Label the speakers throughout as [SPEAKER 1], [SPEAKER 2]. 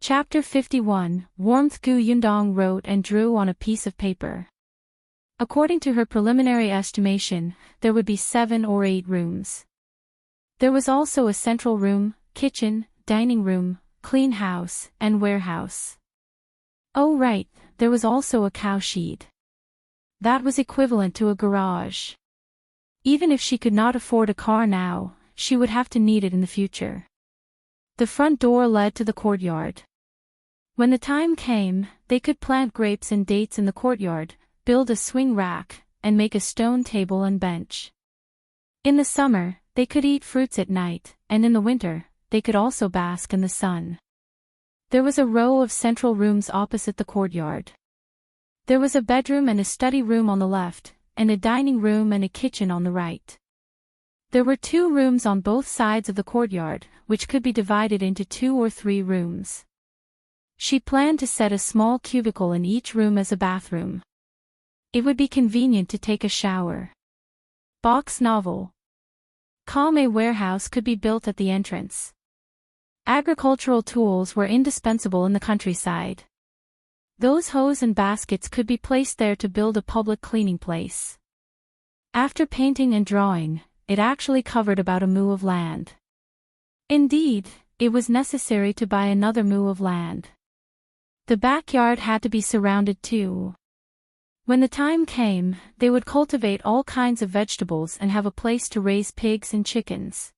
[SPEAKER 1] Chapter 51, Warmth. Gu Yundong wrote and drew on a piece of paper. According to her preliminary estimation, there would be 7 or 8 rooms. There was also a central room, kitchen, dining room, clean house, and warehouse. Oh right, there was also a cow shed. That was equivalent to a garage. Even if she could not afford a car now, she would have to need it in the future. The front door led to the courtyard. When the time came, they could plant grapes and dates in the courtyard, build a swing rack, and make a stone table and bench. In the summer, they could eat fruits at night, and in the winter, they could also bask in the sun. There was a row of central rooms opposite the courtyard. There was a bedroom and a study room on the left, and a dining room and a kitchen on the right. There were 2 rooms on both sides of the courtyard, which could be divided into 2 or 3 rooms. She planned to set a small cubicle in each room as a bathroom. It would be convenient to take a shower. Box novel. A warehouse could be built at the entrance. Agricultural tools were indispensable in the countryside. Those hose and baskets could be placed there to build a public cleaning place. After painting and drawing, it actually covered about a mu of land. Indeed, it was necessary to buy another mu of land. The backyard had to be surrounded too. When the time came, they would cultivate all kinds of vegetables and have a place to raise pigs and chickens.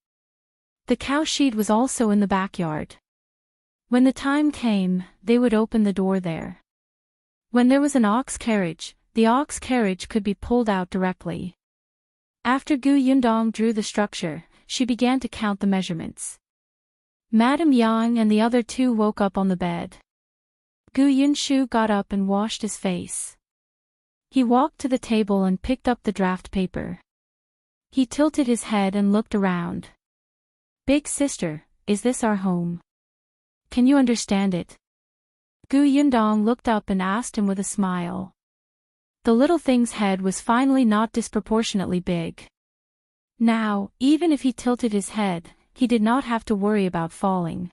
[SPEAKER 1] The cow shed was also in the backyard. When the time came, they would open the door there. When there was an ox carriage, the ox carriage could be pulled out directly. After Gu Yundong drew the structure, she began to count the measurements. Madame Yang and the other 2 woke up on the bed. Gu Yunshu got up and washed his face. He walked to the table and picked up the draft paper. He tilted his head and looked around. Big sister, is this our home? Can you understand it? Gu Yundong looked up and asked him with a smile. The little thing's head was finally not disproportionately big. Now, even if he tilted his head, he did not have to worry about falling.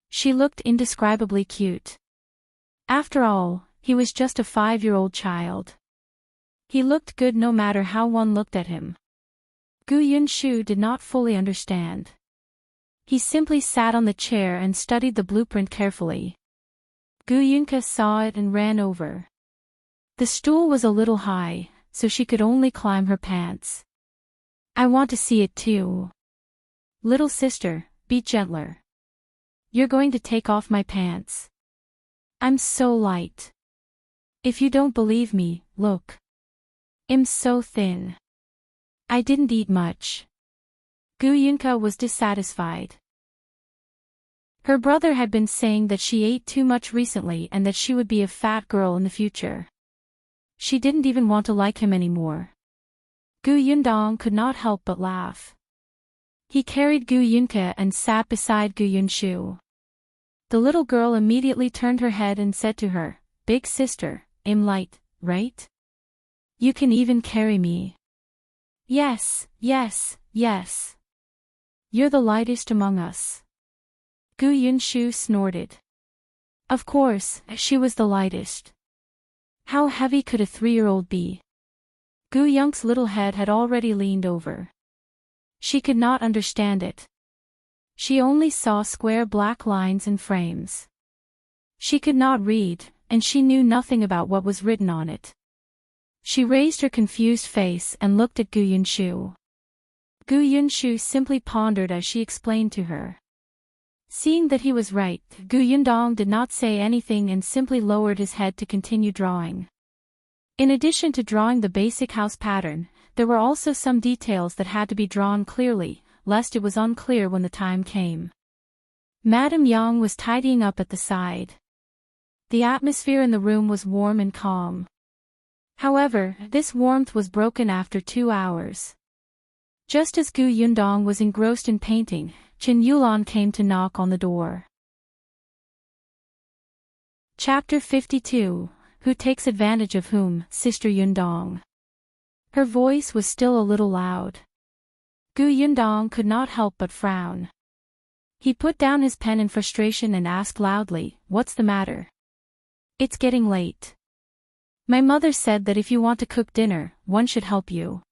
[SPEAKER 1] She looked indescribably cute. After all, he was just a 5-year-old child. He looked good no matter how one looked at him. Gu Yunshu did not fully understand. He simply sat on the chair and studied the blueprint carefully. Gu Yunka saw it and ran over. The stool was a little high, so she could only climb her pants. I want to see it too. Little sister, be gentler. You're going to take off my pants. I'm so light. If you don't believe me, look. I'm so thin. I didn't eat much. Gu Yunka was dissatisfied. Her brother had been saying that she ate too much recently and that she would be a fat girl in the future. She didn't even want to like him anymore. Gu Yundong could not help but laugh. He carried Gu Yunka and sat beside Gu Yunshu. The little girl immediately turned her head and said to her, Big sister, I'm light, right? You can even carry me. Yes, yes, yes. You're the lightest among us. Gu Yunshu snorted. Of course, she was the lightest. How heavy could a 3-year-old be? Gu Yunk's little head had already leaned over. She could not understand it. She only saw square black lines and frames. She could not read, and she knew nothing about what was written on it. She raised her confused face and looked at Gu Yunshu. Gu Yunshu simply pondered as she explained to her. Seeing that he was right, Gu Yundong did not say anything and simply lowered his head to continue drawing. In addition to drawing the basic house pattern, there were also some details that had to be drawn clearly, lest it was unclear when the time came. Madame Yang was tidying up at the side. The atmosphere in the room was warm and calm. However, this warmth was broken after 2 hours. Just as Gu Yundong was engrossed in painting, Qingyuan came to knock on the door. Chapter 52, Who Takes Advantage of Whom, Sister Yundong. Her voice was still a little loud. Gu Yundong could not help but frown. He put down his pen in frustration and asked loudly, "What's the matter?" "It's getting late. My mother said that if you want to cook dinner, one should help you."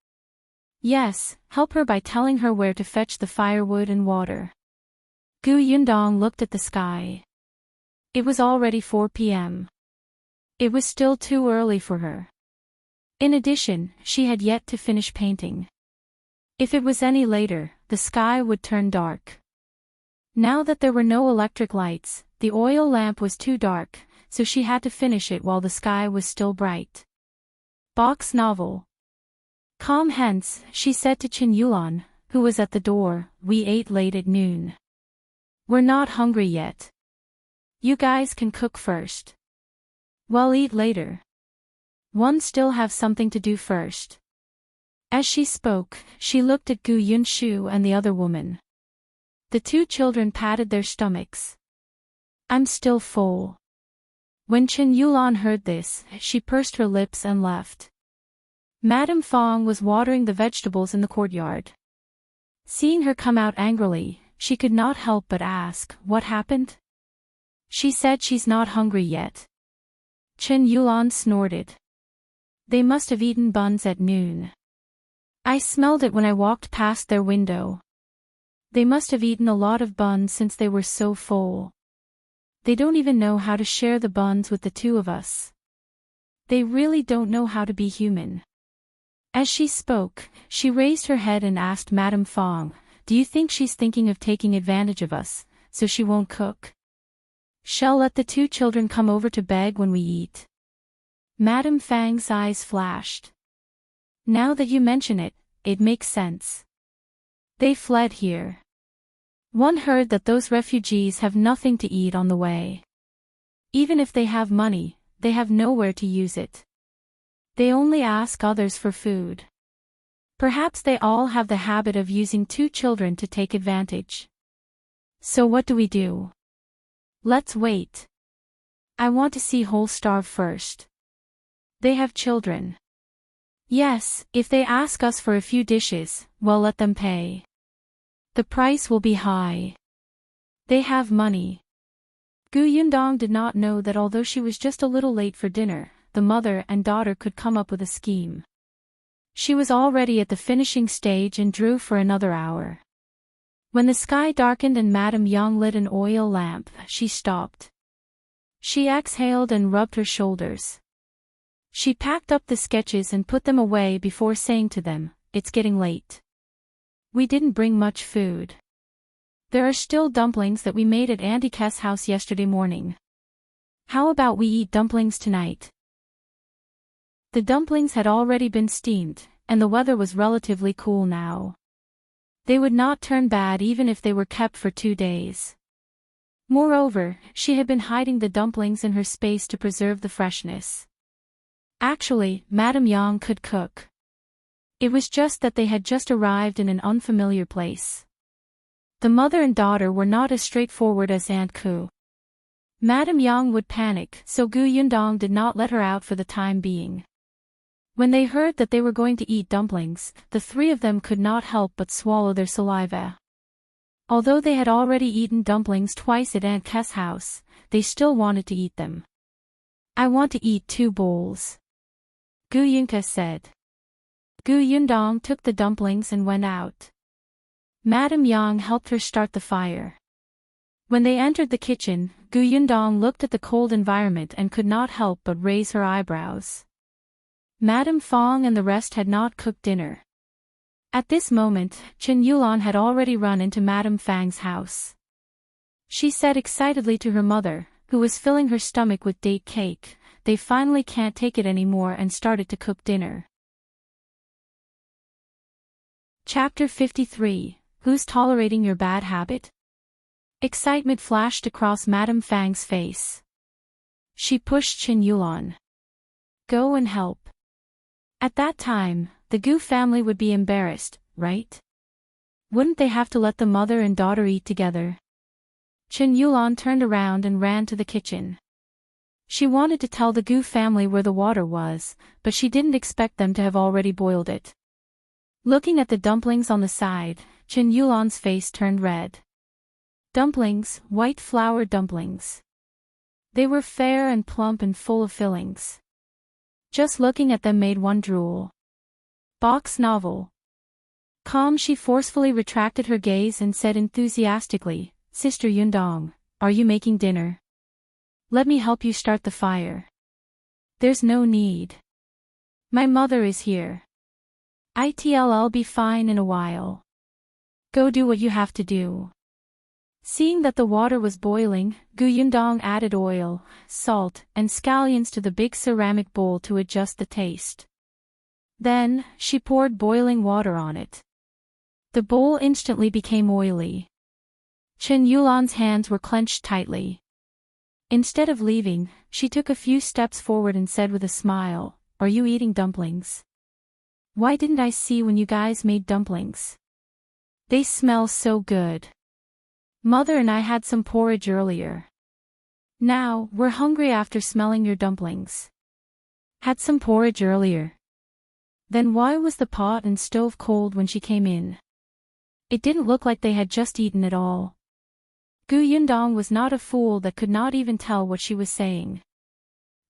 [SPEAKER 1] "Yes, help her by telling her where to fetch the firewood and water." Yundong looked at the sky. It was already 4 p.m. It was still too early for her. In addition, she had yet to finish painting. If it was any later, the sky would turn dark. Now that there were no electric lights, the oil lamp was too dark, so she had to finish it while the sky was still bright. Box novel. "Come hence," she said to Qingyuan, who was at the door. "We ate late at noon. We're not hungry yet. You guys can cook first. We'll eat later. One still have something to do first." As she spoke, she looked at Gu Yunshu and the other woman. The two children patted their stomachs. "I'm still full." When Qingyuan heard this, she pursed her lips and left. Madame Fong was watering the vegetables in the courtyard. Seeing her come out angrily, she could not help but ask, "What happened?" "She said she's not hungry yet." Qingyuan snorted. "They must have eaten buns at noon. I smelled it when I walked past their window. They must have eaten a lot of buns since they were so full. They don't even know how to share the buns with the two of us. They really don't know how to be human." As she spoke, she raised her head and asked Madame Fong, "Do you think she's thinking of taking advantage of us, so she won't cook? Shall let the two children come over to beg when we eat?" Madame Fang's eyes flashed. "Now that you mention it, it makes sense. They fled here. One heard that those refugees have nothing to eat on the way. Even if they have money, they have nowhere to use it. They only ask others for food. Perhaps they all have the habit of using two children to take advantage. So what do we do? Let's wait. I want to see whole starve first. They have children. Yes, if they ask us for a few dishes, well, let them pay. The price will be high. They have money." Yundong did not know that although she was just a little late for dinner, the mother and daughter could come up with a scheme. She was already at the finishing stage and drew for another hour. When the sky darkened and Madame Yang lit an oil lamp, she stopped. She exhaled and rubbed her shoulders. She packed up the sketches and put them away before saying to them, "It's getting late. We didn't bring much food. There are still dumplings that we made at Auntie K's house yesterday morning. How about we eat dumplings tonight?" The dumplings had already been steamed, and the weather was relatively cool now. They would not turn bad even if they were kept for 2 days. Moreover, she had been hiding the dumplings in her space to preserve the freshness. Actually, Madame Yang could cook. It was just that they had just arrived in an unfamiliar place. The mother and daughter were not as straightforward as Aunt Ku. Madame Yang would panic, so Yundong did not let her out for the time being. When they heard that they were going to eat dumplings, the three of them could not help but swallow their saliva. Although they had already eaten dumplings twice at Aunt K's house, they still wanted to eat them. "I want to eat 2 bowls," Yunka said. Yundong took the dumplings and went out. Madame Yang helped her start the fire. When they entered the kitchen, Yundong looked at the cold environment and could not help but raise her eyebrows. Madame Fong and the rest had not cooked dinner. At this moment, Qingyuan had already run into Madame Fang's house. She said excitedly to her mother, who was filling her stomach with date cake, "They finally can't take it anymore," and started to cook dinner. Chapter 53, Who's Tolerating Your Bad Habit? Excitement flashed across Madame Fang's face. She pushed Qingyuan. "Go and help." At that time, the Gu family would be embarrassed, right? Wouldn't they have to let the mother and daughter eat together? Qingyuan turned around and ran to the kitchen. She wanted to tell the Gu family where the water was, but she didn't expect them to have already boiled it. Looking at the dumplings on the side, Qingyuan's face turned red. Dumplings, white flour dumplings. They were fair and plump and full of fillings. Just looking at them made one drool. Box novel. Calm, she forcefully retracted her gaze and said enthusiastically, Sister Yundong, are you making dinner? Let me help you start the fire. There's no need. My mother is here. I'll be fine in a while. Go do what you have to do. Seeing that the water was boiling, Yundong added oil, salt, and scallions to the big ceramic bowl to adjust the taste. Then, she poured boiling water on it. The bowl instantly became oily. Qingyuan's hands were clenched tightly. Instead of leaving, she took a few steps forward and said with a smile, Are you eating dumplings? Why didn't I see when you guys made dumplings? They smell so good. Mother and I had some porridge earlier. Now, we're hungry after smelling your dumplings. Had some porridge earlier. Then why was the pot and stove cold when she came in? It didn't look like they had just eaten it all. Yundong was not a fool that could not even tell what she was saying.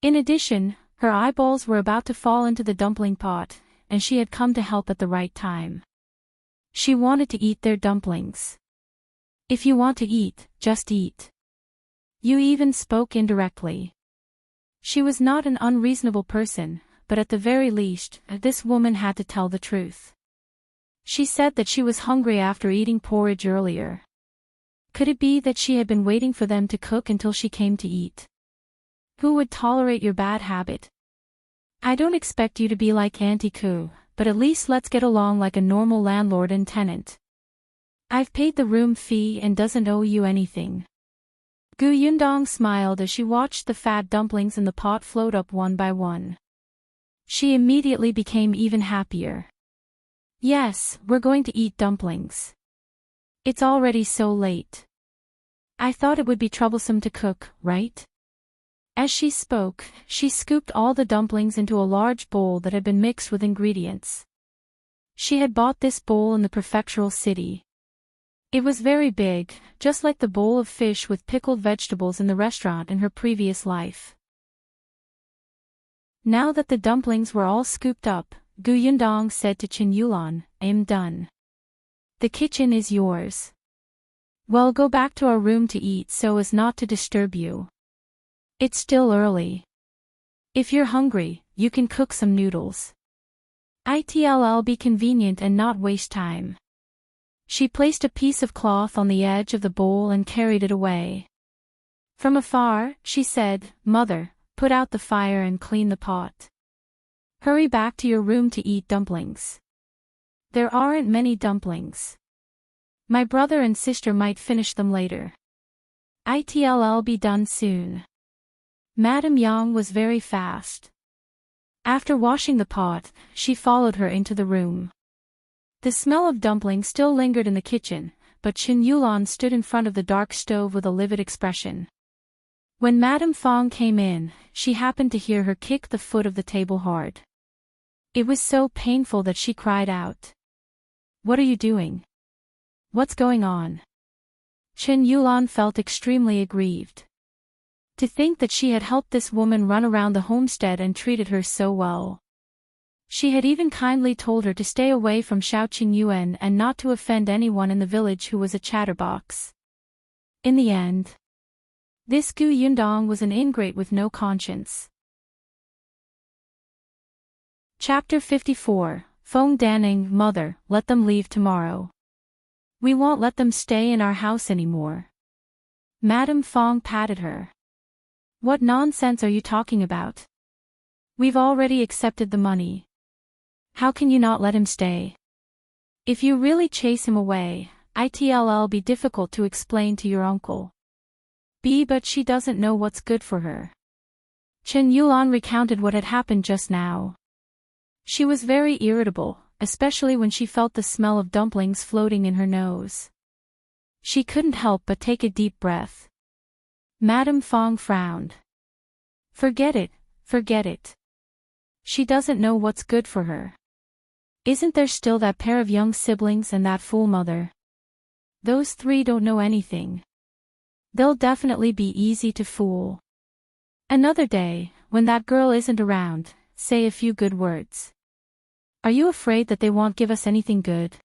[SPEAKER 1] In addition, her eyeballs were about to fall into the dumpling pot, and she had come to help at the right time. She wanted to eat their dumplings. If you want to eat, just eat. You even spoke indirectly. She was not an unreasonable person, but at the very least, this woman had to tell the truth. She said that she was hungry after eating porridge earlier. Could it be that she had been waiting for them to cook until she came to eat? Who would tolerate your bad habit? I don't expect you to be like Auntie Ku, but at least let's get along like a normal landlord and tenant. I've paid the room fee and doesn't owe you anything. Yundong smiled as she watched the fat dumplings in the pot float up one by one. She immediately became even happier. Yes, we're going to eat dumplings. It's already so late. I thought it would be troublesome to cook, right? As she spoke, she scooped all the dumplings into a large bowl that had been mixed with ingredients. She had bought this bowl in the prefectural city. It was very big, just like the bowl of fish with pickled vegetables in the restaurant in her previous life. Now that the dumplings were all scooped up, Yundong said to Qingyuan, I'm done. The kitchen is yours. Well, go back to our room to eat so as not to disturb you. It's still early. If you're hungry, you can cook some noodles. It'll be convenient and not waste time. She placed a piece of cloth on the edge of the bowl and carried it away. From afar, she said, Mother, put out the fire and clean the pot. Hurry back to your room to eat dumplings. There aren't many dumplings. My brother and sister might finish them later. It'll be done soon. Madame Yang was very fast. After washing the pot, she followed her into the room. The smell of dumplings still lingered in the kitchen, but Qingyuan stood in front of the dark stove with a livid expression. When Madame Fong came in, she happened to hear her kick the foot of the table hard. It was so painful that she cried out. What are you doing? What's going on? Qingyuan felt extremely aggrieved. To think that she had helped this woman run around the homestead and treated her so well. She had even kindly told her to stay away from Shao Qingyuan and not to offend anyone in the village who was a chatterbox. In the end, this Yundong was an ingrate with no conscience. Chapter 54, Feng Danning, Mother, let them leave tomorrow. We won't let them stay in our house anymore. Madame Fong patted her. What nonsense are you talking about? We've already accepted the money. How can you not let him stay? If you really chase him away, it'll be difficult to explain to your uncle. But she doesn't know what's good for her. Qingyuan recounted what had happened just now. She was very irritable, especially when she felt the smell of dumplings floating in her nose. She couldn't help but take a deep breath. Madame Fong frowned. Forget it, forget it. She doesn't know what's good for her. Isn't there still that pair of young siblings and that fool mother? Those three don't know anything. They'll definitely be easy to fool. Another day, when that girl isn't around, say a few good words. Are you afraid that they won't give us anything good?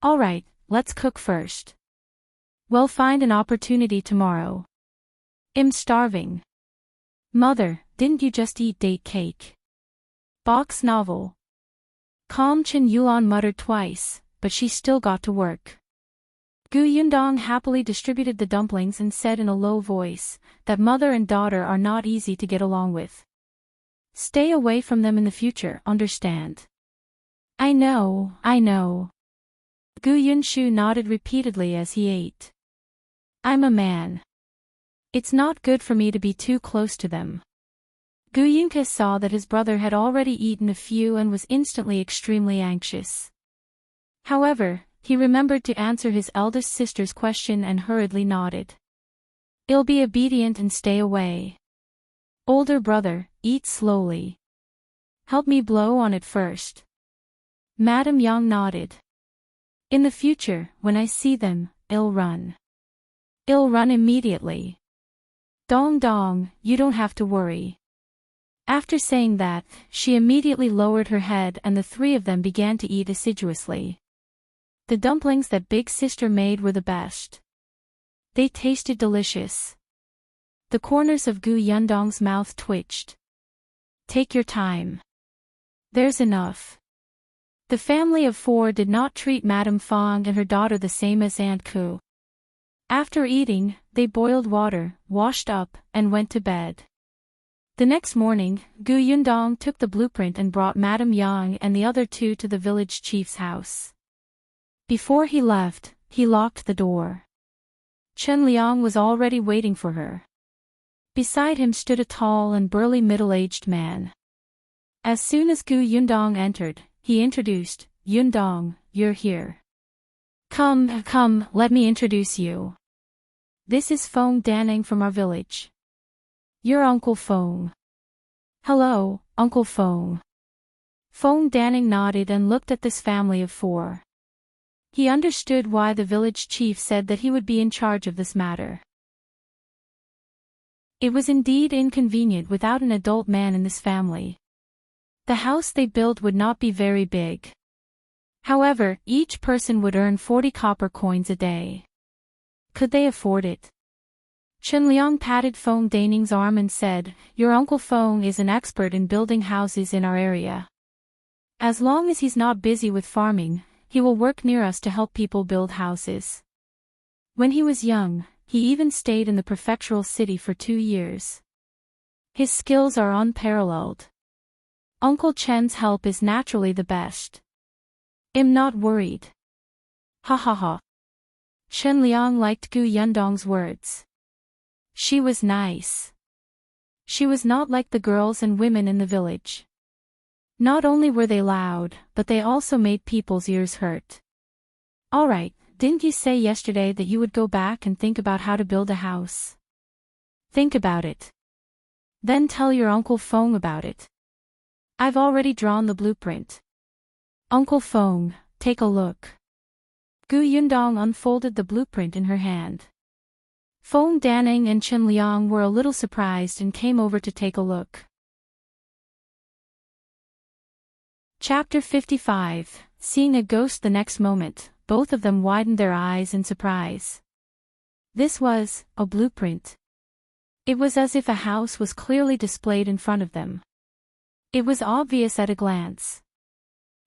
[SPEAKER 1] Alright, let's cook first. We'll find an opportunity tomorrow. I'm starving. Mother, didn't you just eat date cake? Box novel. Calm Qingyuan muttered twice, but she still got to work. Yundong happily distributed the dumplings and said in a low voice, that mother and daughter are not easy to get along with. Stay away from them in the future, understand? I know. Yunshu nodded repeatedly as he ate. I'm a man. It's not good for me to be too close to them. Yunke saw that his brother had already eaten a few and was instantly extremely anxious. However, he remembered to answer his eldest sister's question and hurriedly nodded. I'll be obedient and stay away. Older brother, eat slowly. Help me blow on it first. Madame Yang nodded. In the future, when I see them, I'll run. I'll run immediately. Dong dong, you don't have to worry. After saying that, she immediately lowered her head and the three of them began to eat assiduously. The dumplings that big sister made were the best. They tasted delicious. The corners of Yundong's mouth twitched. Take your time. There's enough. The family of four did not treat Madame Fong and her daughter the same as Aunt Ku. After eating, they boiled water, washed up, and went to bed. The next morning, Yundong took the blueprint and brought Madame Yang and the other two to the village chief's house. Before he left, he locked the door. Chen Liang was already waiting for her. Beside him stood a tall and burly middle-aged man. As soon as Yundong entered, he introduced, Yundong, you're here. Come, let me introduce you. This is Feng Danning from our village. Your Uncle Feng. Hello, Uncle Feng. Feng Danning nodded and looked at this family of four. He understood why the village chief said that he would be in charge of this matter. It was indeed inconvenient without an adult man in this family. The house they built would not be very big. However, each person would earn 40 copper coins a day. Could they afford it? Chen Liang patted Feng Danning's arm and said, Your Uncle Feng is an expert in building houses in our area. As long as he's not busy with farming, he will work near us to help people build houses. When he was young, he even stayed in the prefectural city for 2 years. His skills are unparalleled. Uncle Chen's help is naturally the best. I'm not worried. Ha ha ha. Chen Liang liked Yundong's words. She was nice. She was not like the girls and women in the village. Not only were they loud, but they also made people's ears hurt. Alright, didn't you say yesterday that you would go back and think about how to build a house? Think about it. Then tell your Uncle Feng about it. I've already drawn the blueprint. Uncle Feng, take a look. Yundong unfolded the blueprint in her hand. Feng Danning and Chen Liang were a little surprised and came over to take a look. Chapter 55. Seeing a ghost the next moment, both of them widened their eyes in surprise. This was a blueprint. It was as if a house was clearly displayed in front of them. It was obvious at a glance.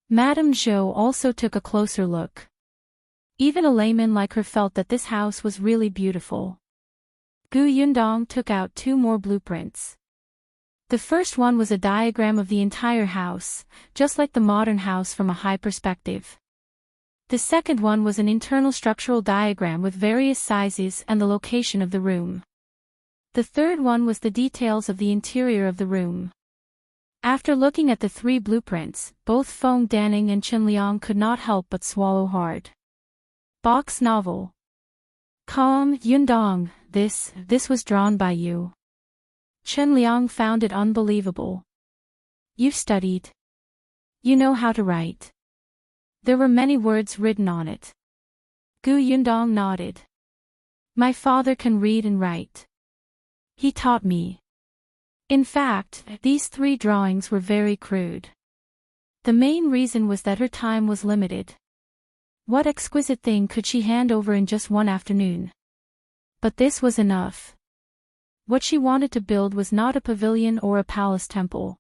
[SPEAKER 1] Madame Zhou also took a closer look. Even a layman like her felt that this house was really beautiful. Yundong took out 2 more blueprints. The first one was a diagram of the entire house, just like the modern house from a high perspective. The second one was an internal structural diagram with various sizes and the location of the room. The third one was the details of the interior of the room. After looking at the 3 blueprints, both Feng Danning and Chen Liang could not help but swallow hard. Box novel. Yundong, this was drawn by you. Chen Liang found it unbelievable. You've studied. You know how to write. There were many words written on it. Yundong nodded. My father can read and write. He taught me. In fact, these 3 drawings were very crude. The main reason was that her time was limited. What exquisite thing could she hand over in just one afternoon? But this was enough. What she wanted to build was not a pavilion or a palace temple.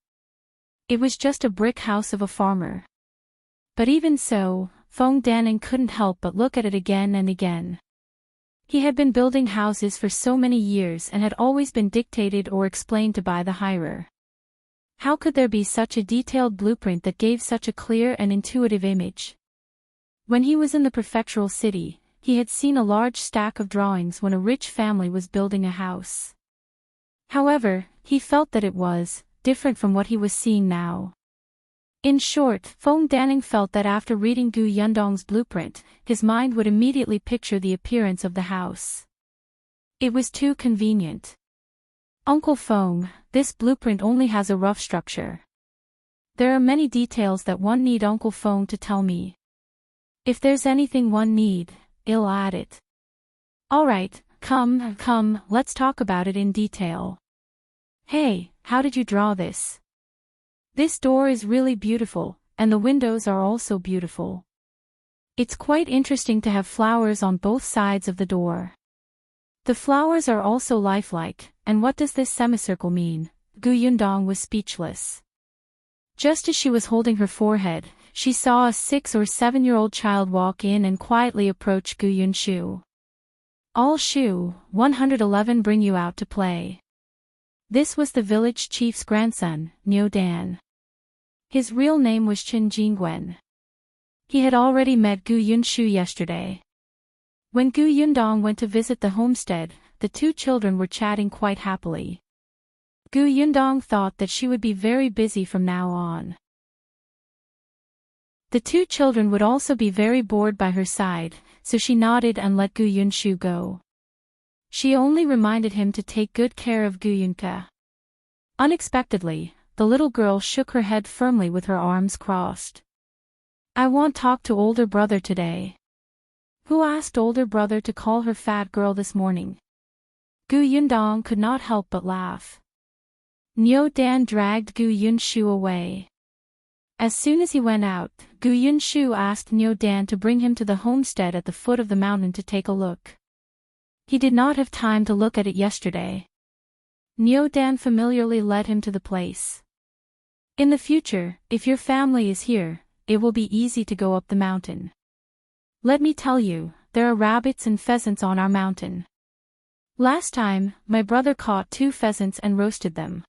[SPEAKER 1] It was just a brick house of a farmer. But even so, Feng Danning couldn't help but look at it again and again. He had been building houses for so many years and had always been dictated or explained to by the hirer. How could there be such a detailed blueprint that gave such a clear and intuitive image? When he was in the prefectural city, he had seen a large stack of drawings when a rich family was building a house. However, he felt that it was different from what he was seeing now. In short, Feng Danning felt that after reading Gu Yundong's blueprint, his mind would immediately picture the appearance of the house. It was too convenient. Uncle Feng, this blueprint only has a rough structure. There are many details that one need Uncle Feng to tell me. If there's anything one need, I'll add it. Alright, come, let's talk about it in detail. Hey, how did you draw this? This door is really beautiful, and the windows are also beautiful. It's quite interesting to have flowers on both sides of the door. The flowers are also lifelike, and what does this semicircle mean? Gu Yundong was speechless. Just as she was holding her forehead, she saw a 6 or 7-year-old child walk in and quietly approach Gu Yunshu. All Shu, 111 bring you out to play. This was the village chief's grandson, Niu Dan. His real name was Qingyuan. He had already met Gu Yunshu yesterday. When Gu Yundong went to visit the homestead, the 2 children were chatting quite happily. Gu Yundong thought that she would be very busy from now on. The 2 children would also be very bored by her side, so she nodded and let Gu Yunshu go. She only reminded him to take good care of Gu Yunka. Unexpectedly, the little girl shook her head firmly with her arms crossed. I won't talk to older brother today. Who asked older brother to call her fat girl this morning? Gu Yundong could not help but laugh. Niu Dan dragged Gu Yunshu away. As soon as he went out, Gu Yunshu asked Niu Dan to bring him to the homestead at the foot of the mountain to take a look. He did not have time to look at it yesterday. Niu Dan familiarly led him to the place. In the future, if your family is here, it will be easy to go up the mountain. Let me tell you, there are rabbits and pheasants on our mountain. Last time, my brother caught 2 pheasants and roasted them.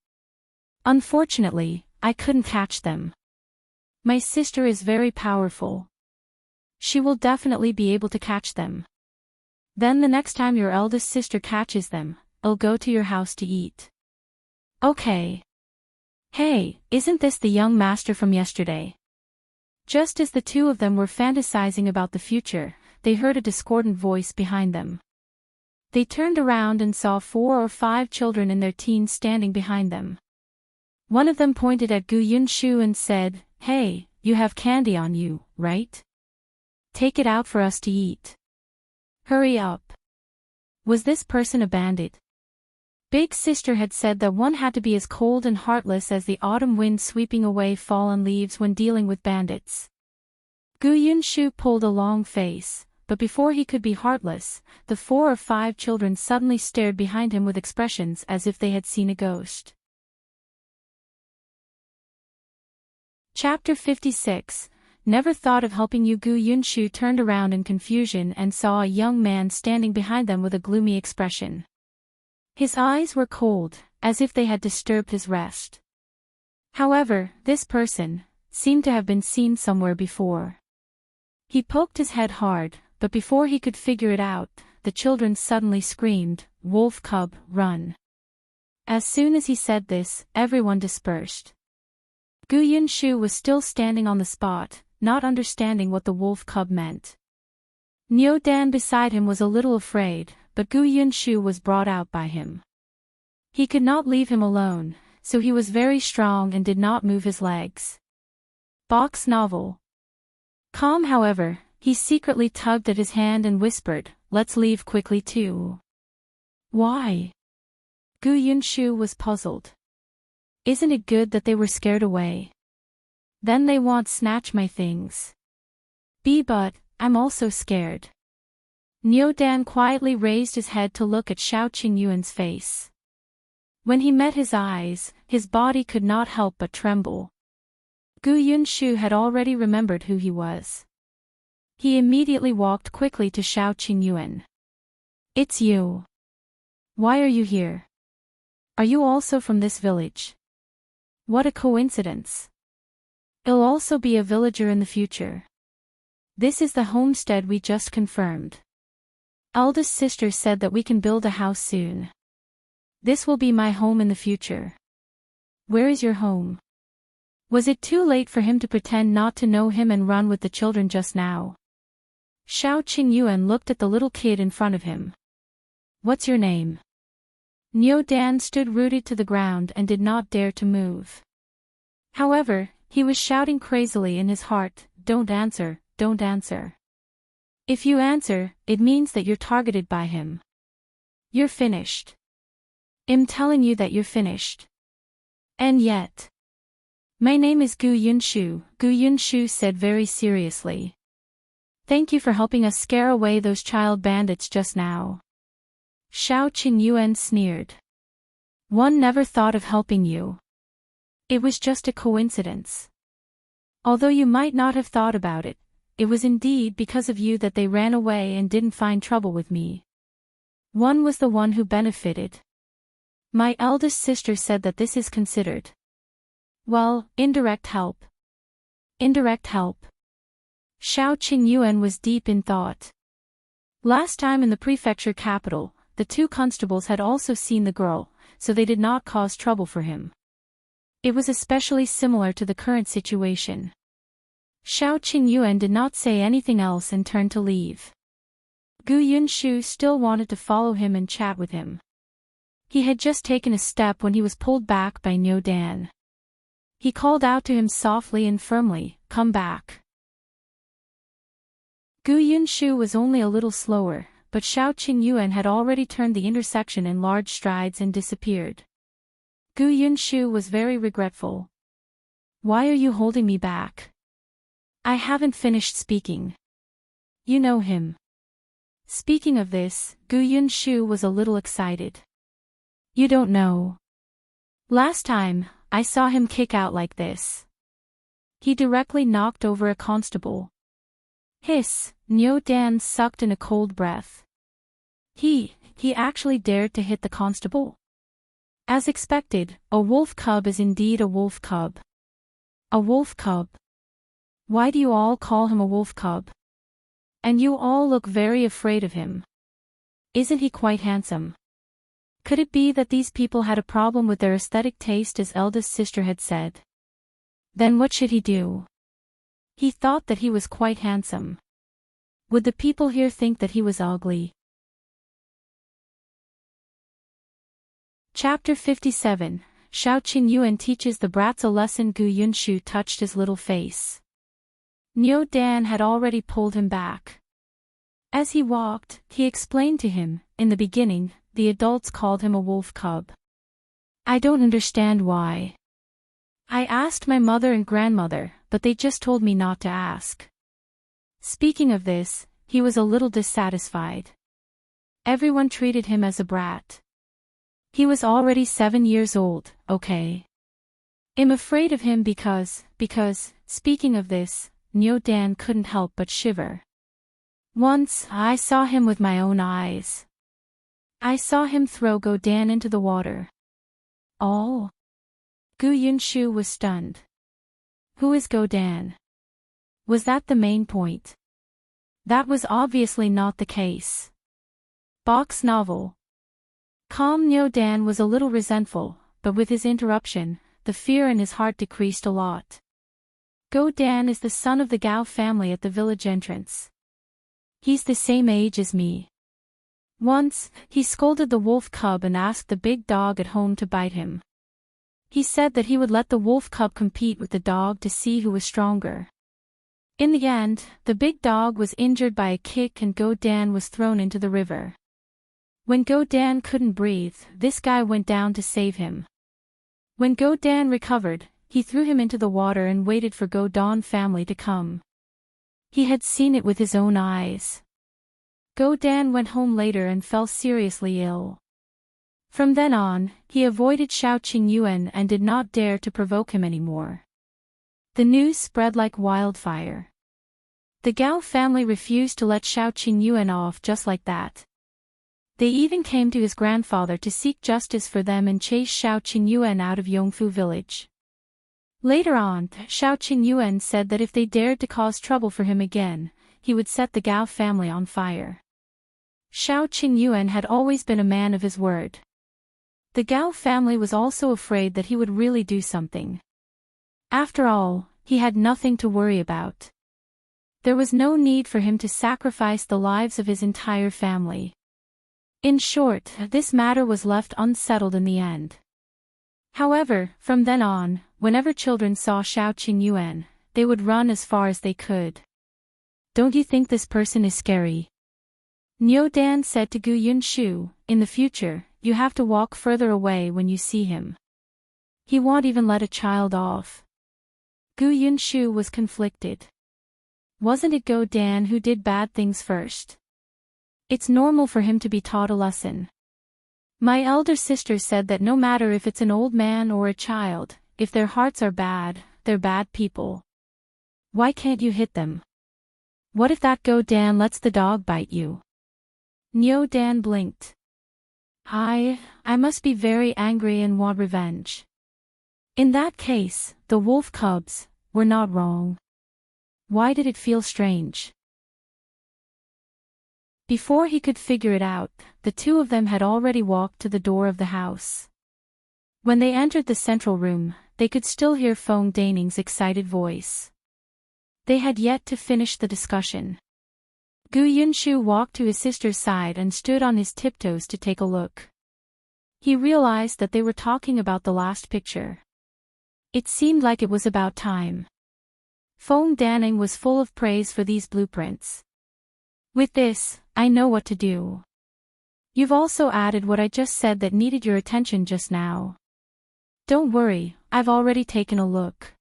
[SPEAKER 1] Unfortunately, I couldn't catch them. My sister is very powerful. She will definitely be able to catch them. Then the next time your eldest sister catches them, I'll go to your house to eat. Okay. Hey, isn't this the young master from yesterday? Just as the 2 of them were fantasizing about the future, they heard a discordant voice behind them. They turned around and saw 4 or 5 children in their teens standing behind them. One of them pointed at Gu Yunshu and said, Hey, you have candy on you, right? Take it out for us to eat. Hurry up. Was this person a bandit? Big sister had said that one had to be as cold and heartless as the autumn wind sweeping away fallen leaves when dealing with bandits. Gu Yunshu pulled a long face, but before he could be heartless, the 4 or 5 children suddenly stared behind him with expressions as if they had seen a ghost. Chapter 56. Never thought of helping you. Gu Yunshu turned around in confusion and saw a young man standing behind them with a gloomy expression. His eyes were cold, as if they had disturbed his rest. However, this person seemed to have been seen somewhere before. He poked his head hard, but before he could figure it out, the children suddenly screamed, Wolf cub, run. As soon as he said this, everyone dispersed. Gu Yunshu was still standing on the spot, not understanding what the wolf cub meant. Niu Dan beside him was a little afraid, but Gu Yunshu was brought out by him. He could not leave him alone, so he was very strong and did not move his legs. Box novel. Calm, however, he secretly tugged at his hand and whispered, let's leave quickly too. Why? Gu Yunshu was puzzled. Isn't it good that they were scared away? Then they won't snatch my things. But, I'm also scared. Niu Dan quietly raised his head to look at Shao Qingyuan's face. When he met his eyes, his body could not help but tremble. Gu Yunshu had already remembered who he was. He immediately walked quickly to Shao Qingyuan. It's you. Why are you here? Are you also from this village? What a coincidence. I'll also be a villager in the future. This is the homestead we just confirmed. Eldest sister said that we can build a house soon. This will be my home in the future. Where is your home? Was it too late for him to pretend not to know him and run with the children just now? Shao Qingyuan looked at the little kid in front of him. What's your name? Niu Dan stood rooted to the ground and did not dare to move. However, he was shouting crazily in his heart, don't answer, don't answer. If you answer, it means that you're targeted by him. You're finished. I'm telling you that you're finished. And yet. My name is Gu Yunshu, Gu Yunshu said very seriously. Thank you for helping us scare away those child bandits just now. Shao Qingyuan sneered. One never thought of helping you. It was just a coincidence. Although you might not have thought about it, it was indeed because of you that they ran away and didn't find trouble with me. One was the one who benefited. My eldest sister said that this is considered. Well, indirect help. Indirect help. Shao Qingyuan was deep in thought. Last time in the prefecture capital, the two constables had also seen the girl, so they did not cause trouble for him. It was especially similar to the current situation. Shao Qingyuan did not say anything else and turned to leave. Gu Yunshu still wanted to follow him and chat with him. He had just taken a step when he was pulled back by Niu Dan. He called out to him softly and firmly, come back. Gu Yunshu was only a little slower, but Shao Qingyuan had already turned the intersection in large strides and disappeared. Gu Yunshu was very regretful. Why are you holding me back? I haven't finished speaking. You know him. Speaking of this, Gu Yunshu was a little excited. You don't know. Last time, I saw him kick out like this. He directly knocked over a constable. Hiss, Niu Dan sucked in a cold breath. He actually dared to hit the constable? As expected, a wolf cub is indeed a wolf cub. A wolf cub. Why do you all call him a wolf cub? And you all look very afraid of him. Isn't he quite handsome? Could it be that these people had a problem with their aesthetic taste as eldest sister had said? Then what should he do? He thought that he was quite handsome. Would the people here think that he was ugly? Chapter 57, Shao Qingyuan teaches the brats a lesson. Gu Yunshu touched his little face. Niu Dan had already pulled him back. As he walked, he explained to him, in the beginning, the adults called him a wolf cub. I don't understand why. I asked my mother and grandmother, but they just told me not to ask. Speaking of this, he was a little dissatisfied. Everyone treated him as a brat. He was already 7 years old, okay? I'm afraid of him because, speaking of this, Niu Dan couldn't help but shiver. Once, I saw him with my own eyes. I saw him throw Go Dan into the water. Oh? Gu Yunshu was stunned. Who is Go Dan? Was that the main point? That was obviously not the case. Box novel. Calm Niu Dan was a little resentful, but with his interruption, the fear in his heart decreased a lot. Go Dan is the son of the Gao family at the village entrance. He's the same age as me. Once, he scolded the wolf cub and asked the big dog at home to bite him. He said that he would let the wolf cub compete with the dog to see who was stronger. In the end, the big dog was injured by a kick and Go Dan was thrown into the river. When Go Dan couldn't breathe, this guy went down to save him. When Go Dan recovered, he threw him into the water and waited for Go Dan family to come. He had seen it with his own eyes. Go Dan went home later and fell seriously ill. From then on, he avoided Shao Qingyuan and did not dare to provoke him anymore. The news spread like wildfire. The Gao family refused to let Shao Qingyuan off just like that. They even came to his grandfather to seek justice for them and chase Shao Qingyuan out of Yongfu village. Later on, Shao Qingyuan said that if they dared to cause trouble for him again, he would set the Gao family on fire. Shao Qingyuan had always been a man of his word. The Gao family was also afraid that he would really do something. After all, he had nothing to worry about. There was no need for him to sacrifice the lives of his entire family. In short, this matter was left unsettled in the end. However, from then on, whenever children saw Shao Qingyuan, they would run as far as they could. "Don't you think this person is scary?" Niu Dan said to Gu Yunshu, "In the future, you have to walk further away when you see him. He won't even let a child off." Gu Yunshu was conflicted. Wasn't it Go Dan who did bad things first? It's normal for him to be taught a lesson. My elder sister said that no matter if it's an old man or a child, if their hearts are bad, they're bad people. Why can't you hit them? What if that Go Dan lets the dog bite you? Niu Dan blinked. I must be very angry and want revenge. In that case, the wolf cubs were not wrong. Why did it feel strange? Before he could figure it out, the two of them had already walked to the door of the house. When they entered the central room, they could still hear Feng Daning's excited voice. They had yet to finish the discussion. Gu Yunshu walked to his sister's side and stood on his tiptoes to take a look. He realized that they were talking about the last picture. It seemed like it was about time. Feng Daning was full of praise for these blueprints. "With this, I know what to do. You've also added what I just said that needed your attention just now. Don't worry, I've already taken a look.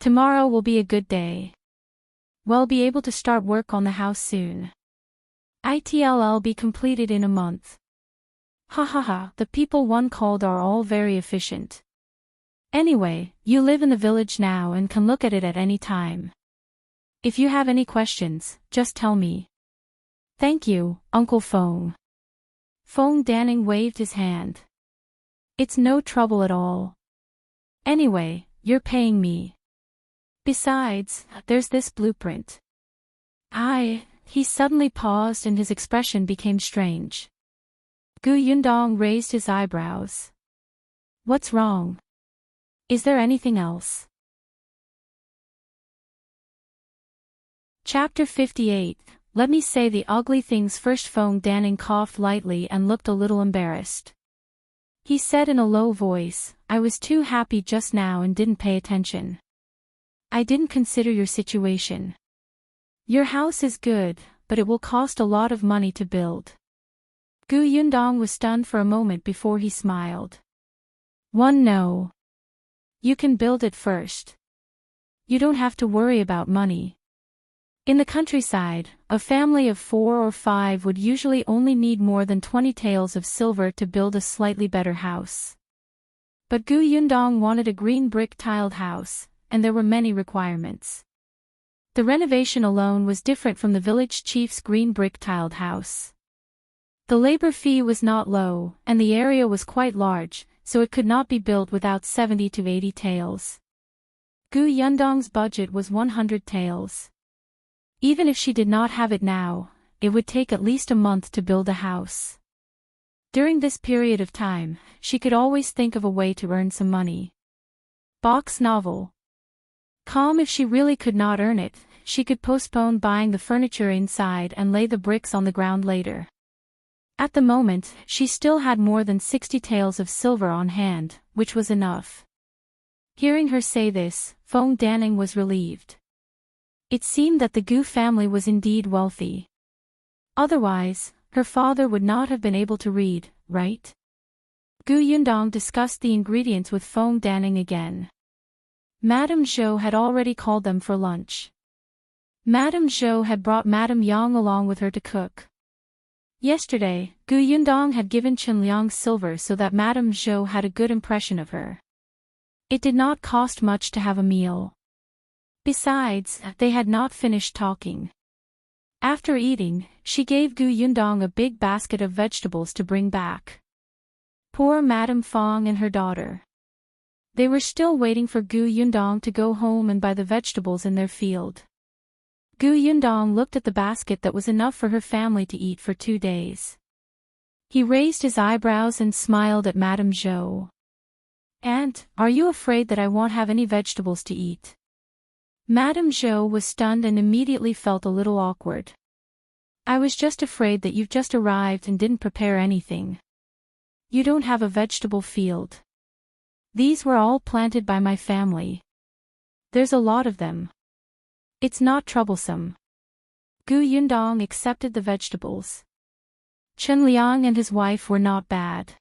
[SPEAKER 1] Tomorrow will be a good day. We'll be able to start work on the house soon. It'll be completed in a month. Ha ha ha, the people one called are all very efficient. Anyway, you live in the village now and can look at it at any time. If you have any questions, just tell me." "Thank you, Uncle Feng." Feng Daning waved his hand. "It's no trouble at all. Anyway, you're paying me. Besides, there's this blueprint." He suddenly paused and his expression became strange. Gu Yundong raised his eyebrows. "What's wrong? Is there anything else?" Chapter 58. Let me say the ugly things first. Feng Daning coughed lightly and looked a little embarrassed. He said in a low voice, "I was too happy just now and didn't pay attention. I didn't consider your situation. Your house is good, but it will cost a lot of money to build." Gu Yundong was stunned for a moment before he smiled. No. You can build it first. You don't have to worry about money. In the countryside, a family of 4 or 5 would usually only need more than 20 taels of silver to build a slightly better house. But Gu Yundong wanted a green brick tiled house, and there were many requirements. The renovation alone was different from the village chief's green brick tiled house. The labor fee was not low, and the area was quite large, so it could not be built without 70 to 80 taels. Gu Yundong's budget was 100 taels. Even if she did not have it now, it would take at least a month to build a house. During this period of time, she could always think of a way to earn some money. Box novel. Calm. If she really could not earn it, she could postpone buying the furniture inside and lay the bricks on the ground later. At the moment, she still had more than 60 taels of silver on hand, which was enough. Hearing her say this, Feng Daning was relieved. It seemed that the Gu family was indeed wealthy. Otherwise, her father would not have been able to read, right? Gu Yundong discussed the ingredients with Feng Danning again. Madame Zhou had already called them for lunch. Madame Zhou had brought Madame Yang along with her to cook. Yesterday, Gu Yundong had given Qingyuan silver so that Madame Zhou had a good impression of her. It did not cost much to have a meal. Besides, they had not finished talking. After eating, she gave Gu Yundong a big basket of vegetables to bring back. Poor Madame Fong and her daughter. They were still waiting for Gu Yundong to go home and buy the vegetables in their field. Gu Yundong looked at the basket that was enough for her family to eat for 2 days. He raised his eyebrows and smiled at Madame Zhou. "Aunt, are you afraid that I won't have any vegetables to eat?" Madame Zhou was stunned and immediately felt a little awkward. "I was just afraid that you've just arrived and didn't prepare anything. You don't have a vegetable field. These were all planted by my family. There's a lot of them. It's not troublesome." Gu Yundong accepted the vegetables. Chen Liang and his wife were not bad.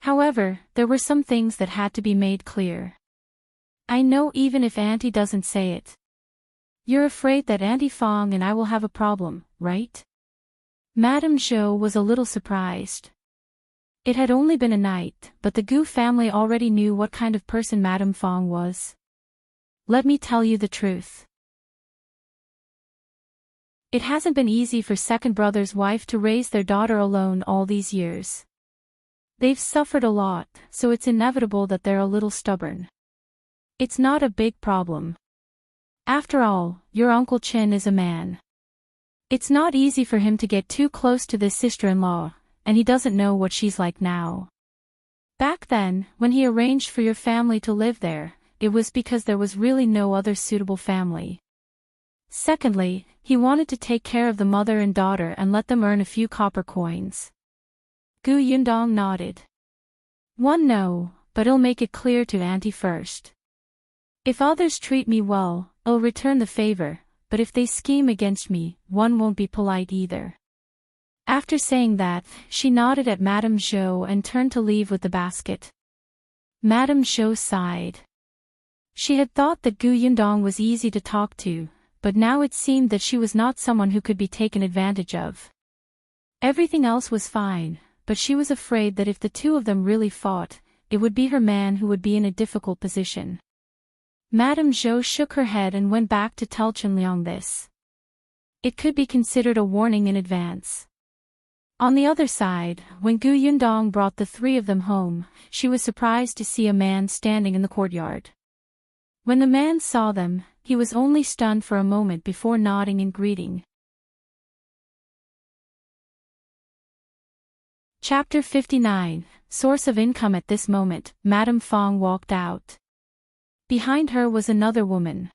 [SPEAKER 1] However, there were some things that had to be made clear. "I know even if Auntie doesn't say it. You're afraid that Auntie Fong and I will have a problem, right?" Madame Zhou was a little surprised. It had only been a night, but the Gu family already knew what kind of person Madame Fong was. "Let me tell you the truth. It hasn't been easy for second brother's wife to raise their daughter alone all these years. They've suffered a lot, so it's inevitable that they're a little stubborn. It's not a big problem. After all, your Uncle Chin is a man. It's not easy for him to get too close to this sister-in-law, and he doesn't know what she's like now. Back then, when he arranged for your family to live there, it was because there was really no other suitable family. Secondly, he wanted to take care of the mother and daughter and let them earn a few copper coins." Gu Yundong nodded. No, but I'll make it clear to Auntie first. If others treat me well, I'll return the favor, but if they scheme against me, one won't be polite either." After saying that, she nodded at Madame Zhou and turned to leave with the basket. Madame Zhou sighed. She had thought that Gu Yundong was easy to talk to, but now it seemed that she was not someone who could be taken advantage of. Everything else was fine, but she was afraid that if the two of them really fought, it would be her man who would be in a difficult position. Madame Zhou shook her head and went back to tell Qingyuan this. It could be considered a warning in advance. On the other side, when Gu Yundong brought the 3 of them home, she was surprised to see a man standing in the courtyard. When the man saw them, he was only stunned for a moment before nodding in greeting. Chapter 59, Source of Income. At this moment, Madame Fong walked out. Behind her was another woman.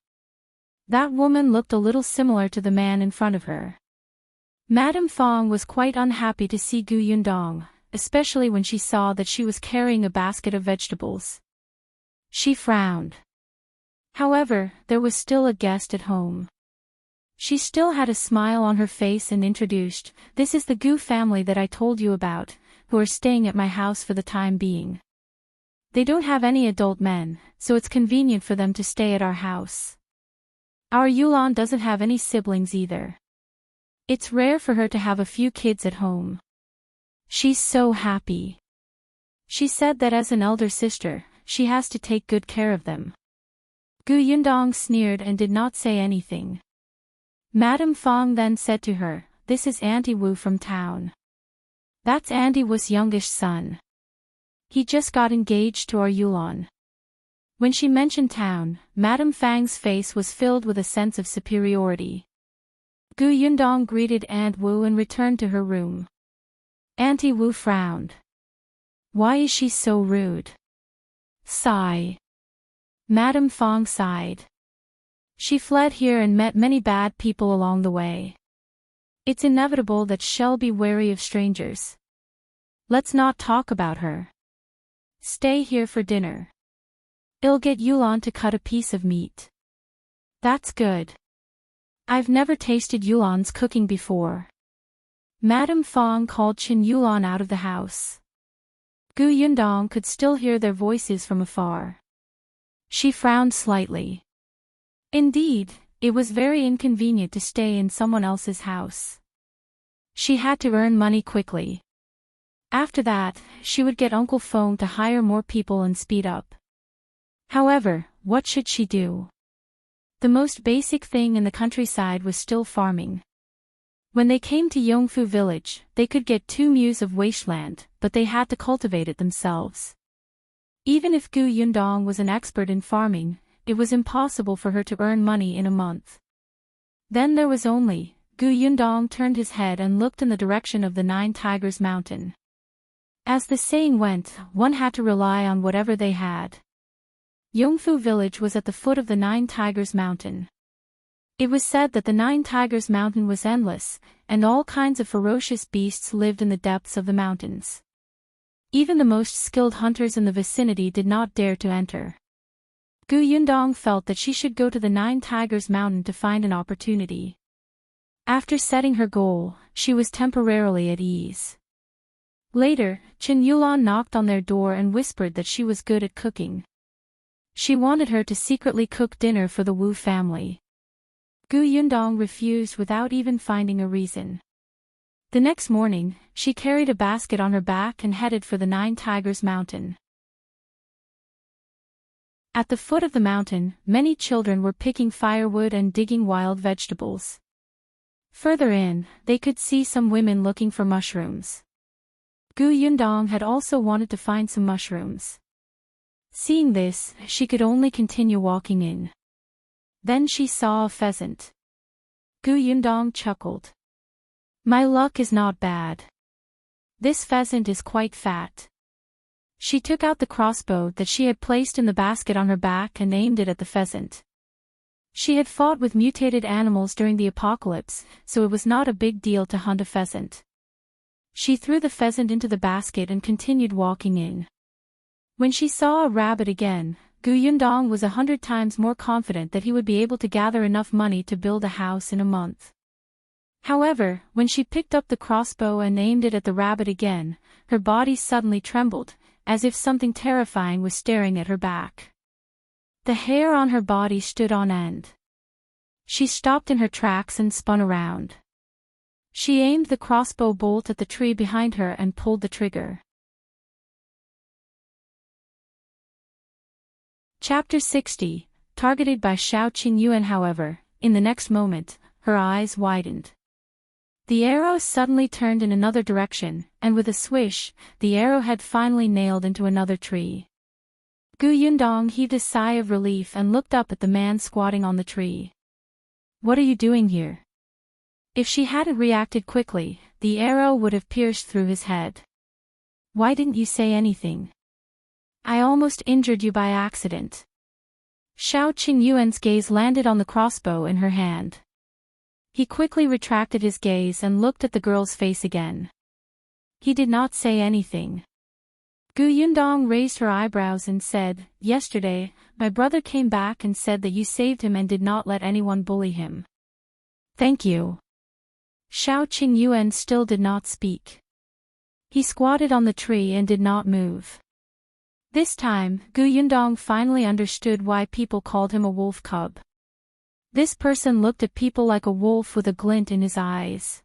[SPEAKER 1] That woman looked a little similar to the man in front of her. Madame Fong was quite unhappy to see Gu Yundong, especially when she saw that she was carrying a basket of vegetables. She frowned. However, there was still a guest at home. She still had a smile on her face and introduced, "This is the Gu family that I told you about, who are staying at my house for the time being. They don't have any adult men, so it's convenient for them to stay at our house. Our Yulan doesn't have any siblings either. It's rare for her to have a few kids at home. She's so happy. She said that as an elder sister, she has to take good care of them." Gu Yundong sneered and did not say anything. Madame Fong then said to her, "This is Auntie Wu from town. That's Auntie Wu's youngest son. He just got engaged to our Yulan." When she mentioned town, Madame Fang's face was filled with a sense of superiority. Gu Yundong greeted Aunt Wu and returned to her room. Auntie Wu frowned. "Why is she so rude?" Sigh. Madame Fong sighed. "She fled here and met many bad people along the way. It's inevitable that she'll be wary of strangers. Let's not talk about her. Stay here for dinner. I'll get Yulan to cut a piece of meat." "That's good." I've never tasted Yulan's cooking before. Madame Fong called Qingyuan out of the house. Gu Yundong could still hear their voices from afar. She frowned slightly. Indeed, it was very inconvenient to stay in someone else's house. She had to earn money quickly. After that, she would get Uncle Fong to hire more people and speed up. However, what should she do? The most basic thing in the countryside was still farming. When they came to Yongfu village, they could get 2 mues of wasteland, but they had to cultivate it themselves. Even if Gu Yundong was an expert in farming, it was impossible for her to earn money in a month. Then there was only, Gu Yundong turned his head and looked in the direction of the 9 Tigers Mountain. As the saying went, one had to rely on whatever they had. Yongfu village was at the foot of the 9 Tigers Mountain. It was said that the 9 Tigers Mountain was endless, and all kinds of ferocious beasts lived in the depths of the mountains. Even the most skilled hunters in the vicinity did not dare to enter. Gu Yundong felt that she should go to the 9 Tigers Mountain to find an opportunity. After setting her goal, she was temporarily at ease. Later, Qingyuan knocked on their door and whispered that she was good at cooking. She wanted her to secretly cook dinner for the Wu family. Gu Yundong refused without even finding a reason. The next morning, she carried a basket on her back and headed for the 9 Tigers Mountain. At the foot of the mountain, many children were picking firewood and digging wild vegetables. Further in, they could see some women looking for mushrooms. Gu Yundong had also wanted to find some mushrooms. Seeing this, she could only continue walking in. Then she saw a pheasant. Gu Yundong chuckled. My luck is not bad. This pheasant is quite fat. She took out the crossbow that she had placed in the basket on her back and aimed it at the pheasant. She had fought with mutated animals during the apocalypse, so it was not a big deal to hunt a pheasant. She threw the pheasant into the basket and continued walking in. When she saw a rabbit again, Gu Yundong was 100 times more confident that he would be able to gather enough money to build a house in a month. However, when she picked up the crossbow and aimed it at the rabbit again, her body suddenly trembled, as if something terrifying was staring at her back. The hair on her body stood on end. She stopped in her tracks and spun around. She aimed the crossbow bolt at the tree behind her and pulled the trigger. Chapter 60, targeted by Shao Qingyuan. However, in the next moment, her eyes widened. The arrow suddenly turned in another direction, and with a swish, the arrow had finally nailed into another tree. Gu Yundong heaved a sigh of relief and looked up at the man squatting on the tree. What are you doing here? If she hadn't reacted quickly, the arrow would have pierced through his head. Why didn't you say anything? I almost injured you by accident. Shao Qingyuan's gaze landed on the crossbow in her hand. He quickly retracted his gaze and looked at the girl's face again. He did not say anything. Gu Yundong raised her eyebrows and said, Yesterday, my brother came back and said that you saved him and did not let anyone bully him. Thank you. Shao Qingyuan still did not speak. He squatted on the tree and did not move. This time, Gu Yundong finally understood why people called him a wolf cub. This person looked at people like a wolf with a glint in his eyes.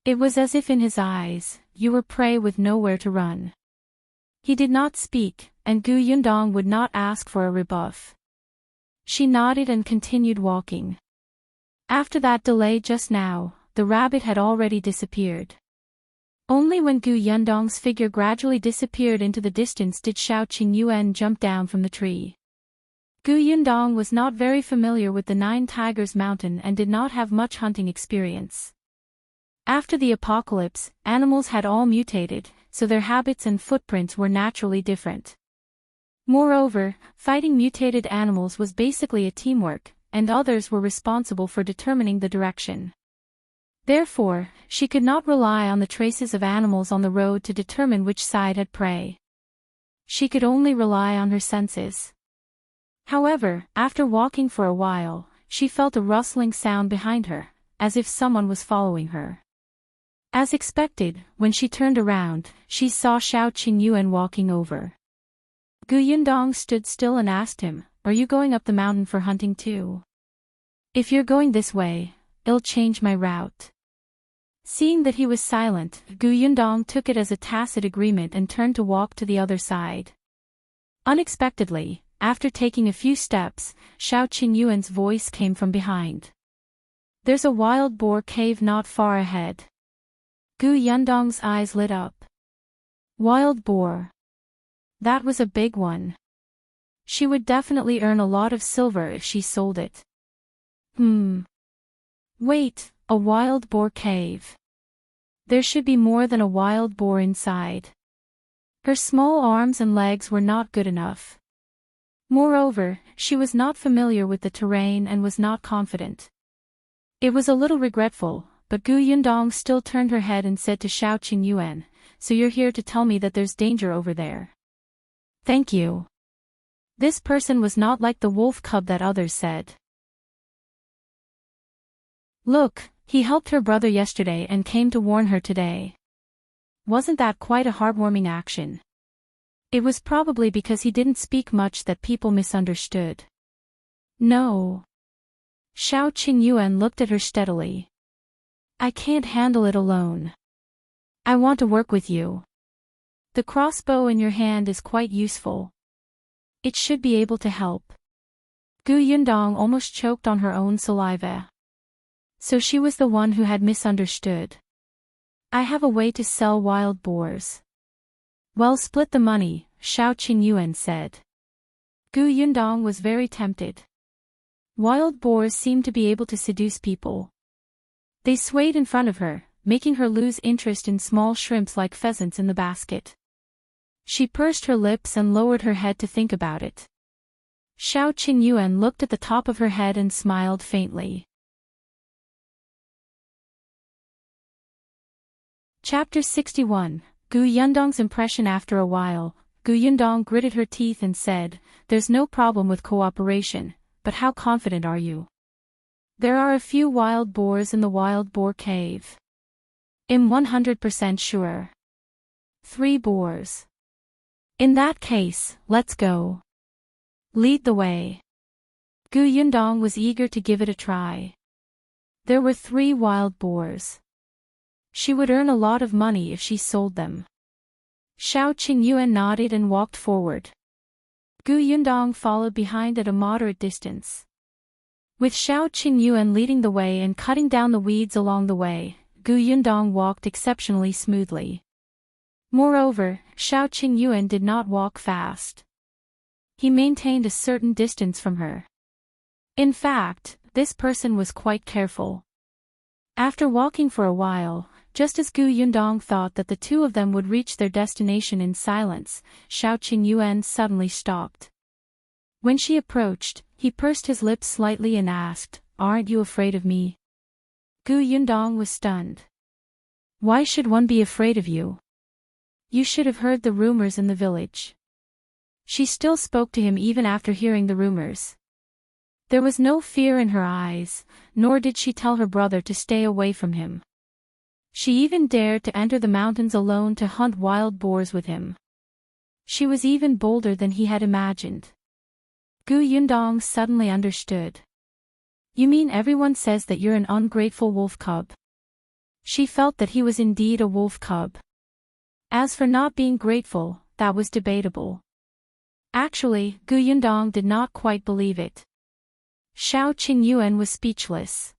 [SPEAKER 1] It was as if in his eyes, you were prey with nowhere to run. He did not speak, and Gu Yundong would not ask for a rebuff. She nodded and continued walking. After that delay just now, the rabbit had already disappeared. Only when Gu Yundong's figure gradually disappeared into the distance did Shao Qingyuan jump down from the tree. Gu Yundong was not very familiar with the 9 Tigers Mountain and did not have much hunting experience. After the apocalypse, animals had all mutated, so their habits and footprints were naturally different. Moreover, fighting mutated animals was basically a teamwork, and others were responsible for determining the direction. Therefore, she could not rely on the traces of animals on the road to determine which side had prey. She could only rely on her senses. However, after walking for a while, she felt a rustling sound behind her, as if someone was following her. As expected, when she turned around, she saw Shao Qingyuan walking over. Yundong stood still and asked him, "Are you going up the mountain for hunting too? If you're going this way, I'll change my route." Seeing that he was silent, Yundong took it as a tacit agreement and turned to walk to the other side. Unexpectedly, after taking a few steps, Shao Qingyuan's voice came from behind. "There's a wild boar cave not far ahead." Yundong's eyes lit up. Wild boar. That was a big one. She would definitely earn a lot of silver if she sold it. Wait, a wild boar cave. There should be more than a wild boar inside. Her small arms and legs were not good enough. Moreover, she was not familiar with the terrain and was not confident. It was a little regretful, but Yundong still turned her head and said to Shao Qingyuan, "So you're here to tell me that there's danger over there?" "Thank you." This person was not like the wolf cub that others said. Look, he helped her brother yesterday and came to warn her today. Wasn't that quite a heartwarming action? It was probably because he didn't speak much that people misunderstood. No. Shao Qingyuan looked at her steadily. "I can't handle it alone. I want to work with you. The crossbow in your hand is quite useful. It should be able to help." Yundong almost choked on her own saliva. So she was the one who had misunderstood. "I have a way to sell wild boars." "Well, split the money," Shao Qingyuan said. Yundong was very tempted. Wild boars seemed to be able to seduce people. They swayed in front of her, making her lose interest in small shrimps like pheasants in the basket. She pursed her lips and lowered her head to think about it. Shao Qingyuan looked at the top of her head and smiled faintly. Chapter 61, Yundong's impression. After a while, Yundong gritted her teeth and said, "There's no problem with cooperation, but how confident are you?" "There are a few wild boars in the wild boar cave." "I'm 100% sure." "3 boars. In that case, let's go. Lead the way." Yundong was eager to give it a try. There were 3 wild boars. She would earn a lot of money if she sold them. Shao Qingyuan nodded and walked forward. Yundong followed behind at a moderate distance. With Shao Qingyuan leading the way and cutting down the weeds along the way, Yundong walked exceptionally smoothly. Moreover, Shao Qingyuan did not walk fast. He maintained a certain distance from her. In fact, this person was quite careful. After walking for a while, just as Yundong thought that the two of them would reach their destination in silence, Shao Qingyuan suddenly stopped. When she approached, he pursed his lips slightly and asked, "Aren't you afraid of me?" Yundong was stunned. "Why should one be afraid of you? You should have heard the rumors in the village." She still spoke to him even after hearing the rumors. There was no fear in her eyes, nor did she tell her brother to stay away from him. She even dared to enter the mountains alone to hunt wild boars with him. She was even bolder than he had imagined. Yundong suddenly understood. "You mean everyone says that you're an ungrateful wolf cub?" She felt that he was indeed a wolf cub. As for not being grateful, that was debatable. Actually, Yundong did not quite believe it. Shao Qingyuan was speechless.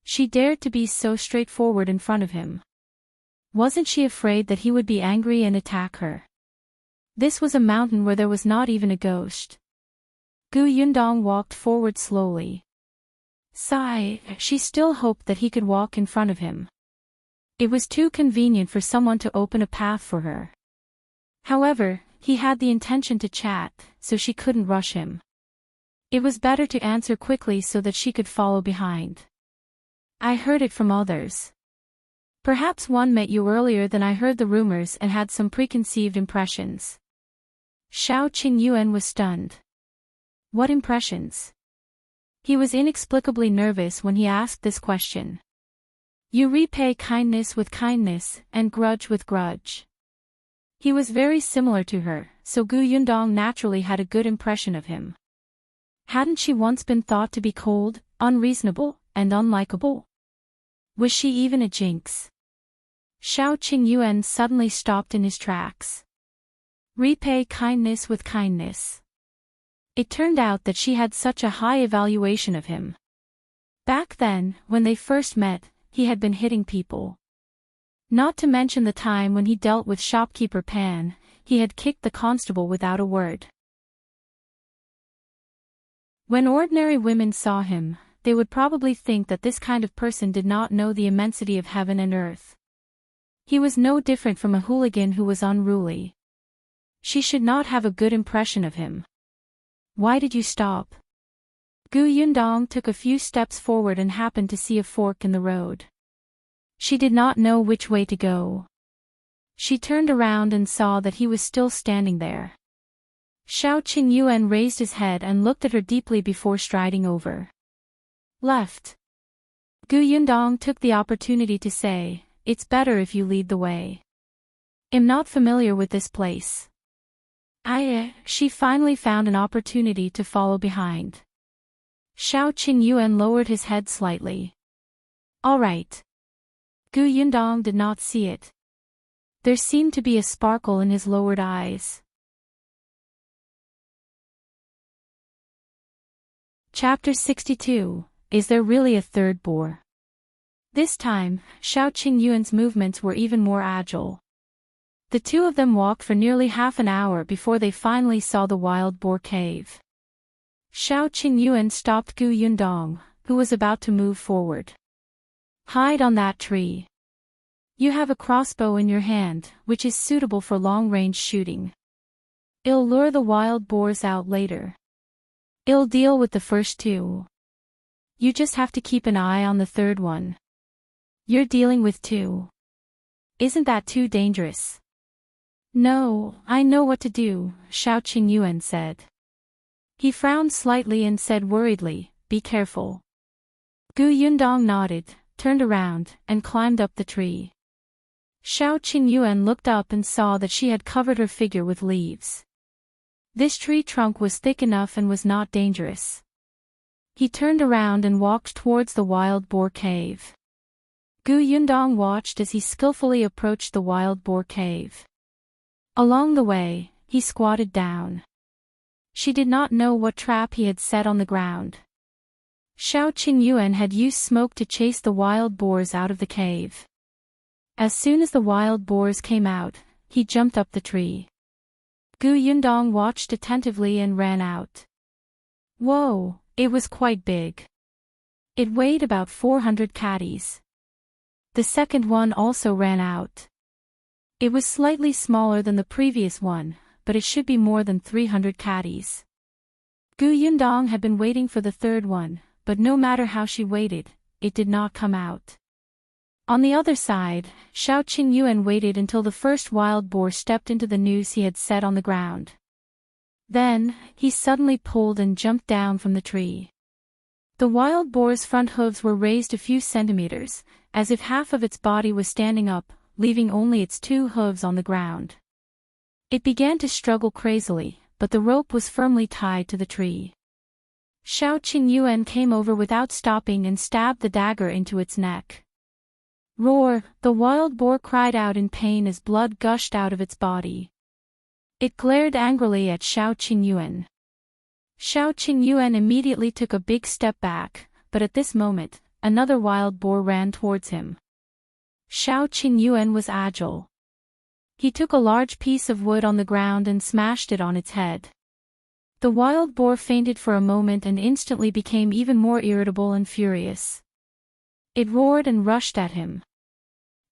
[SPEAKER 1] She dared to be so straightforward in front of him. Wasn't she afraid that he would be angry and attack her? This was a mountain where there was not even a ghost. Yundong walked forward slowly. Sigh, she still hoped that he could walk in front of him. It was too convenient for someone to open a path for her. However, he had the intention to chat, so she couldn't rush him. It was better to answer quickly so that she could follow behind. "I heard it from others. Perhaps one met you earlier than I heard the rumors and had some preconceived impressions." Shao Qingyuan was stunned. "What impressions?" He was inexplicably nervous when he asked this question. You repay kindness with kindness, and grudge with grudge. He was very similar to her, so Gu Yundong naturally had a good impression of him. Hadn't she once been thought to be cold, unreasonable, and unlikable? Was she even a jinx? Shao Qingyuan suddenly stopped in his tracks. Repay kindness with kindness. It turned out that she had such a high evaluation of him. Back then, when they first met, he had been hitting people. Not to mention the time when he dealt with shopkeeper Pan, he had kicked the constable without a word. When ordinary women saw him, they would probably think that this kind of person did not know the immensity of heaven and earth. He was no different from a hooligan who was unruly. She should not have a good impression of him. Why did you stop? Gu Yundong took a few steps forward and happened to see a fork in the road. She did not know which way to go. She turned around and saw that he was still standing there. Shao Qingyuan raised his head and looked at her deeply before striding over. Left. Gu Yundong took the opportunity to say, "It's better if you lead the way. I'm not familiar with this place." She finally found an opportunity to follow behind. Shao Qingyuan lowered his head slightly. All right. Gu Yundong did not see it. There seemed to be a sparkle in his lowered eyes. Chapter 62. Is there really a third boar? This time, Shao Qingyuan's movements were even more agile. The two of them walked for nearly half an hour before they finally saw the wild boar cave. Shao Qingyuan stopped Gu Yundong, who was about to move forward. Hide on that tree. You have a crossbow in your hand, which is suitable for long-range shooting. It'll lure the wild boars out later. It'll deal with the first two. You just have to keep an eye on the third one. You're dealing with two. Isn't that too dangerous? No, I know what to do, Shao Qingyuan said. He frowned slightly and said worriedly, be careful. Gu Yundong nodded, turned around, and climbed up the tree. Shao Qingyuan looked up and saw that she had covered her figure with leaves. This tree trunk was thick enough and was not dangerous. He turned around and walked towards the wild boar cave. Gu Yundong watched as he skillfully approached the wild boar cave. Along the way, he squatted down. She did not know what trap he had set on the ground. Shao Qingyuan had used smoke to chase the wild boars out of the cave. As soon as the wild boars came out, he jumped up the tree. Gu Yundong watched attentively and ran out. Whoa, it was quite big. It weighed about 400 catties. The second one also ran out. It was slightly smaller than the previous one, but it should be more than 300 catties. Gu Yundong had been waiting for the third one, but no matter how she waited, it did not come out. On the other side, Shao Qingyuan waited until the first wild boar stepped into the noose he had set on the ground. Then, he suddenly pulled and jumped down from the tree. The wild boar's front hooves were raised a few centimeters, as if half of its body was standing up, leaving only its two hooves on the ground. It began to struggle crazily, but the rope was firmly tied to the tree. Shao Qingyuan came over without stopping and stabbed the dagger into its neck. Roar! The wild boar cried out in pain as blood gushed out of its body. It glared angrily at Shao Qingyuan. Shao Qingyuan immediately took a big step back, but at this moment, another wild boar ran towards him. Shao Qingyuan was agile. He took a large piece of wood on the ground and smashed it on its head. The wild boar fainted for a moment and instantly became even more irritable and furious. It roared and rushed at him.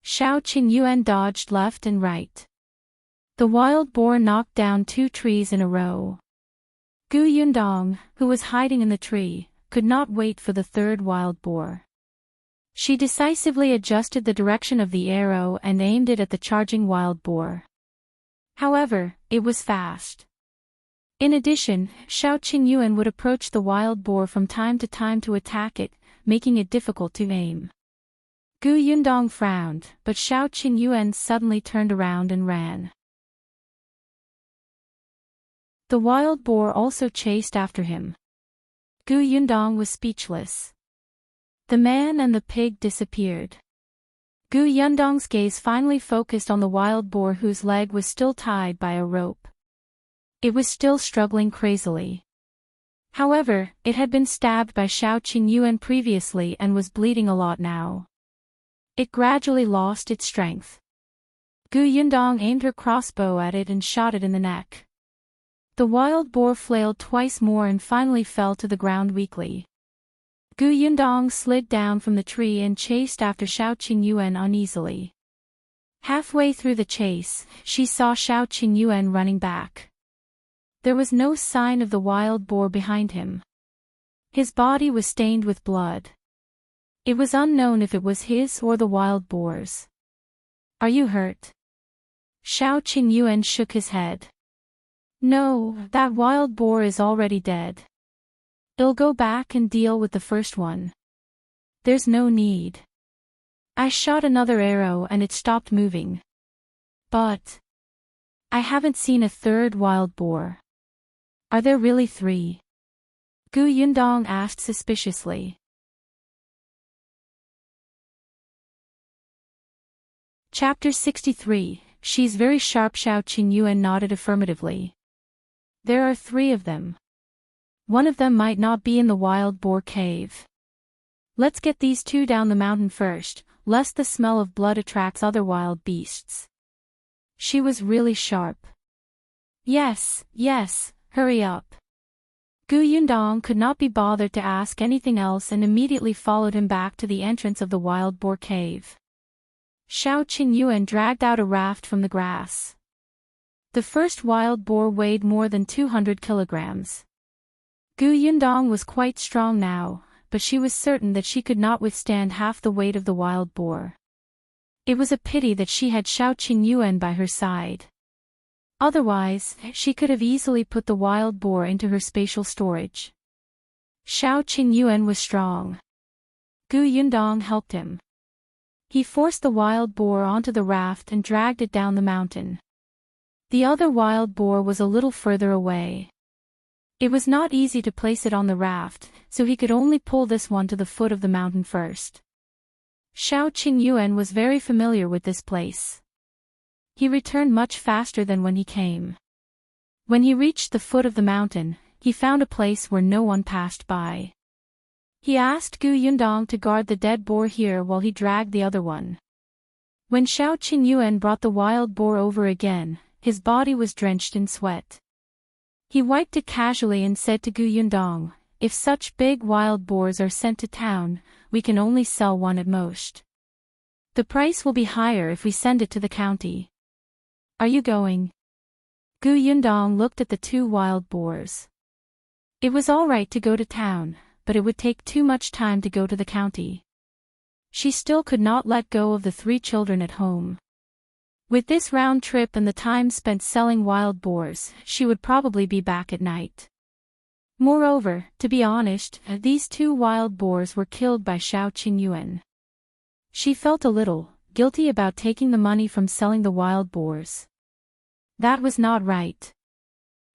[SPEAKER 1] Shao Qingyuan dodged left and right. The wild boar knocked down two trees in a row. Gu Yundong, who was hiding in the tree, could not wait for the third wild boar. She decisively adjusted the direction of the arrow and aimed it at the charging wild boar. However, it was fast. In addition, Shao Qingyuan would approach the wild boar from time to time to attack it, making it difficult to aim. Gu Yundong frowned, but Shao Qingyuan suddenly turned around and ran. The wild boar also chased after him. Gu Yundong was speechless. The man and the pig disappeared. Gu Yundong's gaze finally focused on the wild boar whose leg was still tied by a rope. It was still struggling crazily. However, it had been stabbed by Shao Qingyuan previously and was bleeding a lot now. It gradually lost its strength. Gu Yundong aimed her crossbow at it and shot it in the neck. The wild boar flailed twice more and finally fell to the ground weakly. Gu Yundong slid down from the tree and chased after Shao Qingyuan uneasily. Halfway through the chase, she saw Shao Qingyuan running back. There was no sign of the wild boar behind him. His body was stained with blood. It was unknown if it was his or the wild boar's. "Are you hurt?" Shao Qingyuan shook his head. "No, that wild boar is already dead. I'll go back and deal with the first one. There's no need. I shot another arrow and it stopped moving. But I haven't seen a third wild boar. Are there really 3? Gu Yundong asked suspiciously. Chapter 63. She's very sharp. Shao Qingyuan nodded affirmatively. There are 3 of them. One of them might not be in the wild boar cave. Let's get these 2 down the mountain first, lest the smell of blood attracts other wild beasts. She was really sharp. Yes, hurry up. Gu Yundong could not be bothered to ask anything else and immediately followed him back to the entrance of the wild boar cave. Shao Qingyuan dragged out a raft from the grass. The first wild boar weighed more than 200 kilograms. Gu Yundong was quite strong now, but she was certain that she could not withstand half the weight of the wild boar. It was a pity that she had Shao Qingyuan by her side. Otherwise, she could have easily put the wild boar into her spatial storage. Shao Qingyuan was strong. Gu Yundong helped him. He forced the wild boar onto the raft and dragged it down the mountain. The other wild boar was a little further away. It was not easy to place it on the raft, so he could only pull this one to the foot of the mountain first. Shao Qingyuan was very familiar with this place. He returned much faster than when he came. When he reached the foot of the mountain, he found a place where no one passed by. He asked Gu Yundong to guard the dead boar here while he dragged the other one. When Shao Qingyuan brought the wild boar over again, his body was drenched in sweat. He wiped it casually and said to Gu Yundong, "If such big wild boars are sent to town, we can only sell one at most. The price will be higher if we send it to the county. Are you going?" Gu Yundong looked at the 2 wild boars. It was all right to go to town, but it would take too much time to go to the county. She still could not let go of the 3 children at home. With this round trip and the time spent selling wild boars, she would probably be back at night. Moreover, to be honest, these 2 wild boars were killed by Shao Qingyuan. She felt a little guilty about taking the money from selling the wild boars. That was not right.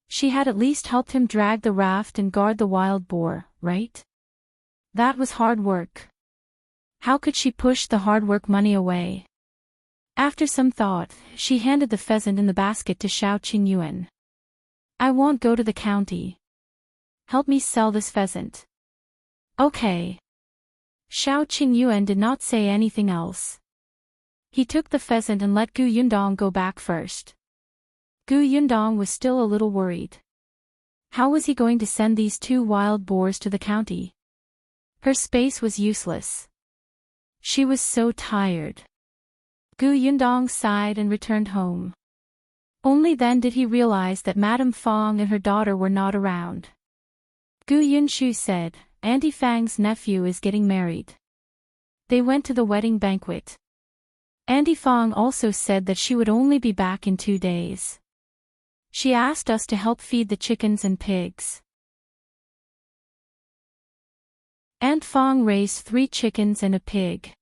[SPEAKER 1] She had at least helped him drag the raft and guard the wild boar, right? That was hard work. How could she push the hard work money away? After some thought, she handed the pheasant in the basket to Shao Qingyuan. "I won't go to the county. Help me sell this pheasant." "Okay." Shao Qingyuan did not say anything else. He took the pheasant and let Gu Yundong go back first. Gu Yundong was still a little worried. How was he going to send these 2 wild boars to the county? Her space was useless. She was so tired. Gu Yundong sighed and returned home. Only then did he realize that Madame Fong and her daughter were not around. Gu Yunshu said, "Auntie Fang's nephew is getting married." They went to the wedding banquet. Auntie Fong also said that she would only be back in 2 days. She asked us to help feed the chickens and pigs. Aunt Fong raised 3 chickens and a pig.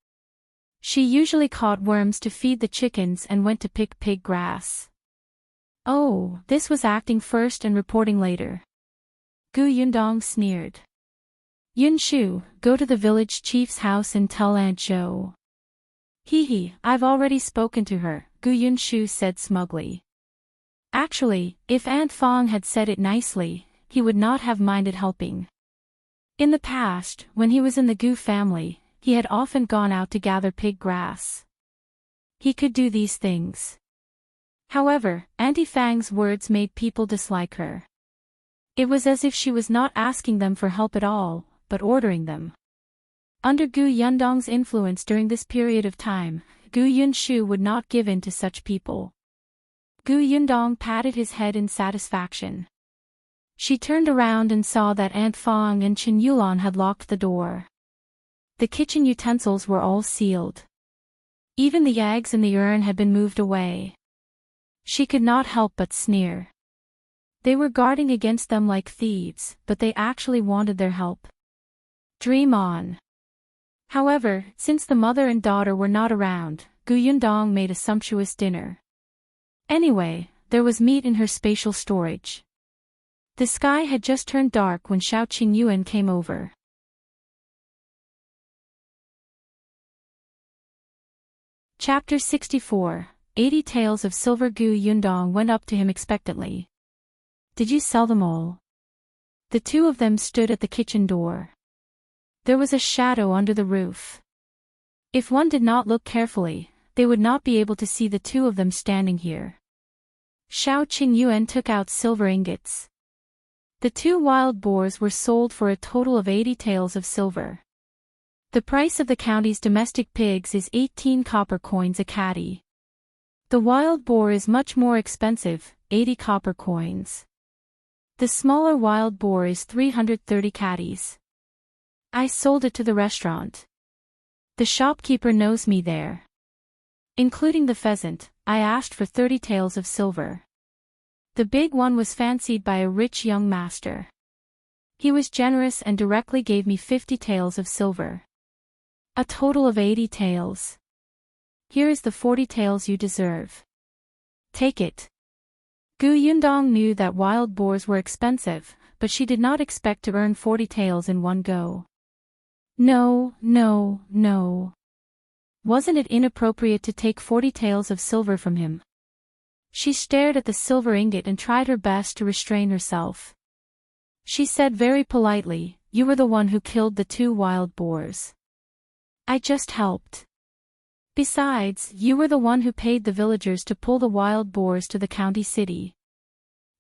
[SPEAKER 1] She usually caught worms to feed the chickens and went to pick pig grass. Oh, this was acting first and reporting later. Gu Yundong sneered. Yun Shu, go to the village chief's house and tell Aunt Zhou. Hee, I've already spoken to her, Gu Yun Shu said smugly. Actually, if Aunt Fong had said it nicely, he would not have minded helping. In the past, when he was in the Gu family, he had often gone out to gather pig grass. He could do these things. However, Auntie Fang's words made people dislike her. It was as if she was not asking them for help at all, but ordering them. Under Gu Yundong's influence during this period of time, Gu Yunshu would not give in to such people. Gu Yundong patted his head in satisfaction. She turned around and saw that Aunt Fong and Qingyuan had locked the door. The kitchen utensils were all sealed. Even the eggs in the urn had been moved away. She could not help but sneer. They were guarding against them like thieves, but they actually wanted their help. Dream on. However, since the mother and daughter were not around, Gu Yundong made a sumptuous dinner. Anyway, there was meat in her spatial storage. The sky had just turned dark when Shao Qingyuan came over. Chapter 64, 80 Taels of Silver. Gu Yundong went up to him expectantly. Did you sell them all? The two of them stood at the kitchen door. There was a shadow under the roof. If one did not look carefully, they would not be able to see the two of them standing here. Shao Qingyuan took out silver ingots. The 2 wild boars were sold for a total of 80 taels of silver. The price of the county's domestic pigs is 18 copper coins a catty. The wild boar is much more expensive, 80 copper coins. The smaller wild boar is 330 catties. I sold it to the restaurant. The shopkeeper knows me there. Including the pheasant, I asked for 30 taels of silver. The big one was fancied by a rich young master. He was generous and directly gave me 50 taels of silver. A total of 80 taels. Here is the 40 taels you deserve. Take it. Gu Yundong knew that wild boars were expensive, but she did not expect to earn 40 taels in one go. No. Wasn't it inappropriate to take 40 taels of silver from him? She stared at the silver ingot and tried her best to restrain herself. She said very politely, "You were the one who killed the 2 wild boars. I just helped. Besides, you were the one who paid the villagers to pull the wild boars to the county city.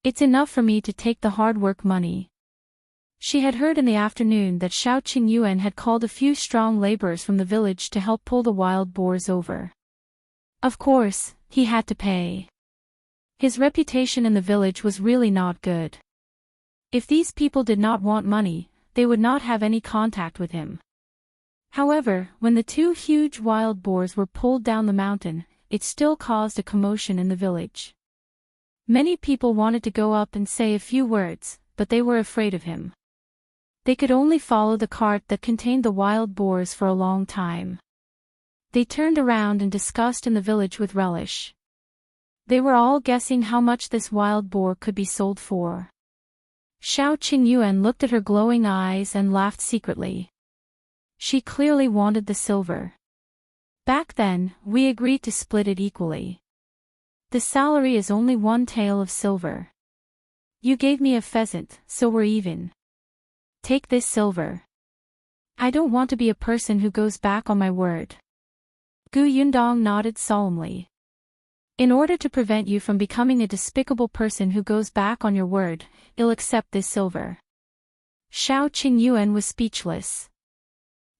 [SPEAKER 1] It's enough for me to take the hard work money." She had heard in the afternoon that Shao Qingyuan had called a few strong laborers from the village to help pull the wild boars over. Of course, he had to pay. His reputation in the village was really not good. If these people did not want money, they would not have any contact with him. However, when the 2 huge wild boars were pulled down the mountain, it still caused a commotion in the village. Many people wanted to go up and say a few words, but they were afraid of him. They could only follow the cart that contained the wild boars for a long time. They turned around and discussed in the village with relish. They were all guessing how much this wild boar could be sold for. Shao Qingyuan looked at her glowing eyes and laughed secretly. She clearly wanted the silver. Back then, we agreed to split it equally. The salary is only 1 tael of silver. You gave me a pheasant, so we're even. Take this silver. I don't want to be a person who goes back on my word. Gu Yundong nodded solemnly. In order to prevent you from becoming a despicable person who goes back on your word, I'll accept this silver. Shao Qingyuan was speechless.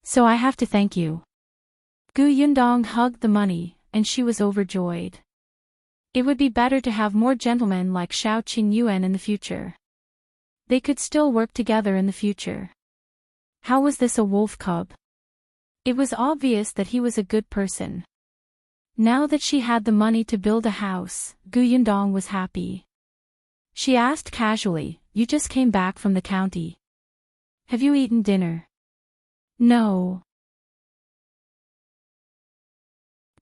[SPEAKER 1] So I have to thank you. Gu Yundong hugged the money, and she was overjoyed. It would be better to have more gentlemen like Shao Qingyuan in the future. They could still work together in the future. How was this a wolf cub? It was obvious that he was a good person. Now that she had the money to build a house, Gu Yundong was happy. She asked casually, "You just came back from the county. Have you eaten dinner?" "No."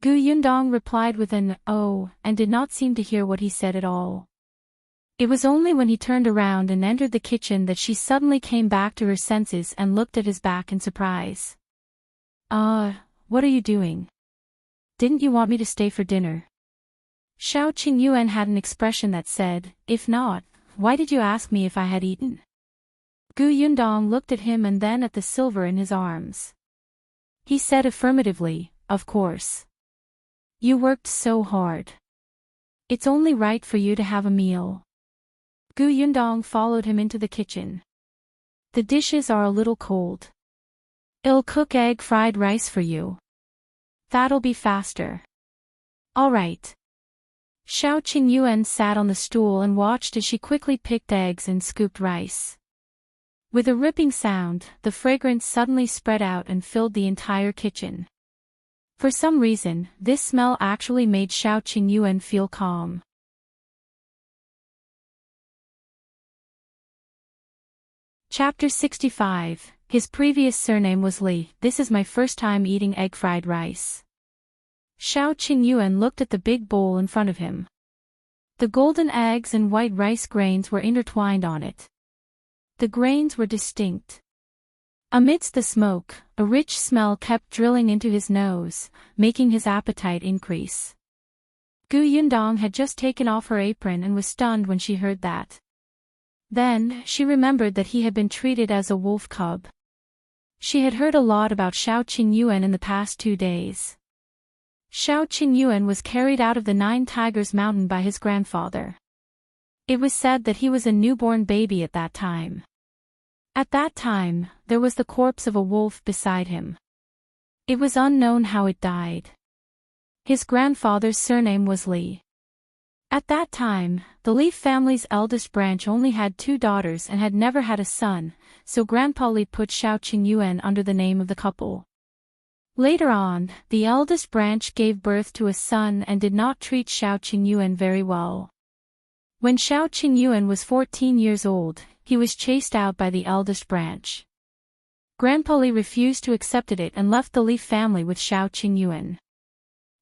[SPEAKER 1] Gu Yundong replied with an "oh," and did not seem to hear what he said at all. It was only when he turned around and entered the kitchen that she suddenly came back to her senses and looked at his back in surprise. What are you doing? Didn't you want me to stay for dinner?" Shao Qingyuan had an expression that said, "If not, why did you ask me if I had eaten?" Gu Yundong looked at him and then at the silver in his arms. He said affirmatively, "Of course. You worked so hard. It's only right for you to have a meal." Gu Yundong followed him into the kitchen. "The dishes are a little cold. I'll cook egg fried rice for you. That'll be faster." "All right." Shao Qingyuan sat on the stool and watched as she quickly picked eggs and scooped rice. With a ripping sound, the fragrance suddenly spread out and filled the entire kitchen. For some reason, this smell actually made Shao Qingyuan feel calm. Chapter 65. His previous surname was Li. "This is my first time eating egg fried rice." Shao Qingyuan looked at the big bowl in front of him. The golden eggs and white rice grains were intertwined on it. The grains were distinct. Amidst the smoke, a rich smell kept drilling into his nose, making his appetite increase. Gu Yundong had just taken off her apron and was stunned when she heard that. Then, she remembered that he had been treated as a wolf cub. She had heard a lot about Shao Qingyuan in the past 2 days. Shao Qingyuan was carried out of the Nine Tigers Mountain by his grandfather. It was said that he was a newborn baby at that time. At that time, there was the corpse of a wolf beside him. It was unknown how it died. His grandfather's surname was Li. At that time, the Li family's eldest branch only had 2 daughters and had never had a son, so Grandpa Li put Shao Qingyuan under the name of the couple. Later on, the eldest branch gave birth to a son and did not treat Shao Qingyuan very well. When Shao Qingyuan was 14 years old, he was chased out by the eldest branch. Grandpa Li refused to accept it and left the Li family with Shao Qingyuan.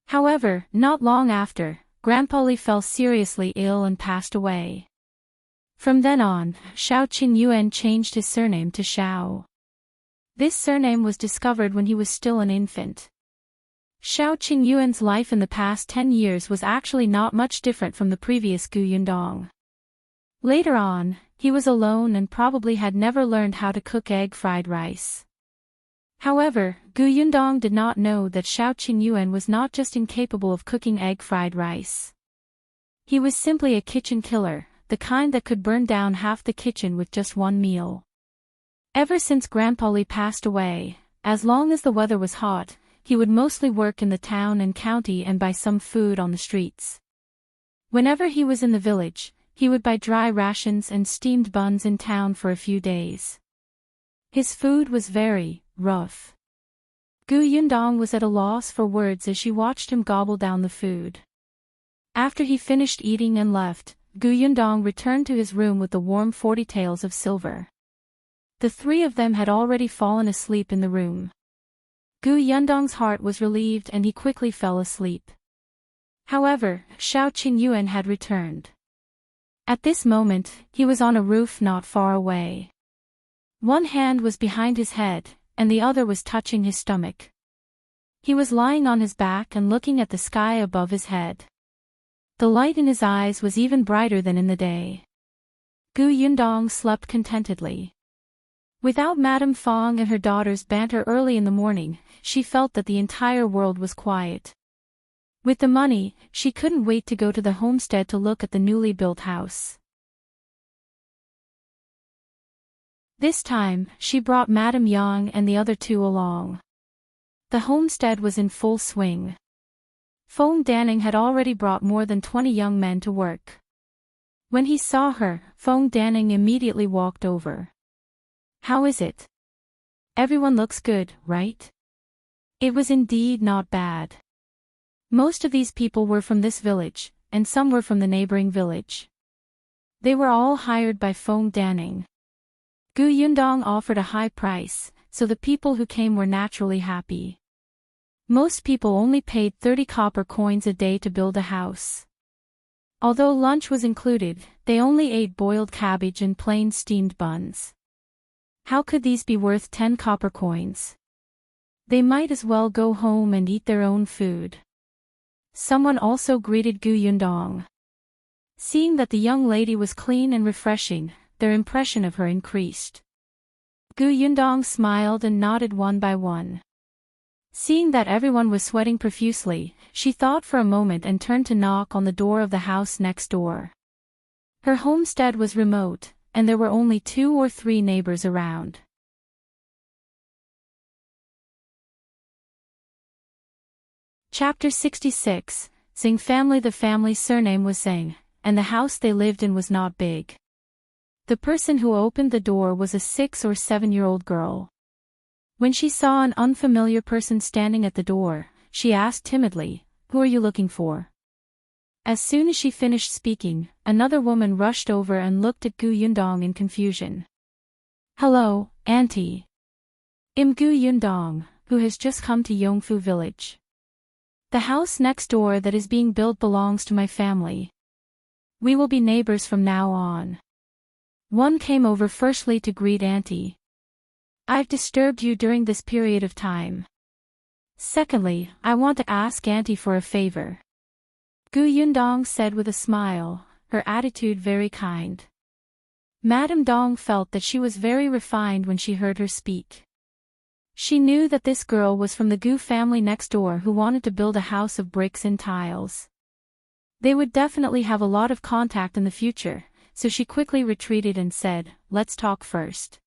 [SPEAKER 1] However, not long after, Grandpa Li fell seriously ill and passed away. From then on, Shao Qingyuan changed his surname to Shao. This surname was discovered when he was still an infant. Shao Qingyuan's life in the past 10 years was actually not much different from the previous Gu Yundong. Later on, he was alone and probably had never learned how to cook egg fried rice. However, Gu Yundong did not know that Shao Qingyuan was not just incapable of cooking egg fried rice. He was simply a kitchen killer, the kind that could burn down half the kitchen with just one meal. Ever since Grandpa Li passed away, as long as the weather was hot, he would mostly work in the town and county and buy some food on the streets. Whenever he was in the village, he would buy dry rations and steamed buns in town for a few days. His food was very rough. Gu Yundong was at a loss for words as she watched him gobble down the food. After he finished eating and left, Gu Yundong returned to his room with the warm 40 taels of silver. The 3 of them had already fallen asleep in the room. Gu Yundong's heart was relieved and he quickly fell asleep. However, Shao Qingyuan had returned. At this moment, he was on a roof not far away. One hand was behind his head, and the other was touching his stomach. He was lying on his back and looking at the sky above his head. The light in his eyes was even brighter than in the day. Gu Yundong slept contentedly. Without Madame Fong and her daughter's banter early in the morning, she felt that the entire world was quiet. With the money, she couldn't wait to go to the homestead to look at the newly built house. This time, she brought Madame Yang and the other 2 along. The homestead was in full swing. Fong Danning had already brought more than 20 young men to work. When he saw her, Fong Danning immediately walked over. "How is it? Everyone looks good, right?" It was indeed not bad. Most of these people were from this village, and some were from the neighboring village. They were all hired by Feng Danning. Gu Yundong offered a high price, so the people who came were naturally happy. Most people only paid 30 copper coins a day to build a house. Although lunch was included, they only ate boiled cabbage and plain steamed buns. How could these be worth 10 copper coins? They might as well go home and eat their own food. Someone also greeted Gu Yundong. Seeing that the young lady was clean and refreshing, their impression of her increased. Gu Yundong smiled and nodded one by one. Seeing that everyone was sweating profusely, she thought for a moment and turned to knock on the door of the house next door. Her homestead was remote, and there were only 2 or 3 neighbors around. Chapter 66, Zeng family. The family's surname was Zeng, and the house they lived in was not big. The person who opened the door was a 6 or 7-year-old girl. When she saw an unfamiliar person standing at the door, she asked timidly, "Who are you looking for?" As soon as she finished speaking, another woman rushed over and looked at Gu Yundong in confusion. "Hello, auntie. I'm Gu Yundong, who has just come to Yongfu village. The house next door that is being built belongs to my family. We will be neighbors from now on." One came over firstly to greet auntie. "I've disturbed you during this period of time. Secondly, I want to ask auntie for a favor." Gu Yundong said with a smile, her attitude very kind. Madame Dong felt that she was very refined when she heard her speak. She knew that this girl was from the Gu family next door who wanted to build a house of bricks and tiles. They would definitely have a lot of contact in the future, so she quickly retreated and said, "Let's talk first."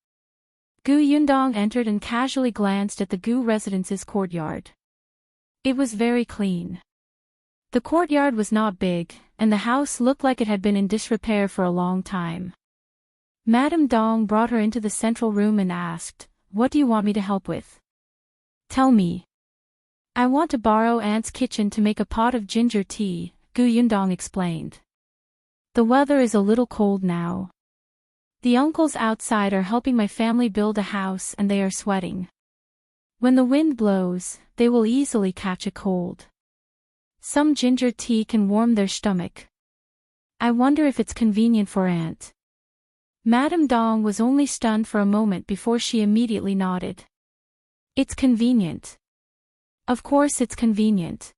[SPEAKER 1] Gu Yundong entered and casually glanced at the Gu residence's courtyard. It was very clean. The courtyard was not big, and the house looked like it had been in disrepair for a long time. Madame Dong brought her into the central room and asked, "What do you want me to help with?" "Tell me." "I want to borrow Aunt's kitchen to make a pot of ginger tea," Gu Yundong explained. "The weather is a little cold now. The uncles outside are helping my family build a house and they are sweating. When the wind blows, they will easily catch a cold. Some ginger tea can warm their stomach. I wonder if it's convenient for Aunt." Madame Dong was only stunned for a moment before she immediately nodded. "It's convenient. Of course it's convenient.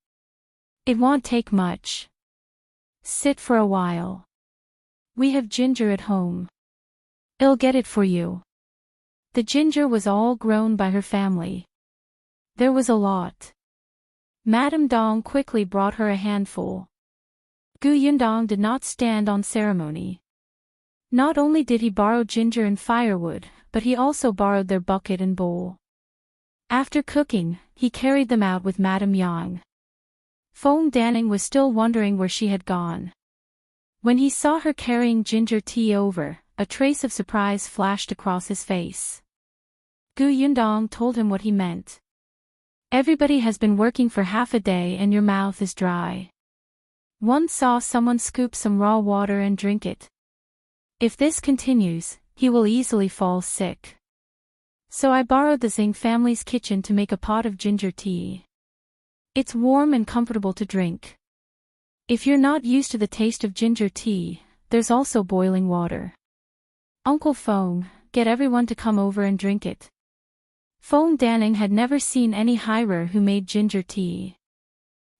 [SPEAKER 1] It won't take much. Sit for a while. We have ginger at home. I'll get it for you." The ginger was all grown by her family. There was a lot. Madame Dong quickly brought her a handful. Gu Yundong did not stand on ceremony. Not only did he borrow ginger and firewood, but he also borrowed their bucket and bowl. After cooking, he carried them out with Madame Yang. Feng Danning was still wondering where she had gone. When he saw her carrying ginger tea over, a trace of surprise flashed across his face. Gu Yundong told him what he meant. "Everybody has been working for half a day and your mouth is dry. Once saw someone scoop some raw water and drink it. If this continues, he will easily fall sick. So I borrowed the Zeng family's kitchen to make a pot of ginger tea. It's warm and comfortable to drink. If you're not used to the taste of ginger tea, there's also boiling water. Uncle Feng, get everyone to come over and drink it." Feng Danning had never seen any hirer who made ginger tea.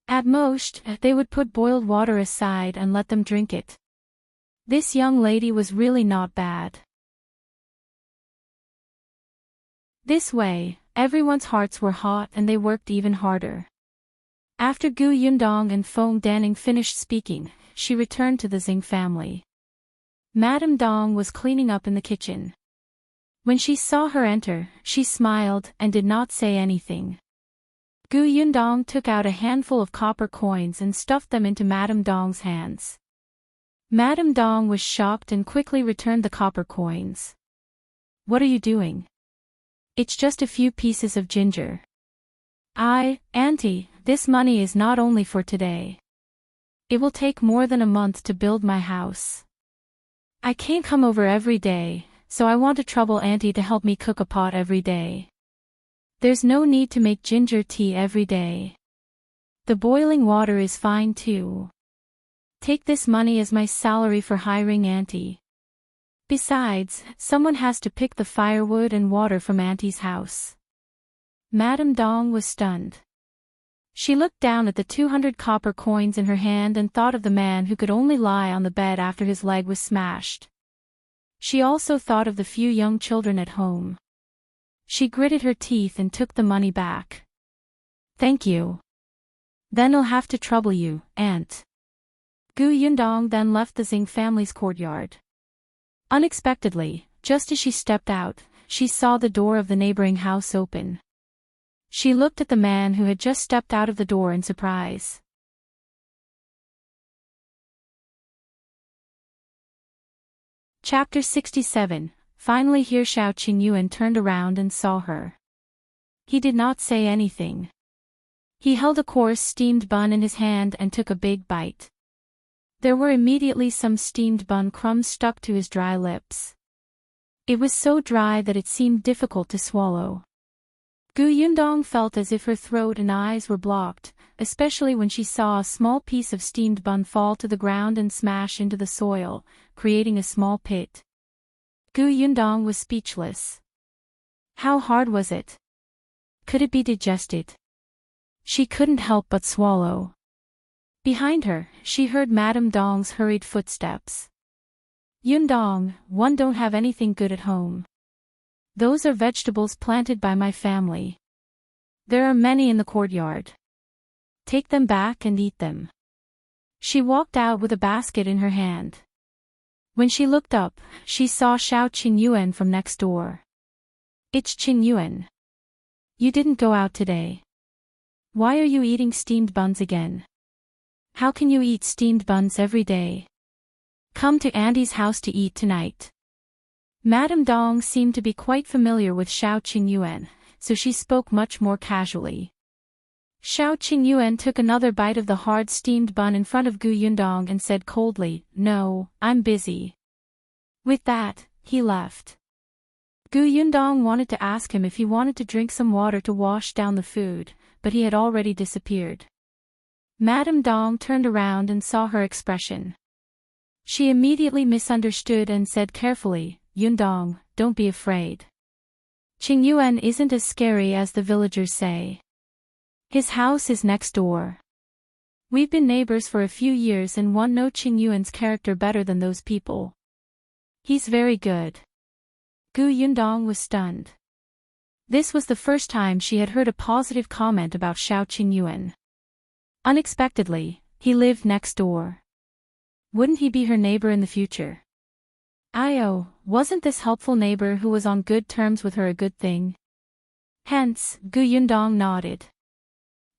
[SPEAKER 1] At most, they would put boiled water aside and let them drink it. This young lady was really not bad. This way, everyone's hearts were hot and they worked even harder. After Gu Yundong and Feng Danning finished speaking, she returned to the Zeng family. Madame Dong was cleaning up in the kitchen. When she saw her enter, she smiled and did not say anything. Gu Yundong took out a handful of copper coins and stuffed them into Madame Dong's hands. Madame Dong was shocked and quickly returned the copper coins. "What are you doing?" "It's just a few pieces of ginger." Auntie, this money is not only for today. It will take more than a month to build my house. I can't come over every day, so I want to trouble Auntie to help me cook a pot every day. There's no need to make ginger tea every day. The boiling water is fine too. Take this money as my salary for hiring Auntie. Besides, someone has to pick the firewood and water from Auntie's house. Madame Dong was stunned. She looked down at the 200 copper coins in her hand and thought of the man who could only lie on the bed after his leg was smashed. She also thought of the few young children at home. She gritted her teeth and took the money back. Thank you. Then I'll have to trouble you, Aunt. Gu Yundong then left the Zeng family's courtyard. Unexpectedly, just as she stepped out, she saw the door of the neighboring house open. She looked at the man who had just stepped out of the door in surprise. Chapter 67. Finally here Shao Qingyuan turned around and saw her. He did not say anything. He held a coarse steamed bun in his hand and took a big bite. There were immediately some steamed bun crumbs stuck to his dry lips. It was so dry that it seemed difficult to swallow. Gu Yundong felt as if her throat and eyes were blocked, especially when she saw a small piece of steamed bun fall to the ground and smash into the soil, creating a small pit. Gu Yundong was speechless. How hard was it? Could it be digested? She couldn't help but swallow. Behind her, she heard Madame Dong's hurried footsteps. Yundong, one don't have anything good at home. Those are vegetables planted by my family. There are many in the courtyard. Take them back and eat them. She walked out with a basket in her hand. When she looked up, she saw Shao Qingyuan from next door. It's Qingyuan. You didn't go out today. Why are you eating steamed buns again? How can you eat steamed buns every day? Come to Auntie's house to eat tonight. Madame Dong seemed to be quite familiar with Shao Qingyuan, so she spoke much more casually. Shao Qingyuan took another bite of the hard steamed bun in front of Gu Yundong and said coldly, "No, I'm busy." With that, he left. Gu Yundong wanted to ask him if he wanted to drink some water to wash down the food, but he had already disappeared. Madame Dong turned around and saw her expression. She immediately misunderstood and said carefully, "Yundong, don't be afraid. Qingyuan isn't as scary as the villagers say. His house is next door. We've been neighbors for a few years and one knows Qingyuan's character better than those people. He's very good." Gu Yundong was stunned. This was the first time she had heard a positive comment about Shao Qingyuan. Unexpectedly, he lived next door. Wouldn't he be her neighbor in the future? Wasn't this helpful neighbor who was on good terms with her a good thing? Hence, Gu Yundong nodded.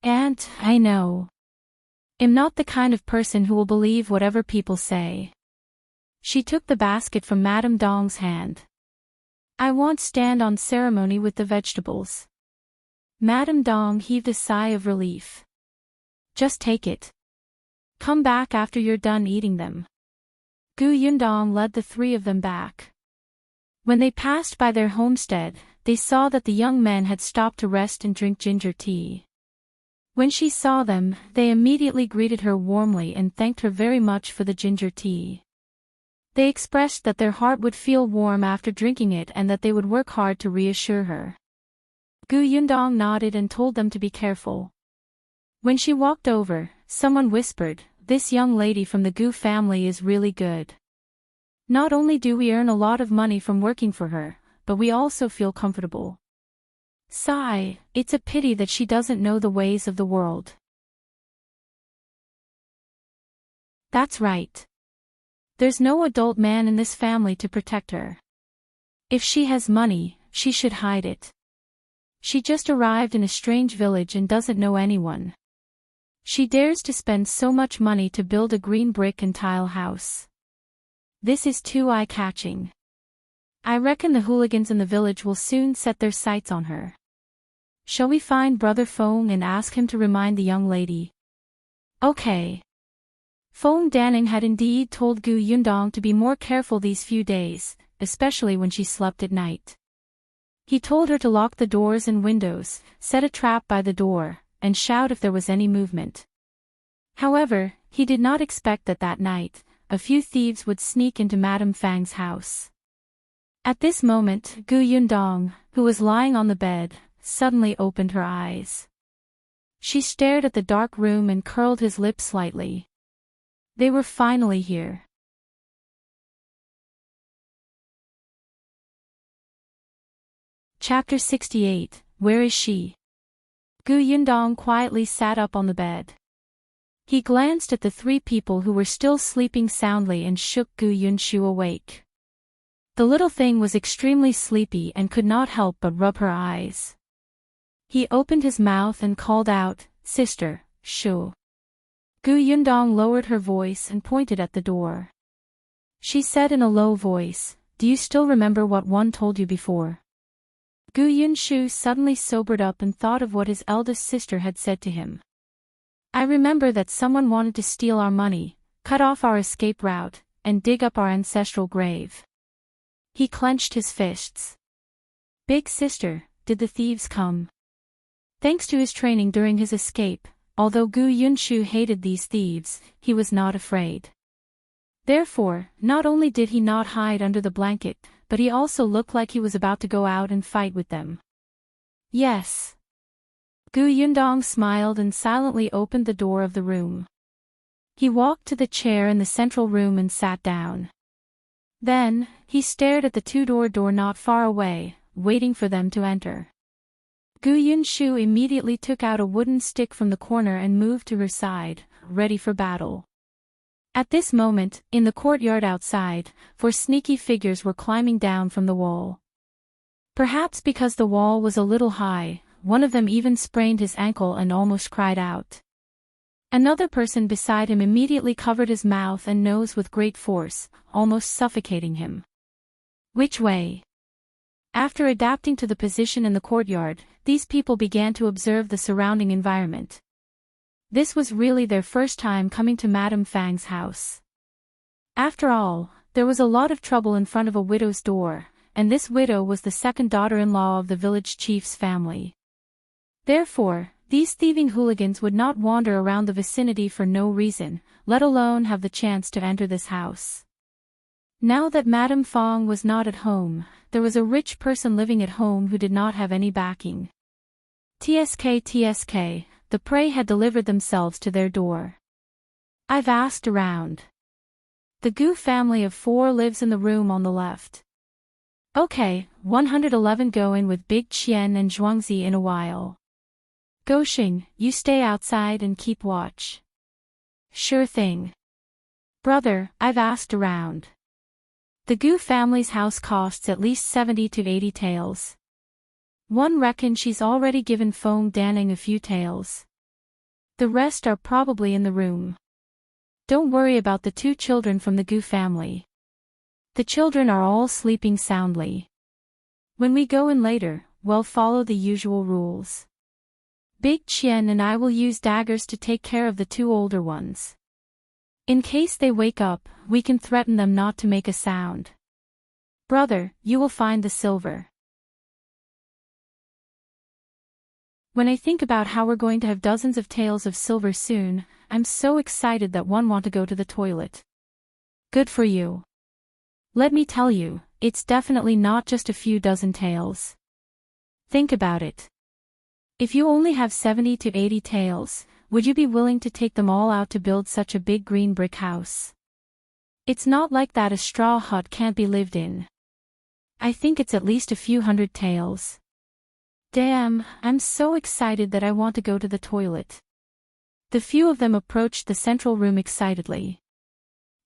[SPEAKER 1] "Aunt, I know. I'm not the kind of person who will believe whatever people say." She took the basket from Madame Dong's hand. "I won't stand on ceremony with the vegetables." Madame Dong heaved a sigh of relief. "Just take it. Come back after you're done eating them." Gu Yundong led the three of them back. When they passed by their homestead, they saw that the young men had stopped to rest and drink ginger tea. When she saw them, they immediately greeted her warmly and thanked her very much for the ginger tea. They expressed that their heart would feel warm after drinking it and that they would work hard to reassure her. Gu Yundong nodded and told them to be careful. When she walked over, someone whispered, "This young lady from the Gu family is really good. Not only do we earn a lot of money from working for her, but we also feel comfortable. Sigh, it's a pity that she doesn't know the ways of the world." That's right. There's no adult man in this family to protect her. If she has money, she should hide it. She just arrived in a strange village and doesn't know anyone. She dares to spend so much money to build a green brick and tile house. This is too eye-catching. I reckon the hooligans in the village will soon set their sights on her. Shall we find Brother Feng and ask him to remind the young lady? Okay. Feng Danning had indeed told Gu Yundong to be more careful these few days, especially when she slept at night. He told her to lock the doors and windows, set a trap by the door, and shout if there was any movement. However, he did not expect that night, a few thieves would sneak into Madame Fang's house. At this moment, Gu Yundong, who was lying on the bed, suddenly opened her eyes. She stared at the dark room and curled his lips slightly. They were finally here. Chapter 68, Where is she? Gu Yundong quietly sat up on the bed. He glanced at the three people who were still sleeping soundly and shook Gu Yunshu awake. The little thing was extremely sleepy and could not help but rub her eyes. He opened his mouth and called out, "Sister, Shao." Gu Yundong lowered her voice and pointed at the door. She said in a low voice, "Do you still remember what one told you before?" Gu Yunshu suddenly sobered up and thought of what his eldest sister had said to him. "I remember that someone wanted to steal our money, cut off our escape route, and dig up our ancestral grave." He clenched his fists. "Big sister, did the thieves come?" Thanks to his training during his escape, although Gu Yunshu hated these thieves, he was not afraid. Therefore, not only did he not hide under the blanket, but he also looked like he was about to go out and fight with them. "Yes." Gu Yundong smiled and silently opened the door of the room. He walked to the chair in the central room and sat down. Then, he stared at the two-door door not far away, waiting for them to enter. Gu Yunshu immediately took out a wooden stick from the corner and moved to her side, ready for battle. At this moment, in the courtyard outside, four sneaky figures were climbing down from the wall. Perhaps because the wall was a little high, one of them even sprained his ankle and almost cried out. Another person beside him immediately covered his mouth and nose with great force, almost suffocating him. Which way? After adapting to the position in the courtyard, these people began to observe the surrounding environment. This was really their first time coming to Madame Fang's house. After all, there was a lot of trouble in front of a widow's door, and this widow was the second daughter-in-law of the village chief's family. Therefore, these thieving hooligans would not wander around the vicinity for no reason, let alone have the chance to enter this house. Now that Madame Fang was not at home, there was a rich person living at home who did not have any backing. TSK, the prey had delivered themselves to their door. "I've asked around. The Gu family of 4 lives in the room on the left." "Okay, 111 go in with Big Qian and Zhuangzi in a while. Goshing, you stay outside and keep watch." "Sure thing. Brother, I've asked around. The Gu family's house costs at least 70 to 80 taels. One reckon she's already given Feng Danning a few taels. The rest are probably in the room. Don't worry about the 2 children from the Gu family. The children are all sleeping soundly. When we go in later, we'll follow the usual rules. Big Qian and I will use daggers to take care of the 2 older ones. In case they wake up, we can threaten them not to make a sound. Brother, you will find the silver." When I think about how we're going to have dozens of taels of silver soon, I'm so excited that one want to go to the toilet. Good for you. Let me tell you, it's definitely not just a few dozen taels. Think about it. If you only have 70 to 80 taels, would you be willing to take them all out to build such a big green brick house? It's not like that a straw hut can't be lived in. I think it's at least a few hundred taels. Damn, I'm so excited that I want to go to the toilet. The few of them approached the central room excitedly.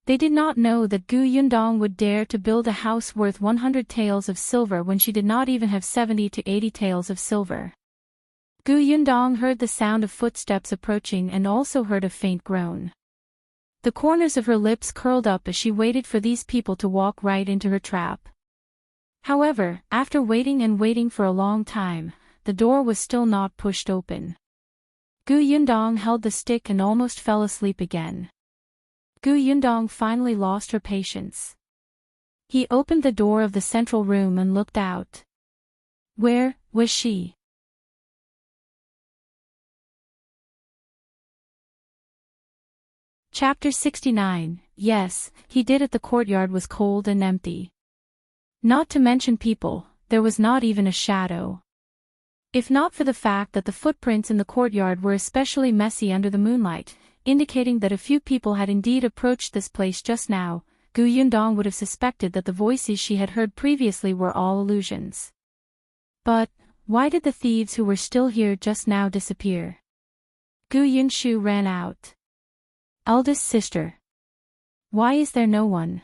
[SPEAKER 1] They did not know that Gu Yundong would dare to build a house worth 100 taels of silver when she did not even have 70 to 80 taels of silver. Gu Yundong heard the sound of footsteps approaching and also heard a faint groan. The corners of her lips curled up as she waited for these people to walk right into her trap. However, after waiting and waiting for a long time, the door was still not pushed open. Gu Yundong held the stick and almost fell asleep again. Gu Yundong finally lost her patience. He opened the door of the central room and looked out. Where was she? Chapter 69. Yes, he did it. The courtyard was cold and empty. Not to mention people, there was not even a shadow. If not for the fact that the footprints in the courtyard were especially messy under the moonlight, indicating that a few people had indeed approached this place just now, Gu Yundong would have suspected that the voices she had heard previously were all illusions. But why did the thieves who were still here just now disappear? Gu Yunshu ran out. Eldest sister. Why is there no one?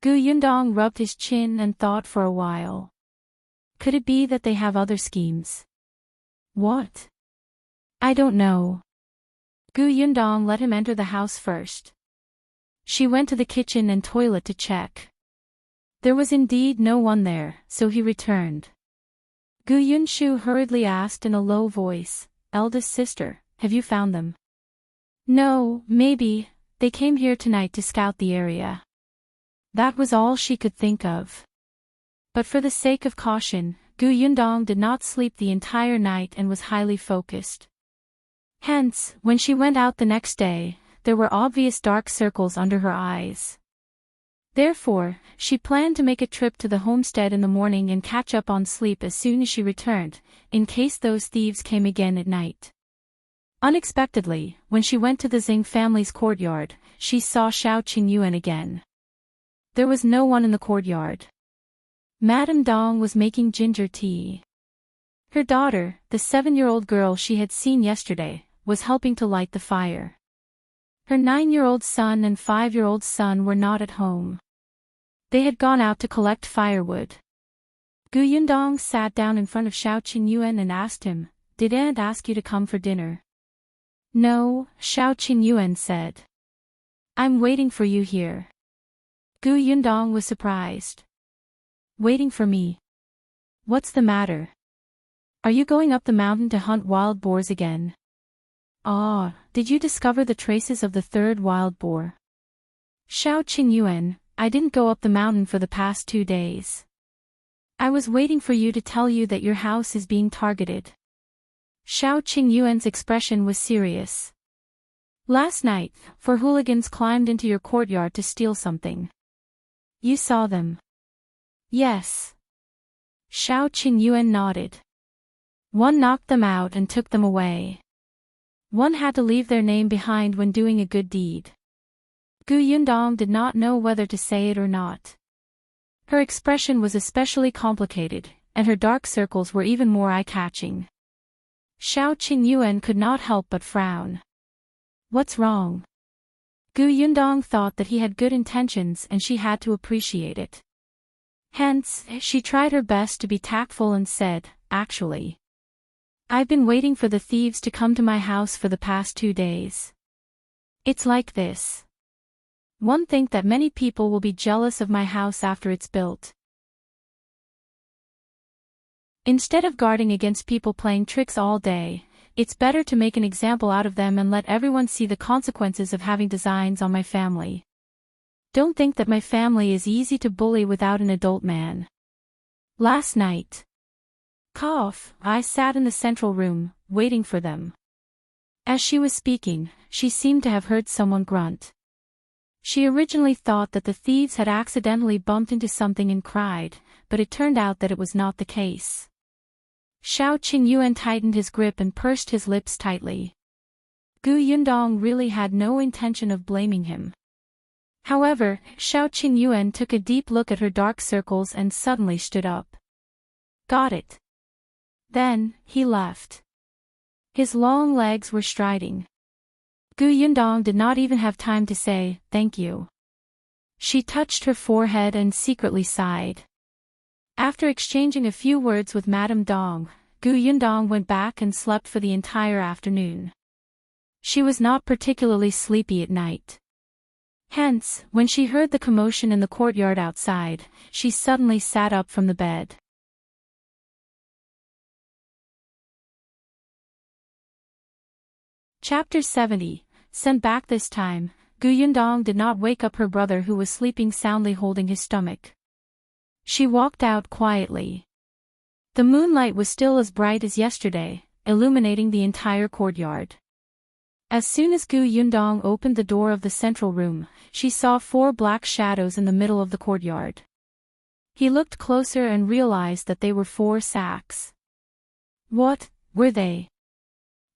[SPEAKER 1] Gu Yundong rubbed his chin and thought for a while. Could it be that they have other schemes? What? I don't know. Gu Yundong let him enter the house first. She went to the kitchen and toilet to check. There was indeed no one there, so he returned. Gu Yunshu hurriedly asked in a low voice, Eldest sister, have you found them? No, maybe, they came here tonight to scout the area. That was all she could think of. But for the sake of caution, Gu Yundong did not sleep the entire night and was highly focused. Hence, when she went out the next day, there were obvious dark circles under her eyes. Therefore, she planned to make a trip to the homestead in the morning and catch up on sleep as soon as she returned, in case those thieves came again at night. Unexpectedly, when she went to the Zeng family's courtyard, she saw Shao Qingyuan again. There was no one in the courtyard. Madame Dong was making ginger tea. Her daughter, the 7-year-old girl she had seen yesterday, was helping to light the fire. Her 9-year-old son and 5-year-old son were not at home. They had gone out to collect firewood. Gu Yundong sat down in front of Shao Qingyuan and asked him, Did Aunt ask you to come for dinner? No, Shao Qingyuan said. I'm waiting for you here. Gu Yundong was surprised. Waiting for me? What's the matter? Are you going up the mountain to hunt wild boars again? Ah, did you discover the traces of the third wild boar? Shao Qingyuan, I didn't go up the mountain for the past 2 days. I was waiting for you to tell you that your house is being targeted. Shao Qingyuan's expression was serious. Last night, 4 hooligans climbed into your courtyard to steal something. You saw them? Yes. Shao Qingyuan nodded. One knocked them out and took them away. One had to leave their name behind when doing a good deed. Gu Yundong did not know whether to say it or not. Her expression was especially complicated, and her dark circles were even more eye-catching. Shao Qingyuan could not help but frown. What's wrong? Gu Yundong thought that he had good intentions and she had to appreciate it. Hence, she tried her best to be tactful and said, Actually, I've been waiting for the thieves to come to my house for the past 2 days. It's like this. One think that many people will be jealous of my house after it's built. Instead of guarding against people playing tricks all day, it's better to make an example out of them and let everyone see the consequences of having designs on my family. Don't think that my family is easy to bully without an adult man. Last night, I sat in the central room, waiting for them. As she was speaking, she seemed to have heard someone grunt. She originally thought that the thieves had accidentally bumped into something and cried, but it turned out that it was not the case. Shao Qingyuan tightened his grip and pursed his lips tightly. Gu Yundong really had no intention of blaming him. However, Shao Qingyuan took a deep look at her dark circles and suddenly stood up. Got it. Then, he left. His long legs were striding. Gu Yundong did not even have time to say, thank you. She touched her forehead and secretly sighed. After exchanging a few words with Madame Dong, Gu Yundong went back and slept for the entire afternoon. She was not particularly sleepy at night. Hence, when she heard the commotion in the courtyard outside, she suddenly sat up from the bed. Chapter 70. Sent back this time, Gu Yundong did not wake up her brother who was sleeping soundly holding his stomach. She walked out quietly. The moonlight was still as bright as yesterday, illuminating the entire courtyard. As soon as Gu Yundong opened the door of the central room, she saw 4 black shadows in the middle of the courtyard. He looked closer and realized that they were 4 sacks. What were they?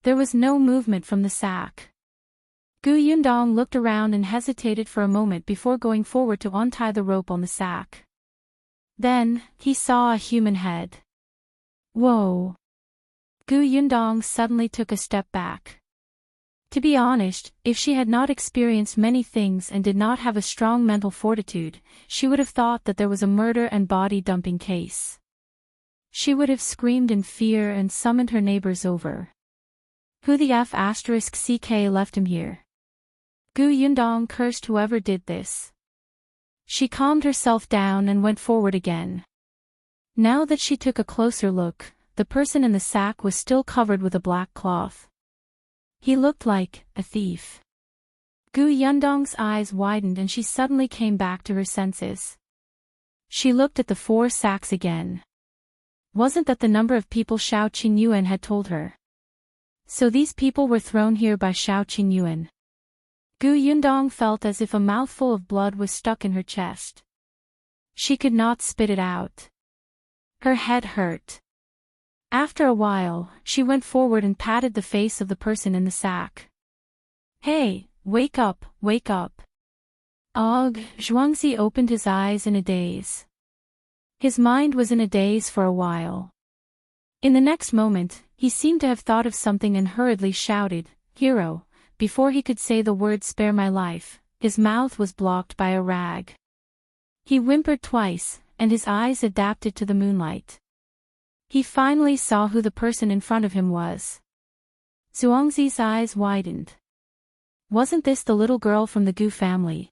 [SPEAKER 1] There was no movement from the sack. Gu Yundong looked around and hesitated for a moment before going forward to untie the rope on the sack. Then, he saw a human head. Whoa! Gu Yundong suddenly took a step back. To be honest, if she had not experienced many things and did not have a strong mental fortitude, she would have thought that there was a murder and body dumping case. She would have screamed in fear and summoned her neighbors over. Who the F***ck left him here? Gu Yundong cursed whoever did this. She calmed herself down and went forward again. Now that she took a closer look, the person in the sack was still covered with a black cloth. He looked like a thief. Gu Yundong's eyes widened and she suddenly came back to her senses. She looked at the 4 sacks again. Wasn't that the number of people Shao Qingyuan had told her? So these people were thrown here by Shao Qingyuan. Gu Yundong felt as if a mouthful of blood was stuck in her chest. She could not spit it out. Her head hurt. After a while, she went forward and patted the face of the person in the sack. Hey, wake up, wake up. Ugh, Zhuangzi opened his eyes in a daze. His mind was in a daze for a while. In the next moment, he seemed to have thought of something and hurriedly shouted, "Hero!" Before he could say the word "spare my life," his mouth was blocked by a rag. He whimpered twice, and his eyes adapted to the moonlight. He finally saw who the person in front of him was. Zhuangzi's eyes widened. Wasn't this the little girl from the Gu family?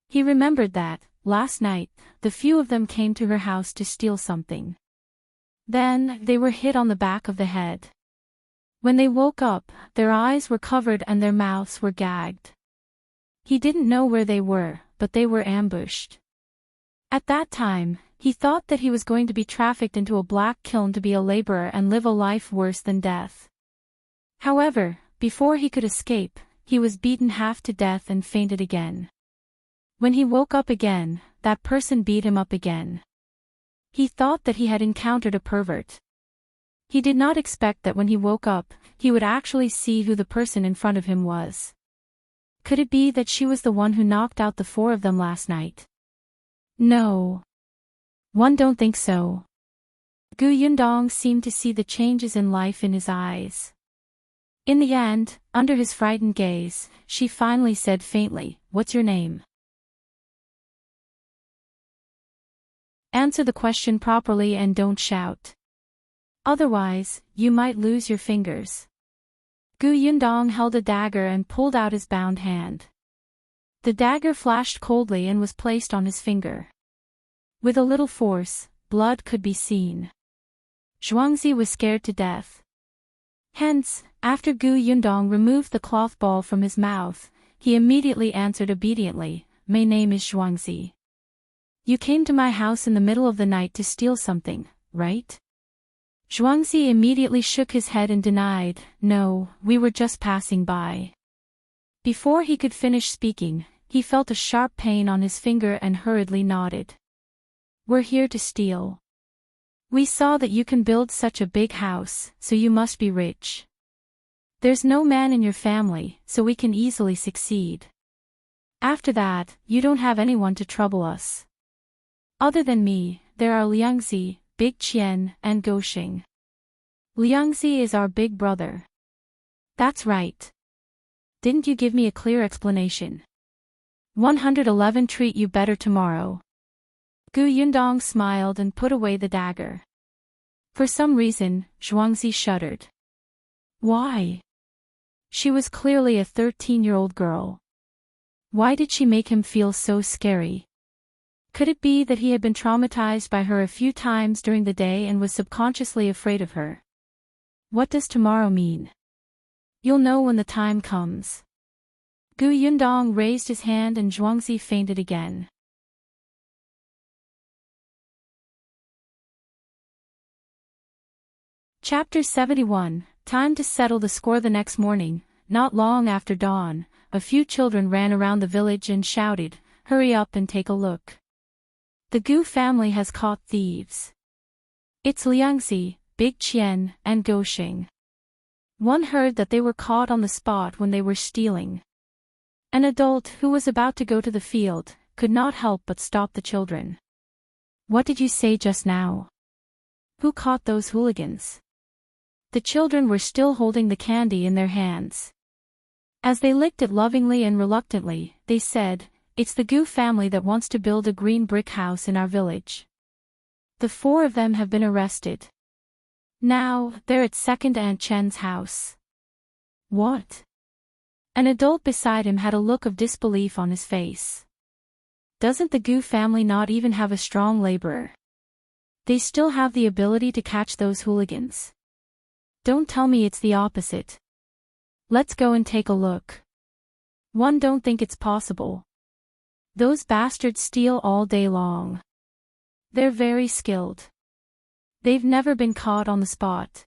[SPEAKER 1] He remembered that, last night, the few of them came to her house to steal something. Then, they were hit on the back of the head. When they woke up, their eyes were covered and their mouths were gagged. He didn't know where they were, but they were ambushed. At that time, he thought that he was going to be trafficked into a black kiln to be a laborer and live a life worse than death. However, before he could escape, he was beaten half to death and fainted again. When he woke up again, that person beat him up again. He thought that he had encountered a pervert. He did not expect that when he woke up, he would actually see who the person in front of him was. Could it be that she was the one who knocked out the 4 of them last night? No. One don't think so. Gu Yundong seemed to see the changes in life in his eyes. In the end, under his frightened gaze, she finally said faintly, "What's your name?" Answer the question properly and don't shout. Otherwise, you might lose your fingers. Gu Yundong held a dagger and pulled out his bound hand. The dagger flashed coldly and was placed on his finger. With a little force, blood could be seen. Zhuangzi was scared to death. Hence, after Gu Yundong removed the cloth ball from his mouth, he immediately answered obediently, "My name is Zhuangzi. You came to my house in the middle of the night to steal something, right?" Zhuangzi immediately shook his head and denied, "No, we were just passing by." Before he could finish speaking, he felt a sharp pain on his finger and hurriedly nodded. "We're here to steal. We saw that you can build such a big house, so you must be rich. There's no man in your family, so we can easily succeed. After that, you don't have anyone to trouble us. Other than me, there are Liangzi, Big Qian, and Goshing. Liangzi is our big brother." "That's right. Didn't you give me a clear explanation? 111 treat you better tomorrow." Gu Yundong smiled and put away the dagger. For some reason, Zhuangzi shuddered. Why? She was clearly a 13-year-old girl. Why did she make him feel so scary? Could it be that he had been traumatized by her a few times during the day and was subconsciously afraid of her? What does tomorrow mean? You'll know when the time comes. Gu Yundong raised his hand and Zhuangzi fainted again. Chapter 71. Time to settle the score. The next morning, not long after dawn, a few children ran around the village and shouted, "Hurry up and take a look. The Gu family has caught thieves. It's Liangzi, Big Qian, and Goxing." One heard that they were caught on the spot when they were stealing. An adult who was about to go to the field could not help but stop the children. "What did you say just now? Who caught those hooligans?" The children were still holding the candy in their hands. As they licked it lovingly and reluctantly, they said, "It's the Gu family that wants to build a green brick house in our village. The 4 of them have been arrested. Now, they're at Second Aunt Chen's house." "What?" An adult beside him had a look of disbelief on his face. "Doesn't the Gu family not even have a strong laborer? They still have the ability to catch those hooligans? Don't tell me it's the opposite. Let's go and take a look." "One don't think it's possible. Those bastards steal all day long. They're very skilled. They've never been caught on the spot."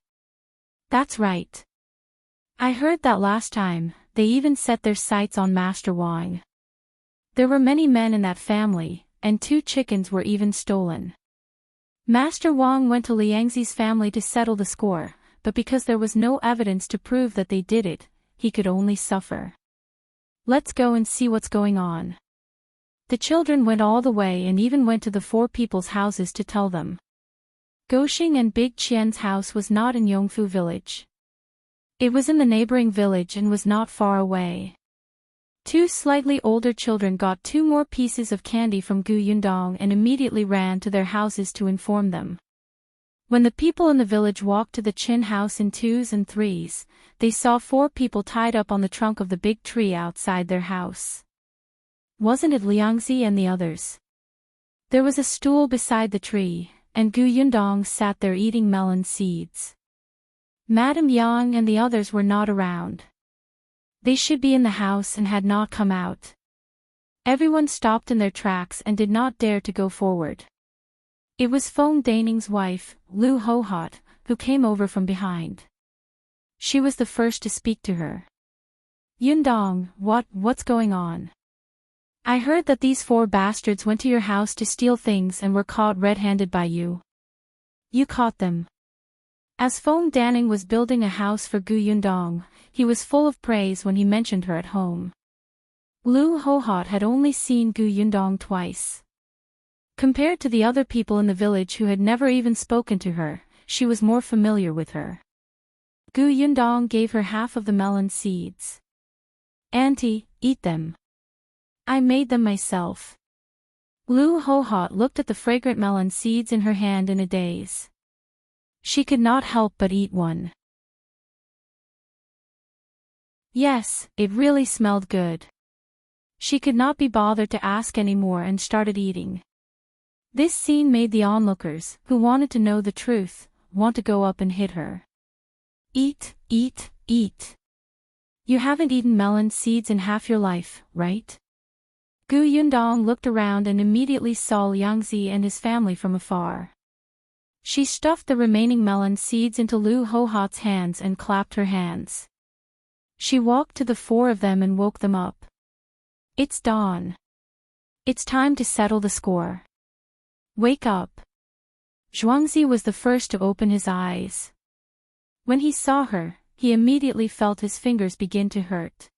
[SPEAKER 1] "That's right. I heard that last time. They even set their sights on Master Wang. There were many men in that family, and 2 chickens were even stolen. Master Wang went to Liangzi's family to settle the score, but because there was no evidence to prove that they did it, he could only suffer. Let's go and see what's going on." The children went all the way and even went to the 4 people's houses to tell them. Goxing and Big Qian's house was not in Yongfu village. It was in the neighboring village and was not far away. 2 slightly older children got 2 more pieces of candy from Gu Yundong and immediately ran to their houses to inform them. When the people in the village walked to the Qin house in 2s and 3s, they saw 4 people tied up on the trunk of the big tree outside their house. Wasn't it Liangzi and the others? There was a stool beside the tree, and Gu Yundong sat there eating melon seeds. Madame Yang and the others were not around. They should be in the house and had not come out. Everyone stopped in their tracks and did not dare to go forward. It was Feng Daning's wife, Lu Hohot, who came over from behind. She was the first to speak to her. "Yundong, what's going on? I heard that these 4 bastards went to your house to steal things and were caught red-handed by you. You caught them." As Feng Daning was building a house for Gu Yundong, he was full of praise when he mentioned her at home. Lu Hohot had only seen Gu Yundong twice. Compared to the other people in the village who had never even spoken to her, she was more familiar with her. Gu Yundong gave her half of the melon seeds. "Auntie, eat them. I made them myself." Lu Hohot looked at the fragrant melon seeds in her hand in a daze. She could not help but eat one. Yes, it really smelled good. She could not be bothered to ask any more and started eating. This scene made the onlookers, who wanted to know the truth, want to go up and hit her. "Eat, eat, eat. You haven't eaten melon seeds in half your life, right?" Gu Yundong looked around and immediately saw Liangzi and his family from afar. She stuffed the remaining melon seeds into Lu Hohot's hands and clapped her hands. She walked to the 4 of them and woke them up. "It's dawn. It's time to settle the score. Wake up." Zhuangzi was the first to open his eyes. When he saw her, he immediately felt his fingers begin to hurt.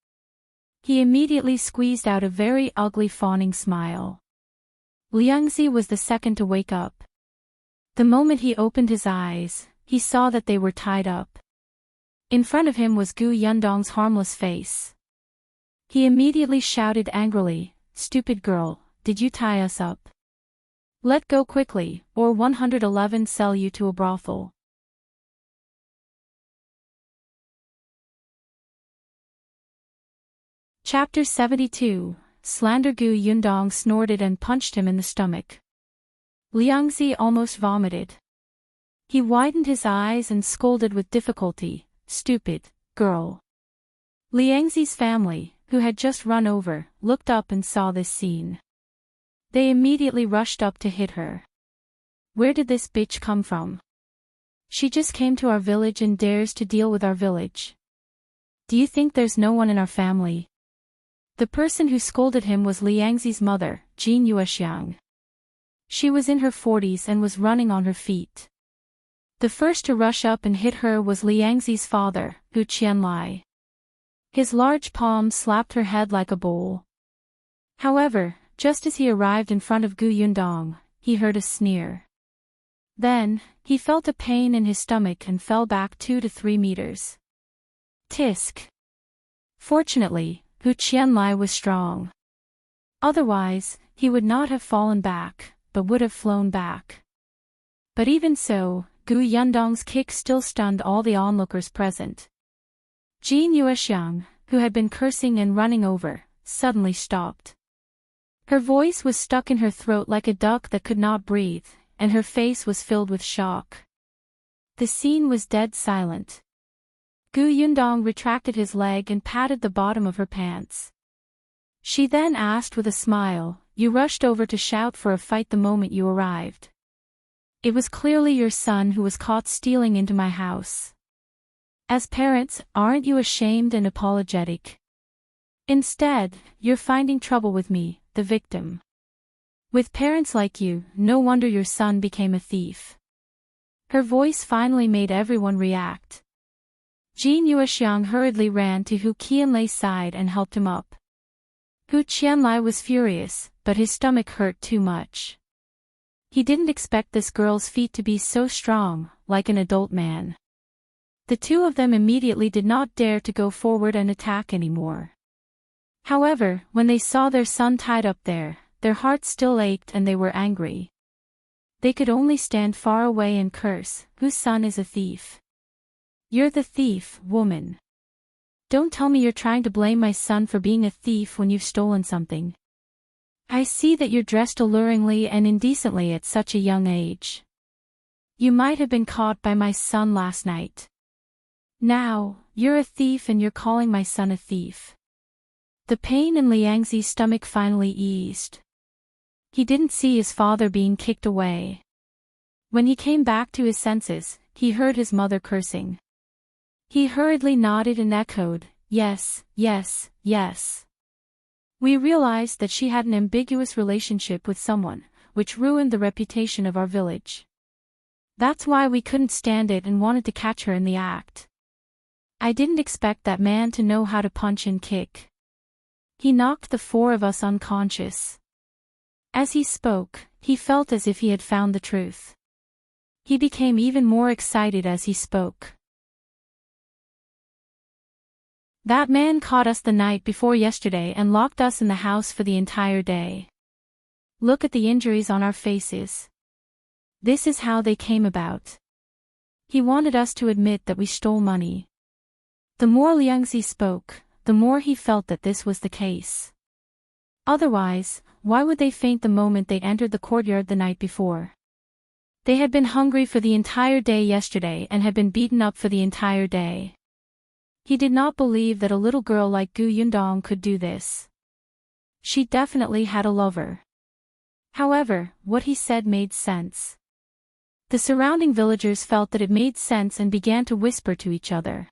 [SPEAKER 1] He immediately squeezed out a very ugly fawning smile. Liangzi was the second to wake up. The moment he opened his eyes, he saw that they were tied up. In front of him was Gu Yundong's harmless face. He immediately shouted angrily, "Stupid girl, did you tie us up? Let go quickly, or 111 sell you to a brothel." Chapter 72. Slander. Gu Yundong snorted and punched him in the stomach. Liangzi almost vomited. He widened his eyes and scolded with difficulty, "Stupid girl." Liangzi's family, who had just run over, looked up and saw this scene. They immediately rushed up to hit her. Where did this bitch come from? She just came to our village and dares to deal with our village. Do you think there's no one in our family? The person who scolded him was Liangzi's mother, Qingyuan. She was in her 40s and was running on her feet. The first to rush up and hit her was Liangzi's father, Hu Qianlai. His large palm slapped her head like a bowl. However, just as he arrived in front of Gu Yundong, he heard a sneer. Then, he felt a pain in his stomach and fell back 2 to 3 meters. Tisk. Fortunately, Hu Qianlai was strong. Otherwise, he would not have fallen back, but would have flown back. But even so, Gu Yundong's kick still stunned all the onlookers present. Jin Yuexiang, who had been cursing and running over, suddenly stopped. Her voice was stuck in her throat like a duck that could not breathe, and her face was filled with shock. The scene was dead silent. Gu Yundong retracted his leg and patted the bottom of her pants. She then asked with a smile, "You rushed over to shout for a fight the moment you arrived. It was clearly your son who was caught stealing into my house. As parents, aren't you ashamed and apologetic? Instead, you're finding trouble with me, the victim. With parents like you, no wonder your son became a thief." Her voice finally made everyone react. Jin Yuexiang hurriedly ran to Hu Qianlai's side and helped him up. Hu Qianlai was furious, but his stomach hurt too much. He didn't expect this girl's feet to be so strong, like an adult man. The two of them immediately did not dare to go forward and attack anymore. However, when they saw their son tied up there, their hearts still ached and they were angry. They could only stand far away and curse, "Whose son is a thief? You're the thief, woman. Don't tell me you're trying to blame my son for being a thief when you've stolen something. I see that you're dressed alluringly and indecently at such a young age. You might have been caught by my son last night. Now, you're a thief and you're calling my son a thief." The pain in Liangzi's stomach finally eased. He didn't see his father being kicked away. When he came back to his senses, he heard his mother cursing. He hurriedly nodded and echoed, "Yes, yes, yes." We realized that she had an ambiguous relationship with someone, which ruined the reputation of our village. That's why we couldn't stand it and wanted to catch her in the act. I didn't expect that man to know how to punch and kick. He knocked the 4 of us unconscious. As he spoke, he felt as if he had found the truth. He became even more excited as he spoke. "That man caught us the night before yesterday and locked us in the house for the entire day. Look at the injuries on our faces. This is how they came about. He wanted us to admit that we stole money." The more Liangzi spoke, the more he felt that this was the case. Otherwise, why would they faint the moment they entered the courtyard the night before? They had been hungry for the entire day yesterday and had been beaten up for the entire day. He did not believe that a little girl like Gu Yundong could do this. She definitely had a lover. However, what he said made sense. The surrounding villagers felt that it made sense and began to whisper to each other.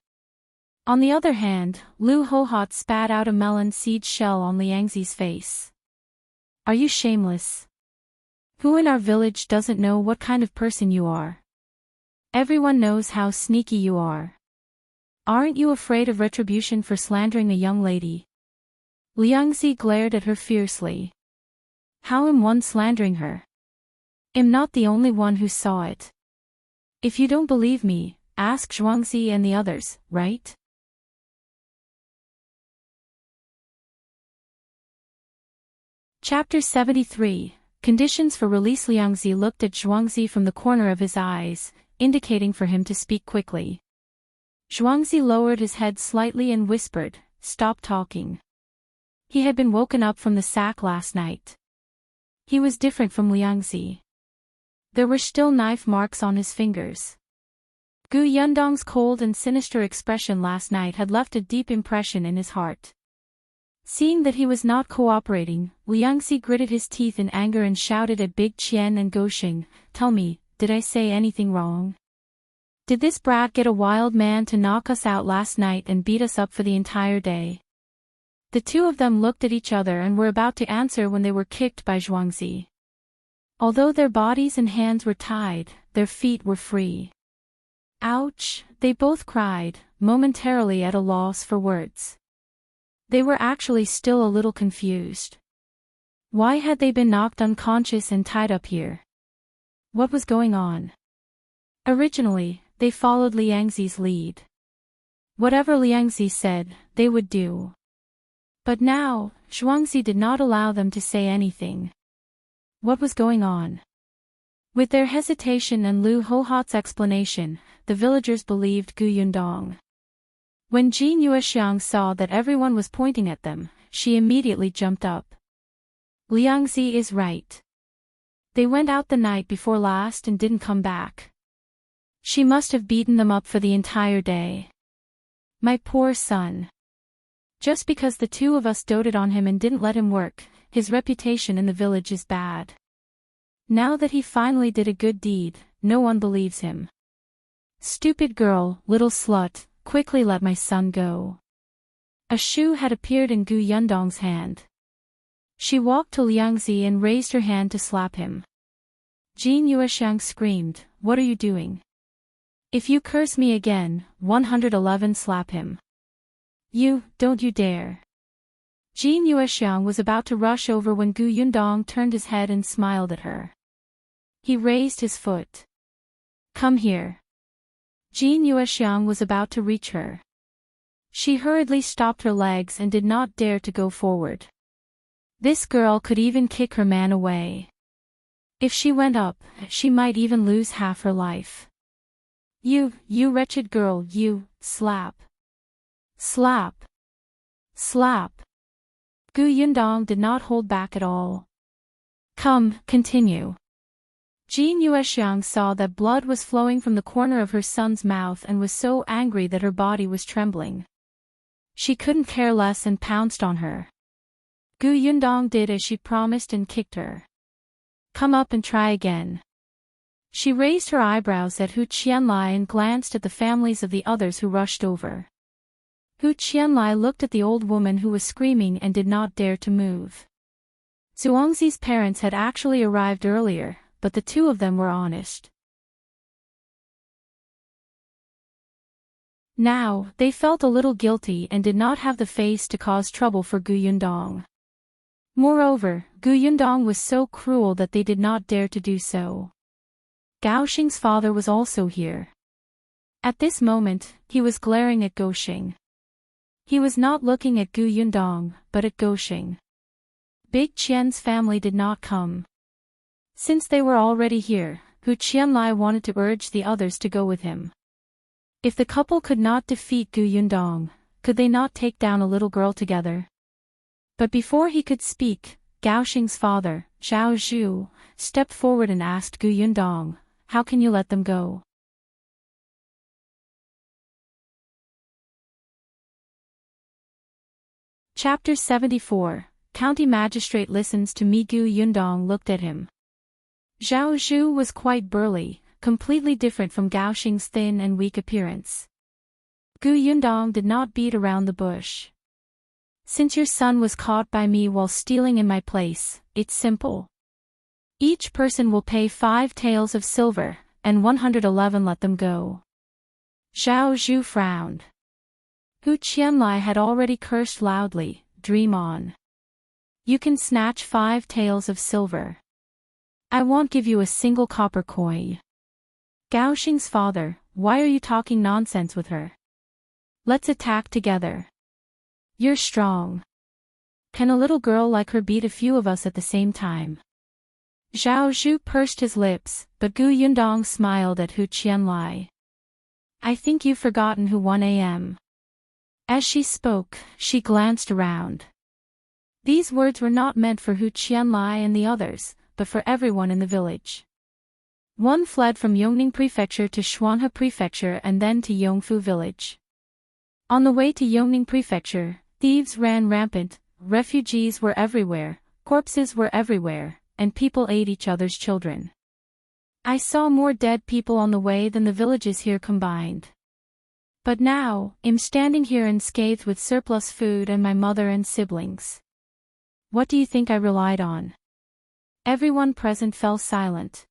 [SPEAKER 1] On the other hand, Lu Hohot spat out a melon seed shell on Liangzi's face. "Are you shameless? Who in our village doesn't know what kind of person you are? Everyone knows how sneaky you are. Aren't you afraid of retribution for slandering a young lady?" Liangzi glared at her fiercely. "How am one slandering her? I'm not the only one who saw it. If you don't believe me, ask Zhuangzi and the others, right?" Chapter 73, Conditions for Release. Liangzi looked at Zhuangzi from the corner of his eyes, indicating for him to speak quickly. Zhuangzi lowered his head slightly and whispered, "Stop talking." He had been woken up from the sack last night. He was different from Liangzi. There were still knife marks on his fingers. Gu Yundong's cold and sinister expression last night had left a deep impression in his heart. Seeing that he was not cooperating, Liangzi gritted his teeth in anger and shouted at Big Qian and Goxing, "Tell me, did I say anything wrong? Did this brat get a wild man to knock us out last night and beat us up for the entire day?" The two of them looked at each other and were about to answer when they were kicked by Zhuangzi. Although their bodies and hands were tied, their feet were free. "Ouch!" they both cried, momentarily at a loss for words. They were actually still a little confused. Why had they been knocked unconscious and tied up here? What was going on? Originally, they followed Liangzi's lead. Whatever Liangzi said, they would do. But now, Zhuangzi did not allow them to say anything. What was going on? With their hesitation and Lu Hohat's explanation, the villagers believed Gu Yundong. When Jin Yuexiang saw that everyone was pointing at them, she immediately jumped up. Liangzi is right. They went out the night before last and didn't come back. She must have beaten them up for the entire day. My poor son. Just because the two of us doted on him and didn't let him work, his reputation in the village is bad. Now that he finally did a good deed, no one believes him. Stupid girl, little slut, quickly let my son go. A shoe had appeared in Gu Yundong's hand. She walked to Liangzi and raised her hand to slap him. Jin Yuexiang screamed, "What are you doing? If you curse me again, 111 slap him. Don't you dare." Jin Yuexiang was about to rush over when Gu Yundong turned his head and smiled at her. He raised his foot. "Come here." Jin Yuexiang was about to reach her. She hurriedly stopped her legs and did not dare to go forward. This girl could even kick her man away. If she went up, she might even lose half her life. You wretched girl, you, slap. Slap. Slap. Gu Yundong did not hold back at all. Come, continue. Jin Yuexiang saw that blood was flowing from the corner of her son's mouth and was so angry that her body was trembling. She couldn't care less and pounced on her. Gu Yundong did as she promised and kicked her. Come up and try again. She raised her eyebrows at Hu Qianlai and glanced at the families of the others who rushed over. Hu Qianlai looked at the old woman who was screaming and did not dare to move. Zhuangzi's parents had actually arrived earlier, but the two of them were honest. Now, they felt a little guilty and did not have the face to cause trouble for Gu Yundong. Moreover, Gu Yundong was so cruel that they did not dare to do so. Gao Xing's father was also here. At this moment, he was glaring at Gao Xing. He was not looking at Gu Yundong, but at Gao Xing. Big Qian's family did not come. Since they were already here, Hu Qianlai wanted to urge the others to go with him. If the couple could not defeat Gu Yundong, could they not take down a little girl together? But before he could speak, Gao Xing's father, Zhao Zhu, stepped forward and asked Gu Yundong, "How can you let them go?" Chapter 74, County Magistrate listens to me. Gu Yundong looked at him. Zhao Zhu was quite burly, completely different from Gao Xing's thin and weak appearance. Gu Yundong did not beat around the bush. Since your son was caught by me while stealing in my place, it's simple. Each person will pay 5 taels of silver, and 111 let them go. Zhao Zhu frowned. Hu Qianlai had already cursed loudly, "Dream on. You can snatch 5 taels of silver. I won't give you a single copper coin." Gao Xing's father, why are you talking nonsense with her? Let's attack together. You're strong. Can a little girl like her beat a few of us at the same time? Zhao Zhu pursed his lips, but Gu Yundong smiled at Hu Qianlai. I think you've forgotten who won am. As she spoke, she glanced around. These words were not meant for Hu Qianlai and the others, but for everyone in the village. One fled from Yongning Prefecture to Xuanhe Prefecture and then to Yongfu Village. On the way to Yongning Prefecture, thieves ran rampant, refugees were everywhere, corpses were everywhere, and people ate each other's children. I saw more dead people on the way than the villages here combined. But now, I'm standing here unscathed with surplus food and my mother and siblings. What do you think I relied on? Everyone present fell silent.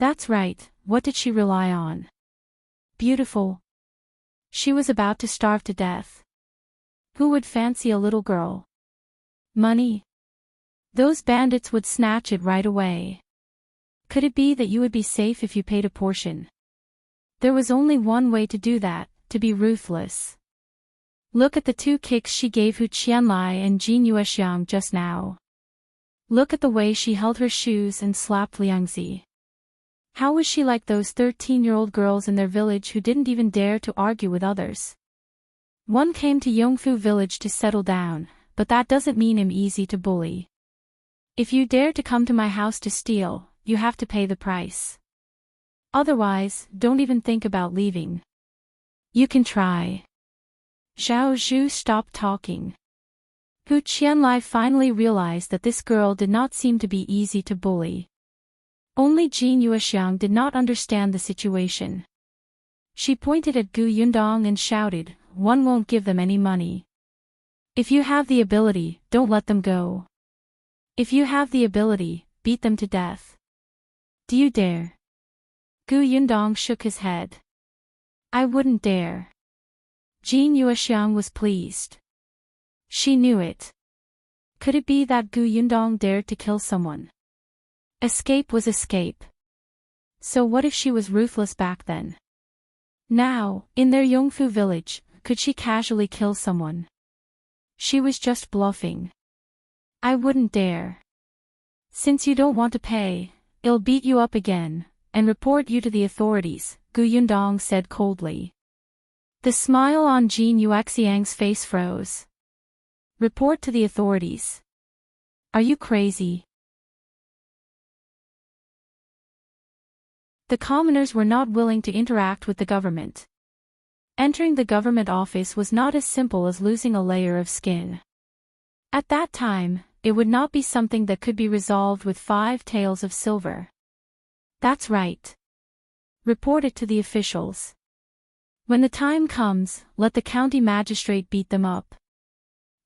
[SPEAKER 1] That's right, what did she rely on? Beautiful. She was about to starve to death. Who would fancy a little girl? Money. Those bandits would snatch it right away. Could it be that you would be safe if you paid a portion? There was only one way to do that, to be ruthless. Look at the 2 kicks she gave Hu Qianlai and Jin Yuexiang just now. Look at the way she held her shoes and slapped Liangzi. How was she like those 13-year-old girls in their village who didn't even dare to argue with others? One came to Yongfu village to settle down, but that doesn't mean I'm easy to bully. If you dare to come to my house to steal, you have to pay the price. Otherwise, don't even think about leaving. You can try. Zhao Zhu stopped talking. Hu Qianlai finally realized that this girl did not seem to be easy to bully. Only Jin Yuexiang did not understand the situation. She pointed at Gu Yundong and shouted, "One won't give them any money. If you have the ability, don't let them go. If you have the ability, beat them to death. Do you dare?" Gu Yundong shook his head. "I wouldn't dare." Jin Yuexiang was pleased. She knew it. Could it be that Gu Yundong dared to kill someone? Escape was escape. So what if she was ruthless back then? Now, in their Yongfu village, could she casually kill someone? She was just bluffing. "I wouldn't dare. Since you don't want to pay, I'll beat you up again, and report you to the authorities," Gu Yundong said coldly. The smile on Jin Yuexiang's face froze. "Report to the authorities? Are you crazy?" The commoners were not willing to interact with the government. Entering the government office was not as simple as losing a layer of skin. At that time, it would not be something that could be resolved with 5 taels of silver. That's right. Report it to the officials. When the time comes, let the county magistrate beat them up.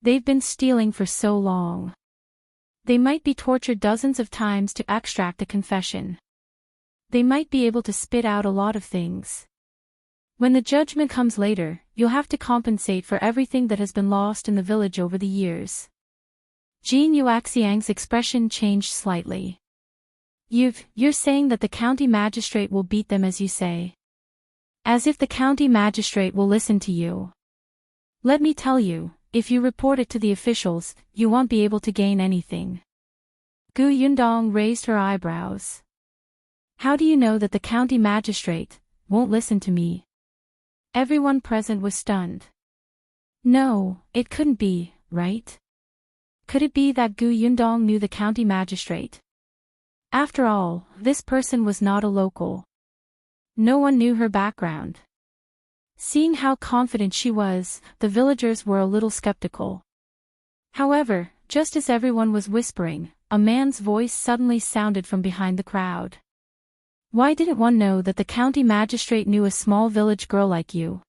[SPEAKER 1] They've been stealing for so long. They might be tortured dozens of times to extract a confession. They might be able to spit out a lot of things. When the judgment comes later, you'll have to compensate for everything that has been lost in the village over the years. Jin Yuexiang's expression changed slightly. You're saying that the county magistrate will beat them as you say. As if the county magistrate will listen to you. Let me tell you, if you report it to the officials, you won't be able to gain anything. Gu Yundong raised her eyebrows. How do you know that the county magistrate won't listen to me? Everyone present was stunned. No, it couldn't be, right? Could it be that Gu Yundong knew the county magistrate? After all, this person was not a local. No one knew her background. Seeing how confident she was, the villagers were a little skeptical. However, just as everyone was whispering, a man's voice suddenly sounded from behind the crowd. Why didn't one know that the county magistrate knew a small village girl like you?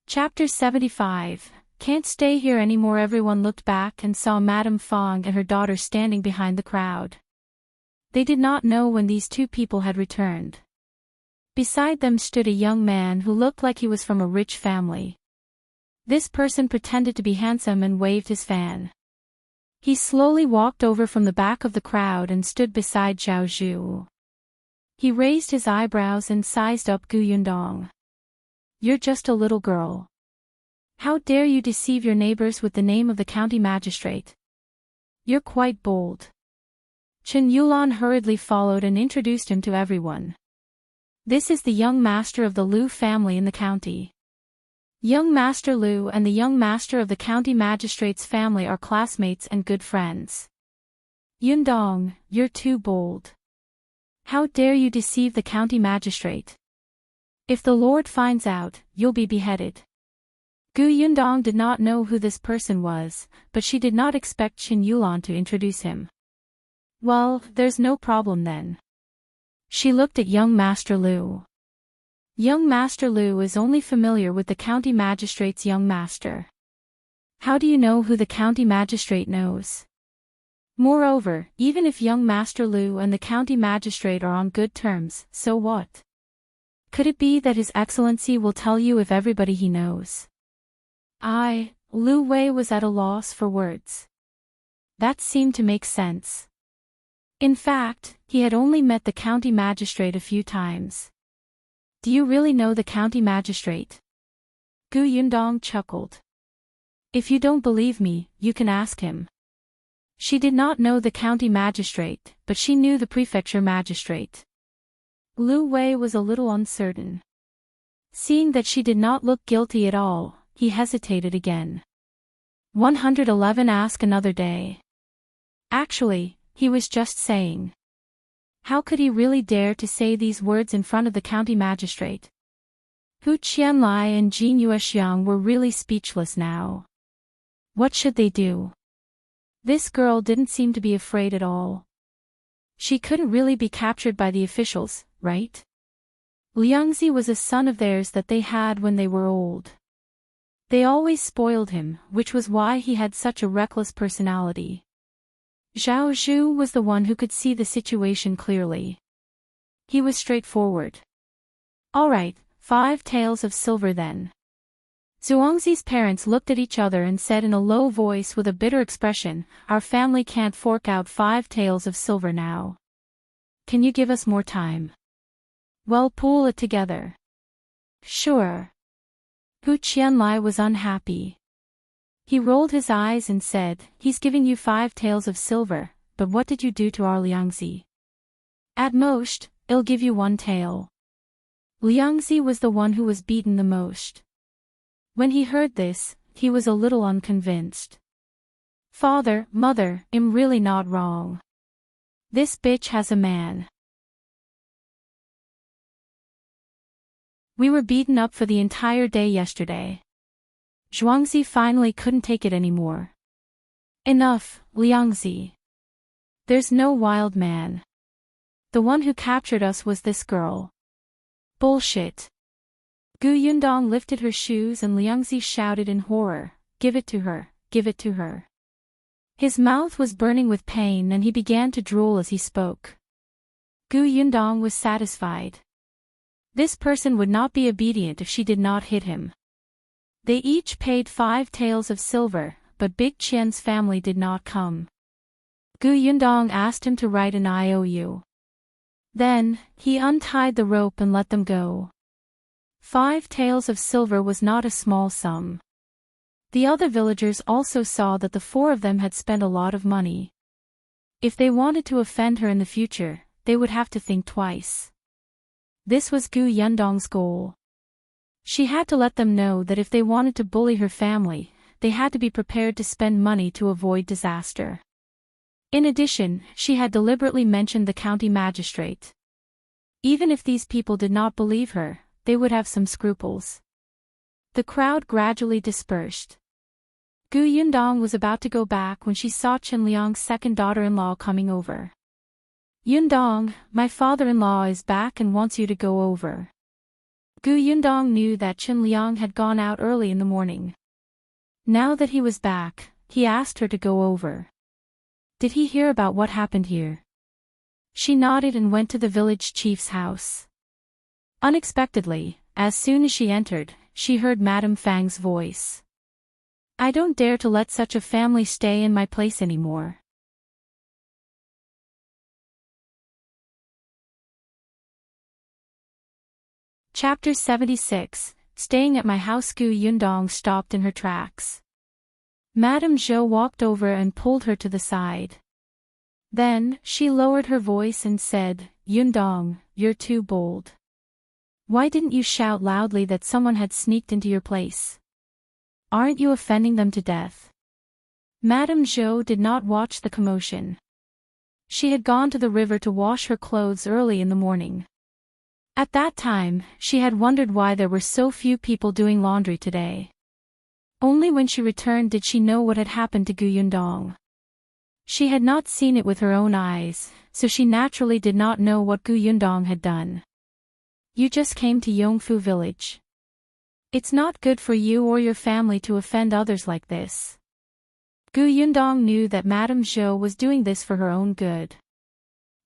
[SPEAKER 1] Chapter 75. Can't stay here anymore. Everyone looked back and saw Madame Fong and her daughter standing behind the crowd. They did not know when these 2 people had returned. Beside them stood a young man who looked like he was from a rich family. This person pretended to be handsome and waved his fan. He slowly walked over from the back of the crowd and stood beside Zhao Zhu. He raised his eyebrows and sized up Gu Yundong. "You're just a little girl. How dare you deceive your neighbors with the name of the county magistrate? You're quite bold." Chen Yulan hurriedly followed and introduced him to everyone. "This is the young master of the Liu family in the county. Young Master Liu and the young master of the county magistrate's family are classmates and good friends. Yundong, you're too bold. How dare you deceive the county magistrate? If the Lord finds out, you'll be beheaded. Gu Yundong did not know who this person was, but she did not expect Qingyuan to introduce him. Well, there's no problem then. She looked at young Master Lu. Young Master Lu is only familiar with the county magistrate's young master. How do you know who the county magistrate knows? Moreover, even if young Master Lu and the county magistrate are on good terms, so what? Could it be that His Excellency will tell you if everybody he knows? Lu Wei was at a loss for words. That seemed to make sense. In fact, he had only met the county magistrate a few times. Do you really know the county magistrate? Gu Yundong chuckled. If you don't believe me, you can ask him. She did not know the county magistrate, but she knew the prefecture magistrate. Lu Wei was a little uncertain. Seeing that she did not look guilty at all, he hesitated again. 111 Ask another day. Actually, he was just saying. How could he really dare to say these words in front of the county magistrate? Hu Qianlai and Jin Yuexiang were really speechless now. What should they do? This girl didn't seem to be afraid at all. She couldn't really be captured by the officials, right? Liangzi was a son of theirs that they had when they were old. They always spoiled him, which was why he had such a reckless personality. Zhao Zhu was the one who could see the situation clearly. He was straightforward. All right, 5 taels of silver then. Zhuangzi's parents looked at each other and said in a low voice with a bitter expression, our family can't fork out 5 taels of silver now. Can you give us more time? Well, pool it together. Sure. Hu Qianlai was unhappy. He rolled his eyes and said, he's giving you 5 taels of silver, but what did you do to our Liangzi? At most, I'll give you 1 tael. Liangzi was the one who was beaten the most. When he heard this, he was a little unconvinced. Father, mother, I'm really not wrong. This bitch has a man. We were beaten up for the entire day yesterday. Zhuangzi finally couldn't take it anymore. Enough, Liangzi. There's no wild man. The one who captured us was this girl. Bullshit. Gu Yundong lifted her shoes and Liangzi shouted in horror, give it to her, give it to her. His mouth was burning with pain and he began to drool as he spoke. Gu Yundong was satisfied. This person would not be obedient if she did not hit him. They each paid 5 taels of silver, but Big Qian's family did not come. Gu Yundong asked him to write an IOU. Then, he untied the rope and let them go. 5 taels of silver was not a small sum. The other villagers also saw that the 4 of them had spent a lot of money. If they wanted to offend her in the future, they would have to think twice. This was Gu Yundong's goal. She had to let them know that if they wanted to bully her family, they had to be prepared to spend money to avoid disaster. In addition, she had deliberately mentioned the county magistrate. Even if these people did not believe her, they would have some scruples. The crowd gradually dispersed. Gu Yundong was about to go back when she saw Chen Liang's second daughter-in-law coming over. Yundong, my father-in-law is back and wants you to go over. Gu Yundong knew that Chen Liang had gone out early in the morning. Now that he was back, he asked her to go over. Did he hear about what happened here? She nodded and went to the village chief's house. Unexpectedly, as soon as she entered, she heard Madame Fang's voice. I don't dare to let such a family stay in my place anymore. Chapter 76, Staying at my house. Gu Yundong stopped in her tracks. Madame Zhou walked over and pulled her to the side. Then, she lowered her voice and said, Yundong, you're too bold. Why didn't you shout loudly that someone had sneaked into your place? Aren't you offending them to death? Madame Zhou did not watch the commotion. She had gone to the river to wash her clothes early in the morning. At that time, she had wondered why there were so few people doing laundry today. Only when she returned did she know what had happened to Yundong. She had not seen it with her own eyes, so she naturally did not know what Yundong had done. You just came to Yongfu village. It's not good for you or your family to offend others like this. Yundong knew that Madame Zhou was doing this for her own good.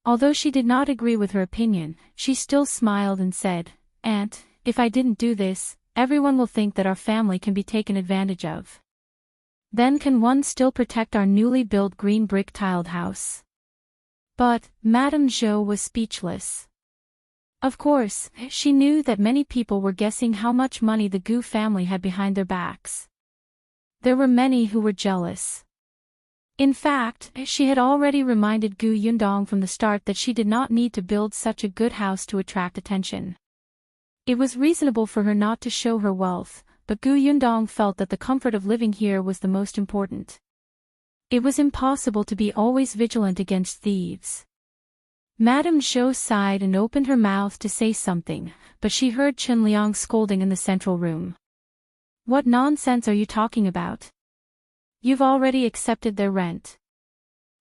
[SPEAKER 1] Although she did not agree with her opinion, she still smiled and said, "Aunt, if I didn't do this, everyone will think that our family can be taken advantage of. Then can one still protect our newly built green brick tiled house?" But Madame Zhou was speechless. Of course, she knew that many people were guessing how much money the Gu family had behind their backs. There were many who were jealous. In fact, she had already reminded Yundong from the start that she did not need to build such a good house to attract attention. It was reasonable for her not to show her wealth, but Yundong felt that the comfort of living here was the most important. It was impossible to be always vigilant against thieves. Madame Zhou sighed and opened her mouth to say something, but she heard Qingyuan scolding in the central room. "What nonsense are you talking about? You've already accepted their rent.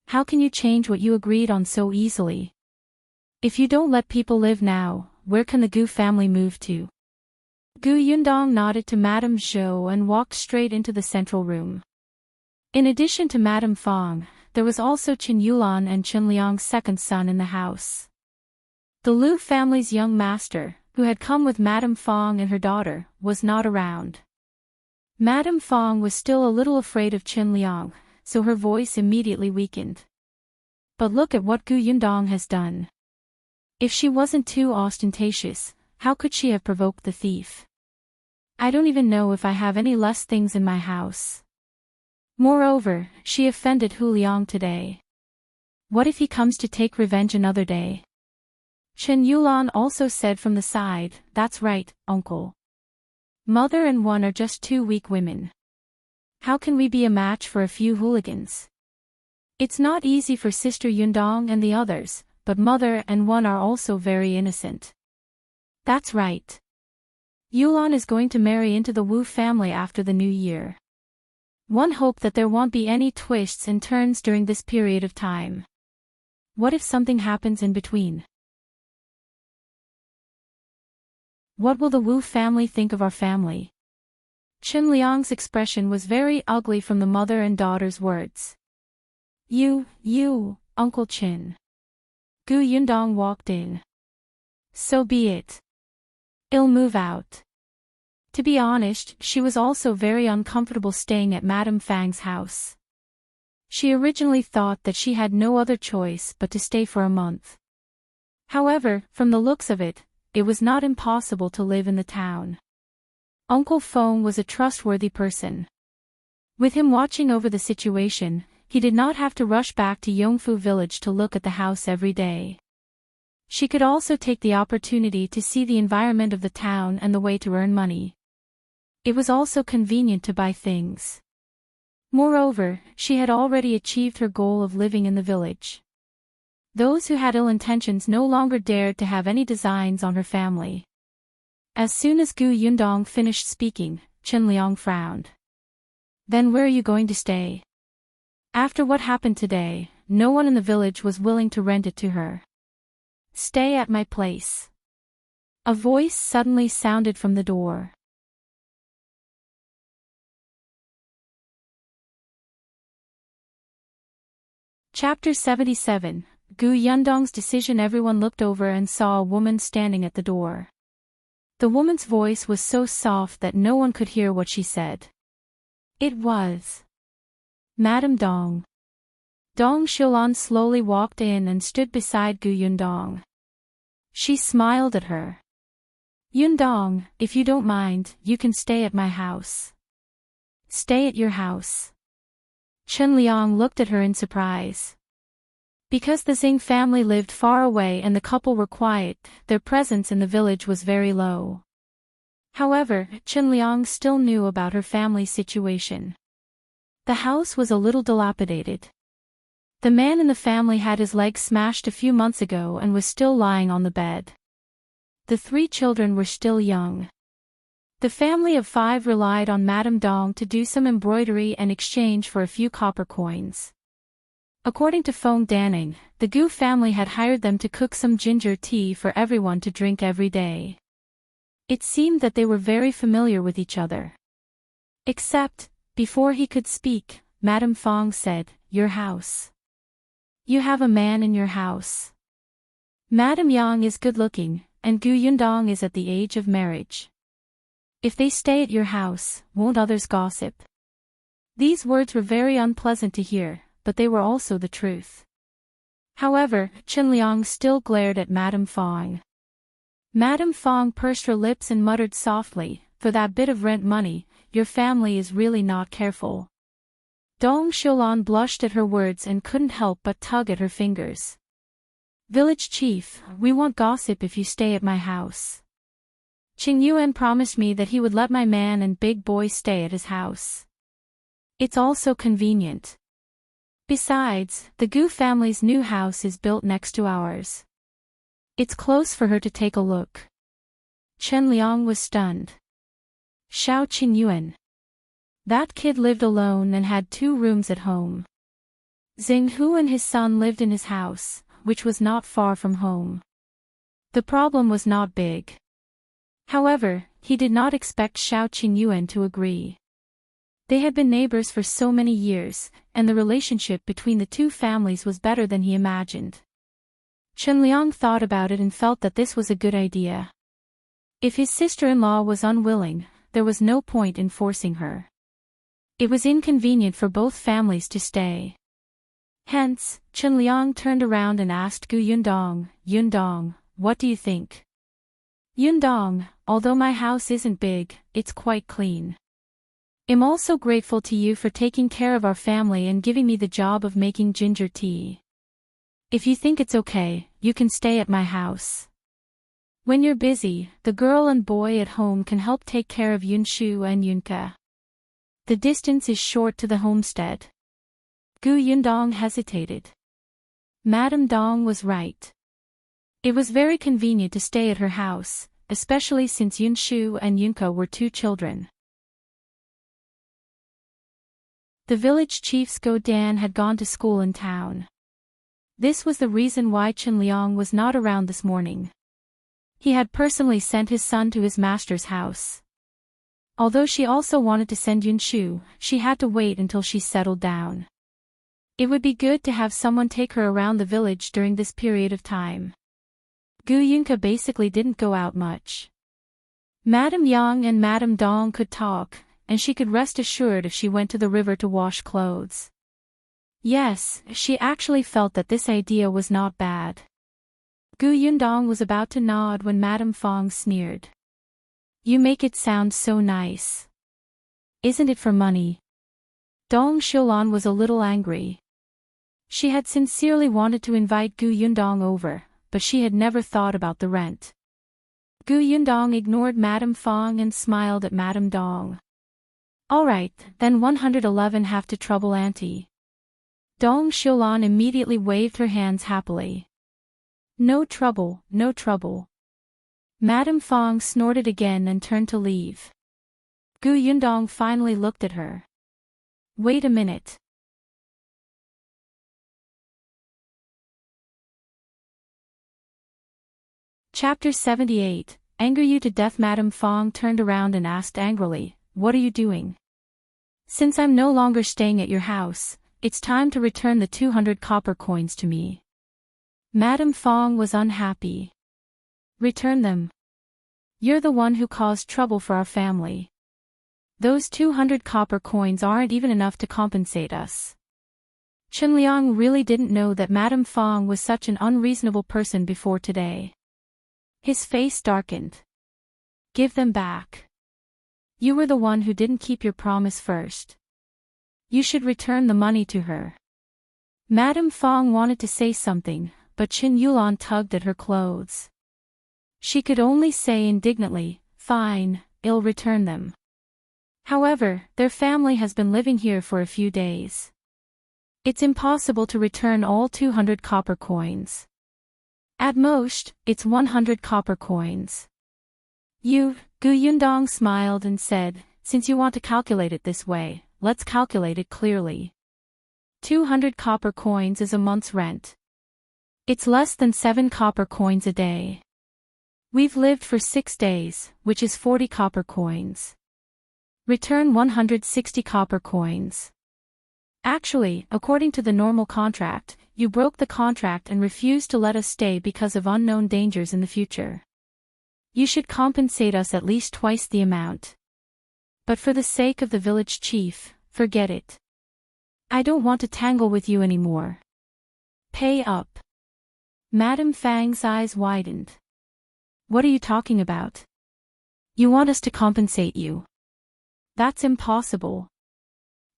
[SPEAKER 1] How can you change what you agreed on so easily? If you don't let people live now, where can the Gu family move to?" Yundong nodded to Madame Zhou and walked straight into the central room. In addition to Madame Fong, there was also Qingyuan and Qinliang's second son in the house. The Liu family's young master, who had come with Madame Fong and her daughter, was not around. Madame Fong was still a little afraid of Qinliang, so her voice immediately weakened. "But look at what Yundong has done. If she wasn't too ostentatious, how could she have provoked the thief? I don't even know if I have any less things in my house. Moreover, she offended Liang today. What if he comes to take revenge another day?" Qingyuan also said from the side, "That's right, uncle. Mother and one are just two weak women. How can we be a match for a few hooligans? It's not easy for Sister Yundong and the others, but Mother and one are also very innocent." "That's right. Yulan is going to marry into the Wu family after the new year. One hope that there won't be any twists and turns during this period of time. What if something happens in between? What will the Wu family think of our family?" Qinliang's expression was very ugly from the mother and daughter's words. You, Uncle Qin." Yundong walked in. "So be it. I'll move out." To be honest, she was also very uncomfortable staying at Madame Fang's house. She originally thought that she had no other choice but to stay for a month. However, from the looks of it, it was not impossible to live in the town. Uncle Feng was a trustworthy person. With him watching over the situation, he did not have to rush back to Yongfu village to look at the house every day. She could also take the opportunity to see the environment of the town and the way to earn money. It was also convenient to buy things. Moreover, she had already achieved her goal of living in the village. Those who had ill intentions no longer dared to have any designs on her family. As soon as Yundong finished speaking, Qinliang frowned. "Then where are you going to stay? After what happened today, no one in the village was willing to rent it to her." "Stay at my place." A voice suddenly sounded from the door. Chapter 77, Yundong's decision. Everyone looked over and saw a woman standing at the door. The woman's voice was so soft that no one could hear what she said. It was Madame Dong. Dong Xiulan slowly walked in and stood beside Yundong. She smiled at her. "Yundong, if you don't mind, you can stay at my house." "Stay at your house?" Qinliang looked at her in surprise. Because the Zeng family lived far away and the couple were quiet, their presence in the village was very low. However, Qinliang still knew about her family's situation. The house was a little dilapidated. The man in the family had his leg smashed a few months ago and was still lying on the bed. The 3 children were still young. The family of 5 relied on Madame Dong to do some embroidery and exchange for a few copper coins. According to Feng Danning, the Gu family had hired them to cook some ginger tea for everyone to drink every day. It seemed that they were very familiar with each other. Except, before he could speak, Madame Feng said, "Your house. You have a man in your house. Madame Yang is good-looking, and Gu Yundong is at the age of marriage. If they stay at your house, won't others gossip?" These words were very unpleasant to hear, but they were also the truth. However, Qingyuan still glared at Madame Feng. Madame Feng pursed her lips and muttered softly, "For that bit of rent money, your family is really not careful." Dong Xiulan blushed at her words and couldn't help but tug at her fingers. "Village chief, we won't gossip if you stay at my house. Qingyuan promised me that he would let my man and big boy stay at his house. It's also convenient. Besides, the Gu family's new house is built next to ours. It's close for her to take a look." Chen Liang was stunned. Shao Qingyuan. That kid lived alone and had 2 rooms at home. Zeng Hu and his son lived in his house, which was not far from home. The problem was not big. However, he did not expect Shao Qingyuan to agree. They had been neighbors for so many years, and the relationship between the 2 families was better than he imagined. Chen Liang thought about it and felt that this was a good idea. If his sister-in-law was unwilling, there was no point in forcing her. It was inconvenient for both families to stay. Hence, Chen Liang turned around and asked Gu Yundong, "Yundong, what do you think?" "Yundong, although my house isn't big, it's quite clean. I'm also grateful to you for taking care of our family and giving me the job of making ginger tea. If you think it's okay, you can stay at my house. When you're busy, the girl and boy at home can help take care of Yunshu and Yunka. The distance is short to the homestead." Gu Yundong hesitated. Madame Dong was right. It was very convenient to stay at her house, especially since Yunshu and Yunka were 2 children. The village chief's Go-Dan had gone to school in town. This was the reason why Chen Liang was not around this morning. He had personally sent his son to his master's house. Although she also wanted to send Yunshu, she had to wait until she settled down. It would be good to have someone take her around the village during this period of time. Gu Yunka basically didn't go out much. Madame Yang and Madame Dong could talk, and she could rest assured if she went to the river to wash clothes. Yes, she actually felt that this idea was not bad. Gu Yundong was about to nod when Madame Feng sneered. "You make it sound so nice. Isn't it for money?" Dong Xiulan was a little angry. She had sincerely wanted to invite Gu Yundong over, but she had never thought about the rent. Gu Yundong ignored Madame Feng and smiled at Madame Dong. "All right, then 111 have to trouble Auntie." Dong Xiulan immediately waved her hands happily. "No trouble, no trouble." Madame Feng snorted again and turned to leave. Gu Yundong finally looked at her. "Wait a minute." Chapter 78, Anger You to Death. Madame Feng turned around and asked angrily, "What are you doing? Since I'm no longer staying at your house, it's time to return the 200 copper coins to me." Madame Feng was unhappy. "Return them. You're the one who caused trouble for our family. Those 200 copper coins aren't even enough to compensate us." Chen Liang really didn't know that Madame Feng was such an unreasonable person before today. His face darkened. "Give them back. You were the one who didn't keep your promise first. You should return the money to her." Madame Feng wanted to say something, but Qingyuan tugged at her clothes. She could only say indignantly, "Fine, I'll return them." However, their family has been living here for a few days. It's impossible to return all 200 copper coins. At most, it's 100 copper coins. Gu Yundong smiled and said, since you want to calculate it this way, let's calculate it clearly. 200 copper coins is a month's rent. It's less than 7 copper coins a day. We've lived for 6 days, which is 40 copper coins. Return 160 copper coins. Actually, according to the normal contract, you broke the contract and refused to let us stay because of unknown dangers in the future. You should compensate us at least twice the amount. But for the sake of the village chief, forget it. I don't want to tangle with you anymore. Pay up. Madame Fang's eyes widened. What are you talking about? You want us to compensate you? That's impossible.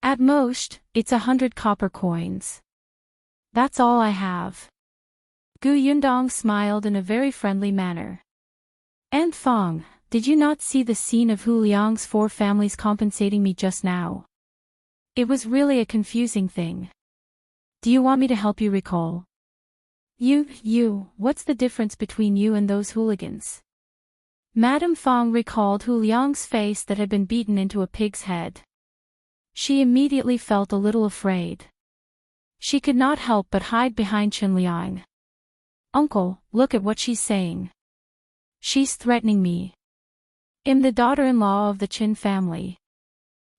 [SPEAKER 1] At most, it's 100 copper coins. That's all I have. Gu Yundong smiled in a very friendly manner. Aunt Fong, did you not see the scene of Hu Liang's 4 families compensating me just now? It was really a confusing thing. Do you want me to help you recall? What's the difference between you and those hooligans? Madame Fong recalled Hu Liang's face that had been beaten into a pig's head. She immediately felt a little afraid. She could not help but hide behind Qingyuan. Uncle, look at what she's saying. She's threatening me. I'm the daughter-in-law of the Qin family.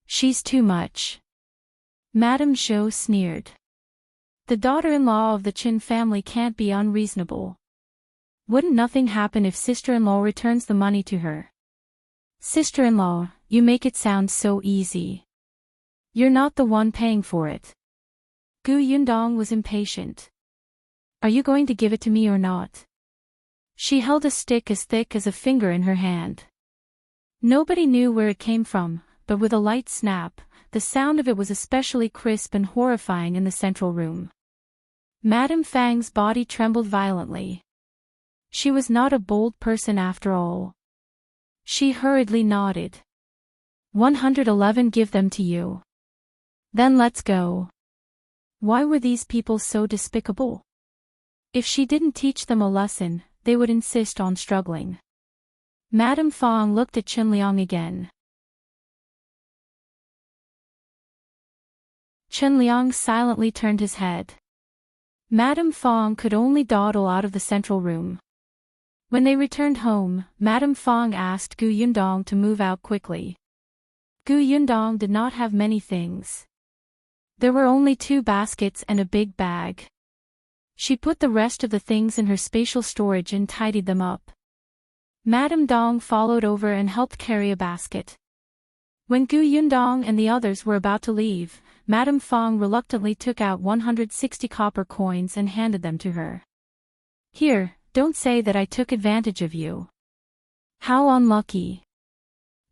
[SPEAKER 1] She's too much. Madame Zhou sneered. The daughter-in-law of the Qin family can't be unreasonable. Wouldn't nothing happen if sister-in-law returns the money to her? Sister-in-law, you make it sound so easy. You're not the one paying for it. Gu Yundong was impatient. Are you going to give it to me or not? She held a stick as thick as a finger in her hand. Nobody knew where it came from, but with a light snap, the sound of it was especially crisp and horrifying in the central room. Madame Fang's body trembled violently. She was not a bold person after all. She hurriedly nodded. 111 give them to you. Then let's go. Why were these people so despicable? If she didn't teach them a lesson, they would insist on struggling. Madame Fong looked at Qingyuan again. Qingyuan silently turned his head. Madame Fong could only dawdle out of the central room. When they returned home, Madame Fong asked Gu Yundong to move out quickly. Gu Yundong did not have many things. There were only 2 baskets and a big bag. She put the rest of the things in her spatial storage and tidied them up. Madame Dong followed over and helped carry a basket. When Gu Yundong and the others were about to leave, Madame Fong reluctantly took out 160 copper coins and handed them to her. Here, don't say that I took advantage of you. How unlucky.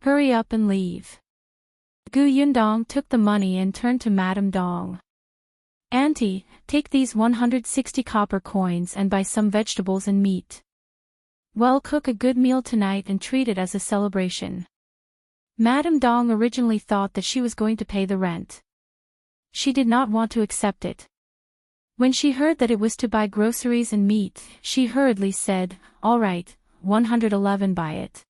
[SPEAKER 1] Hurry up and leave. Gu Yundong took the money and turned to Madame Dong. Auntie, take these 160 copper coins and buy some vegetables and meat. Well, cook a good meal tonight and treat it as a celebration. Madame Dong originally thought that she was going to pay the rent. She did not want to accept it. When she heard that it was to buy groceries and meat, she hurriedly said, all right, 111 buy it.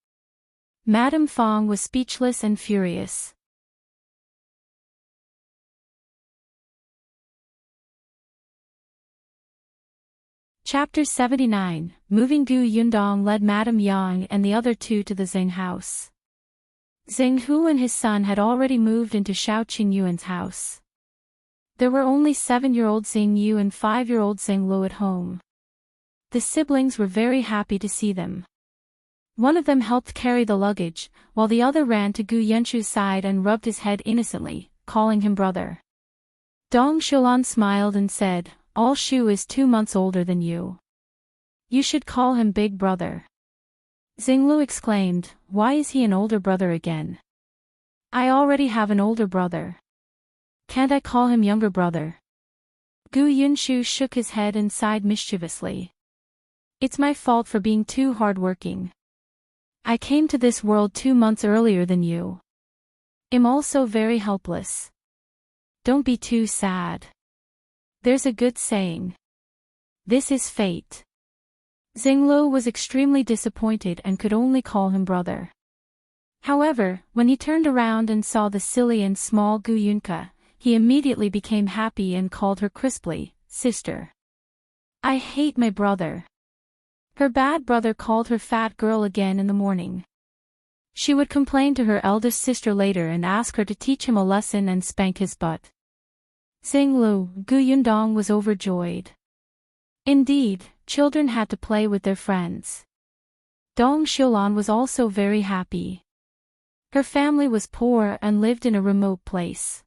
[SPEAKER 1] Madame Fong was speechless and furious. Chapter 79, Moving. Gu Yundong led Madame Yang and the other 2 to the Zeng house. Zeng Hu and his son had already moved into Shao Qingyuan's house. There were only 7-year-old Zeng Yu and 5-year-old Zeng Lu at home. The siblings were very happy to see them. One of them helped carry the luggage, while the other ran to Gu Yunshu's side and rubbed his head innocently, calling him brother. Dong Shulan smiled and said, all Shu is 2 months older than you. You should call him big brother. Zeng Lu exclaimed, why is he an older brother again? I already have an older brother. Can't I call him younger brother? Gu Yunshu shook his head and sighed mischievously. It's my fault for being too hardworking. I came to this world 2 months earlier than you. I'm also very helpless. Don't be too sad. There's a good saying. This is fate. Zeng was extremely disappointed and could only call him brother. However, when he turned around and saw the silly and small Gu Yunka, he immediately became happy and called her crisply, sister. I hate my brother. Her bad brother called her fat girl again in the morning. She would complain to her eldest sister later and ask her to teach him a lesson and spank his butt. Zeng Gu Yundong was overjoyed. Indeed, children had to play with their friends. Dong Xiulan was also very happy. Her family was poor and lived in a remote place.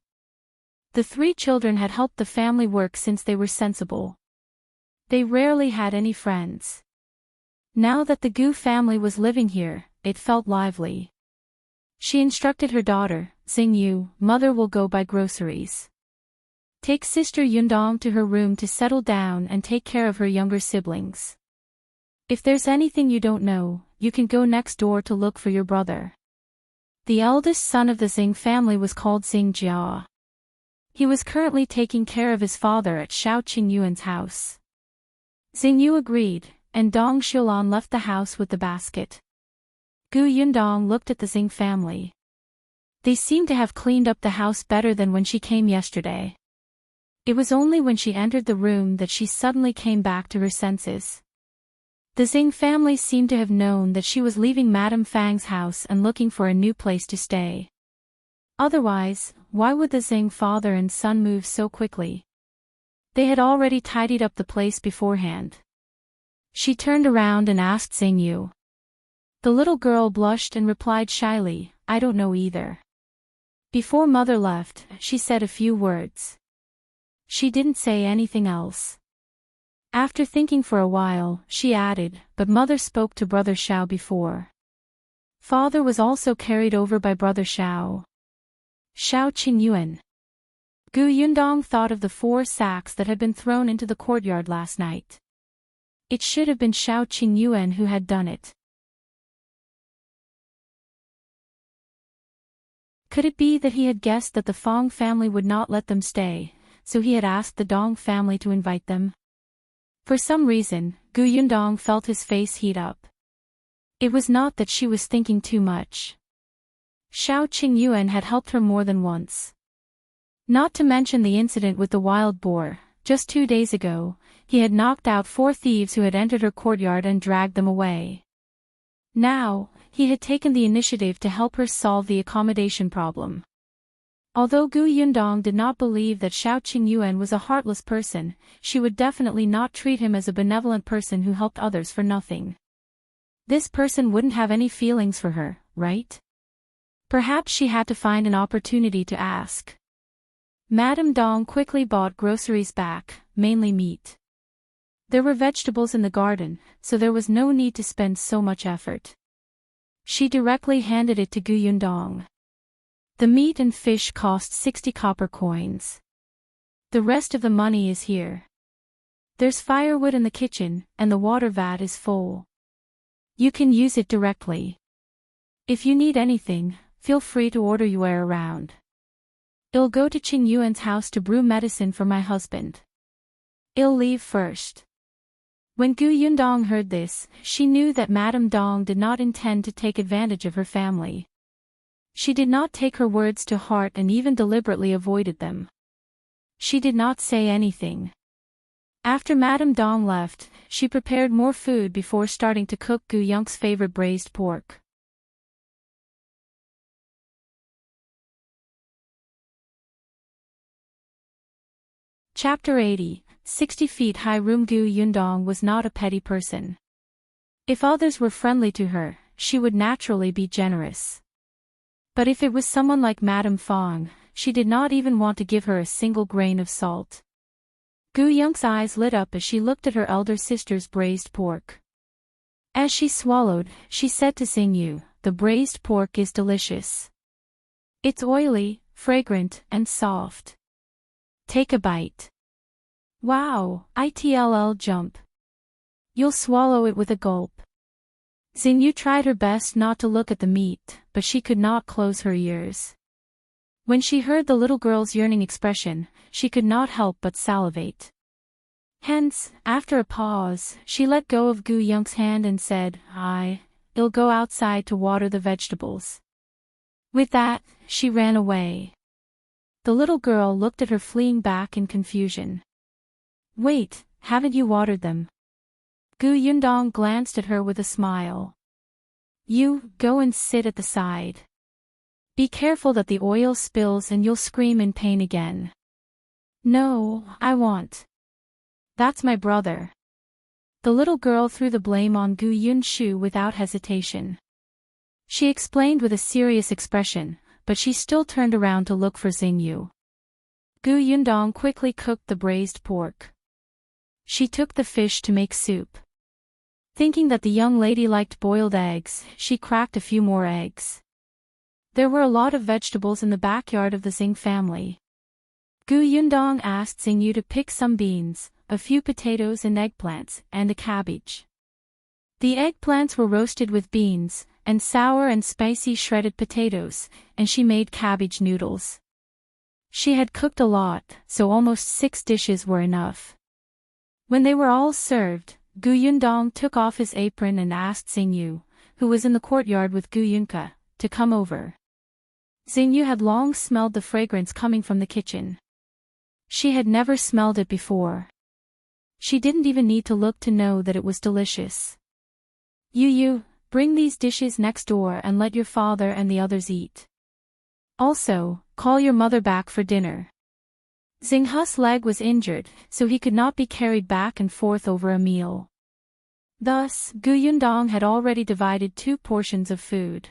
[SPEAKER 1] The three children had helped the family work since they were sensible. They rarely had any friends. Now that the Gu family was living here, it felt lively. She instructed her daughter, Xingyu, mother will go buy groceries. Take sister Yundong to her room to settle down and take care of her younger siblings. If there's anything you don't know, you can go next door to look for your brother. The eldest son of the Zeng family was called Xingjia. He was currently taking care of his father at Shao Qingyuan's house. Xingyu agreed, and Dong Xiulan left the house with the basket. Gu Yundong looked at the Zeng family. They seemed to have cleaned up the house better than when she came yesterday. It was only when she entered the room that she suddenly came back to her senses. The Zeng family seemed to have known that she was leaving Madame Fang's house and looking for a new place to stay. Otherwise, why would the Zeng father and son move so quickly? They had already tidied up the place beforehand. She turned around and asked Xingyu. The little girl blushed and replied shyly, I don't know either. Before mother left, she said a few words. She didn't say anything else. After thinking for a while, she added, but mother spoke to brother Shao before. Father was also carried over by brother Shao. Shao Qingyuan. Gu Yundong thought of the 4 sacks that had been thrown into the courtyard last night. It should have been Shao Qingyuan who had done it. Could it be that he had guessed that the Fong family would not let them stay, so he had asked the Dong family to invite them? For some reason, Gu Yundong felt his face heat up. It was not that she was thinking too much. Shao Qingyuan had helped her more than once. Not to mention the incident with the wild boar, just 2 days ago, he had knocked out 4 thieves who had entered her courtyard and dragged them away. Now, he had taken the initiative to help her solve the accommodation problem. Although Gu Yundong did not believe that Shao Qingyuan was a heartless person, she would definitely not treat him as a benevolent person who helped others for nothing. This person wouldn't have any feelings for her, right? Perhaps she had to find an opportunity to ask. Madame Dong quickly bought groceries back, mainly meat. There were vegetables in the garden, so there was no need to spend so much effort. She directly handed it to Gu Yundong. The meat and fish cost 60 copper coins. The rest of the money is here. There's firewood in the kitchen, and the water vat is full. You can use it directly. If you need anything, feel free to order your way around. I'll go to Qingyuan's house to brew medicine for my husband. I'll leave first. When Gu Yundong heard this, she knew that Madame Dong did not intend to take advantage of her family. She did not take her words to heart and even deliberately avoided them. She did not say anything. After Madame Dong left, she prepared more food before starting to cook Gu Yunk's favorite braised pork. Chapter 80, 60 feet high room. Gu Yundong was not a petty person. If others were friendly to her, she would naturally be generous. But if it was someone like Madame Fong, she did not even want to give her a single grain of salt. Gu Yunk's eyes lit up as she looked at her elder sister's braised pork. As she swallowed, she said to Xingyu, the braised pork is delicious. It's oily, fragrant, and soft. Take a bite. Wow, it'll jump. You'll swallow it with a gulp. Xingyu tried her best not to look at the meat, but she could not close her ears. When she heard the little girl's yearning expression, she could not help but salivate. Hence, after a pause, she let go of Gu Yunk's hand and said, I'll go outside to water the vegetables. With that, she ran away. The little girl looked at her fleeing back in confusion. Wait, haven't you watered them? Gu Yundong glanced at her with a smile. You, go and sit at the side. Be careful that the oil spills and you'll scream in pain again. No, I won't. That's my brother. The little girl threw the blame on Gu Yunshu without hesitation. She explained with a serious expression, but she still turned around to look for Zeng Yu. Gu Yundong quickly cooked the braised pork. She took the fish to make soup. Thinking that the young lady liked boiled eggs, she cracked a few more eggs. There were a lot of vegetables in the backyard of the Zeng family. Gu Yundong asked Zeng Yu to pick some beans, a few potatoes and eggplants, and a cabbage. The eggplants were roasted with beans, and sour and spicy shredded potatoes, and she made cabbage noodles. She had cooked a lot, so almost 6 dishes were enough. When they were all served, Gu Yundong took off his apron and asked Zeng Yu, who was in the courtyard with Gu Yunka, to come over. Zeng Yu had long smelled the fragrance coming from the kitchen. She had never smelled it before. She didn't even need to look to know that it was delicious. Yu, bring these dishes next door and let your father and the others eat. Also, call your mother back for dinner. Zeng He's leg was injured, so he could not be carried back and forth over a meal. Thus, Gu Yundong had already divided 2 portions of food.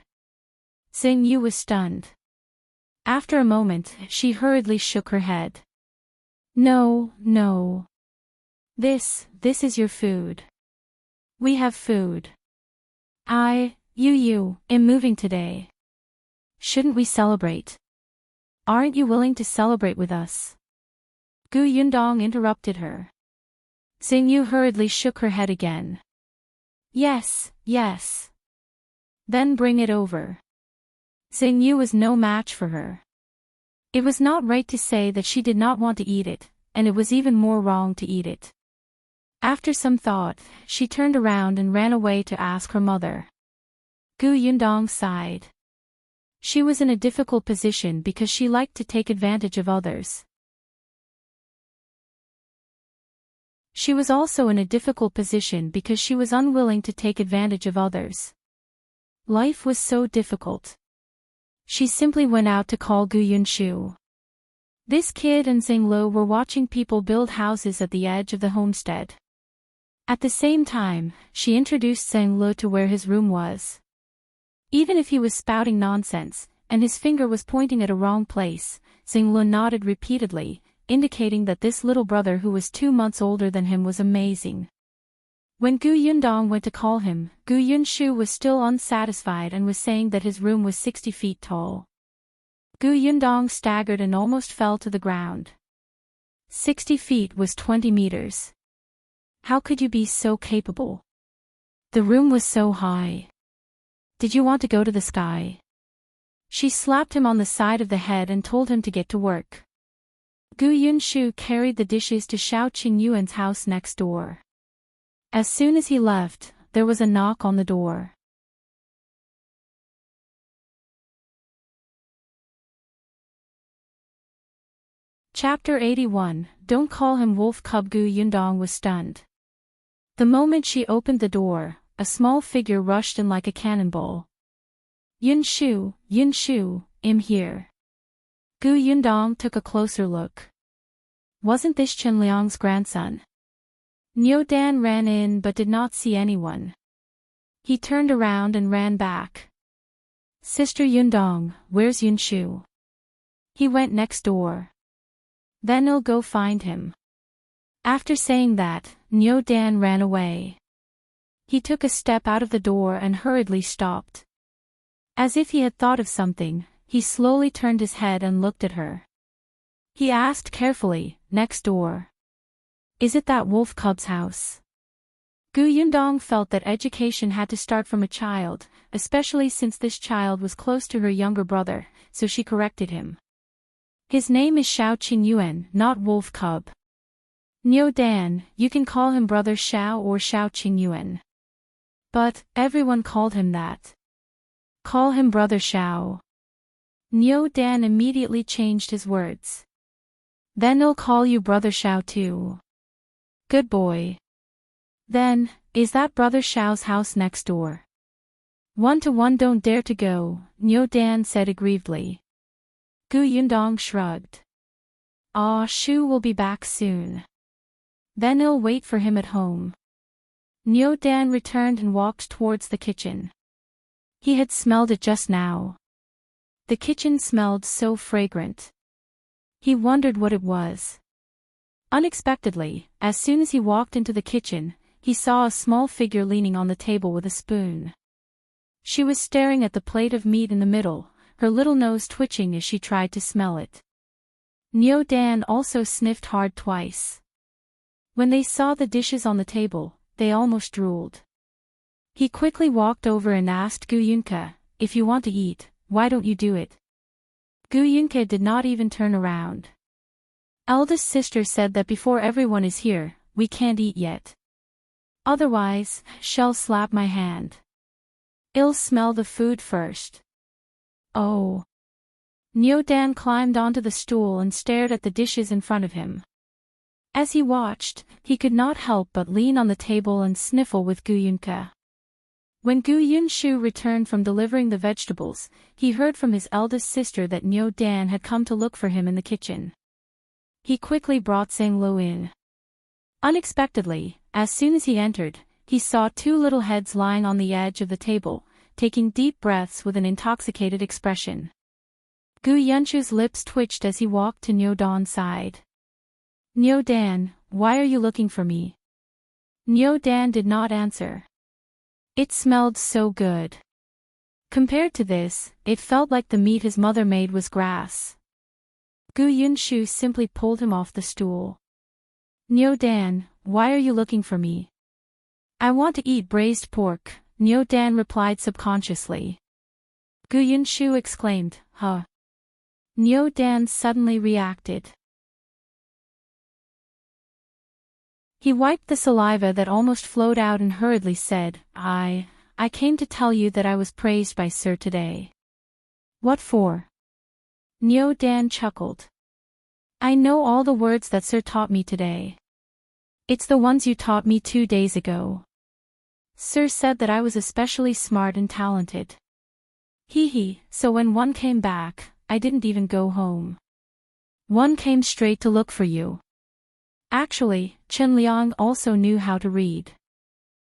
[SPEAKER 1] Zeng Yu was stunned. After a moment, she hurriedly shook her head. No. This is your food. We have food. You, am moving today. Shouldn't we celebrate? Aren't you willing to celebrate with us? Gu Yundong interrupted her. Zeng Yu hurriedly shook her head again. Yes. Then bring it over. Zeng Yu was no match for her. It was not right to say that she did not want to eat it, and it was even more wrong to eat it. After some thought, she turned around and ran away to ask her mother. Gu Yundong sighed. She was in a difficult position because she liked to take advantage of others. She was also in a difficult position because she was unwilling to take advantage of others. Life was so difficult. She simply went out to call Gu Yunshu. This kid and Zeng Lo were watching people build houses at the edge of the homestead. At the same time, she introduced Zeng Lo to where his room was. Even if he was spouting nonsense, and his finger was pointing at a wrong place, Zeng Lo nodded repeatedly, indicating that this little brother who was 2 months older than him was amazing. When Gu Yundong went to call him, Gu Yunshu was still unsatisfied and was saying that his room was 60 feet tall. Gu Yundong staggered and almost fell to the ground. 60 feet was 20 meters. How could you be so capable? The room was so high. Did you want to go to the sky? She slapped him on the side of the head and told him to get to work. Gu Yunshu carried the dishes to Shao Qingyuan's house next door. As soon as he left, there was a knock on the door. Chapter 81, Don't Call Him Wolf Cub. Gu Yundong was stunned. The moment she opened the door, a small figure rushed in like a cannonball. Yunshu, I'm here. Gu Yundong took a closer look. Wasn't this Chen Liang's grandson? Niu Dan ran in but did not see anyone. He turned around and ran back. Sister Yundong, where's Yunshu? He went next door. Then I'll go find him. After saying that, Niu Dan ran away. He took a step out of the door and hurriedly stopped. As if he had thought of something, he slowly turned his head and looked at her. He asked carefully, next door. Is it that wolf cub's house? Gu Yundong felt that education had to start from a child, especially since this child was close to her younger brother, so she corrected him. His name is Shao Qingyuan, not wolf cub. Niu Dan, you can call him Brother Shao or Shao Qingyuan. But, everyone called him that. Call him Brother Shao. Niu Dan immediately changed his words. Then I'll call you Brother Shao too. Good boy. Then, is that Brother Shao's house next door? 1-to-1 don't dare to go, Niu Dan said aggrievedly. Yundong shrugged. Shu will be back soon. Then I'll wait for him at home. Niu Dan returned and walked towards the kitchen. He had smelled it just now. The kitchen smelled so fragrant. He wondered what it was. Unexpectedly, as soon as he walked into the kitchen, he saw a small figure leaning on the table with a spoon. She was staring at the plate of meat in the middle, her little nose twitching as she tried to smell it. Niu Dan also sniffed hard twice. When they saw the dishes on the table, they almost drooled. He quickly walked over and asked Yunke, if you want to eat, why don't you do it? Yunke did not even turn around. Eldest sister said that before everyone is here, we can't eat yet. Otherwise, she'll slap my hand. I'll smell the food first. Oh. Niu Dan climbed onto the stool and stared at the dishes in front of him. As he watched, he could not help but lean on the table and sniffle with Yunke. When Yunshu returned from delivering the vegetables, he heard from his eldest sister that Niu Dan had come to look for him in the kitchen. He quickly brought Zeng in. Unexpectedly, as soon as he entered, he saw two little heads lying on the edge of the table, taking deep breaths with an intoxicated expression. Yunshu's lips twitched as he walked to Niu Dan's side. Niu Dan, why are you looking for me? Niu Dan did not answer. It smelled so good. Compared to this, it felt like the meat his mother made was grass. Yunshu simply pulled him off the stool. Niu Dan, why are you looking for me? I want to eat braised pork, Niu Dan replied subconsciously. Yunshu exclaimed, huh? Niu Dan suddenly reacted. He wiped the saliva that almost flowed out and hurriedly said, I came to tell you that I was praised by Sir today. What for? Niu Dan chuckled. I know all the words that Sir taught me today. It's the ones you taught me 2 days ago. Sir said that I was especially smart and talented. So when one came back, I didn't even go home. One came straight to look for you. Actually, Chen Liang also knew how to read.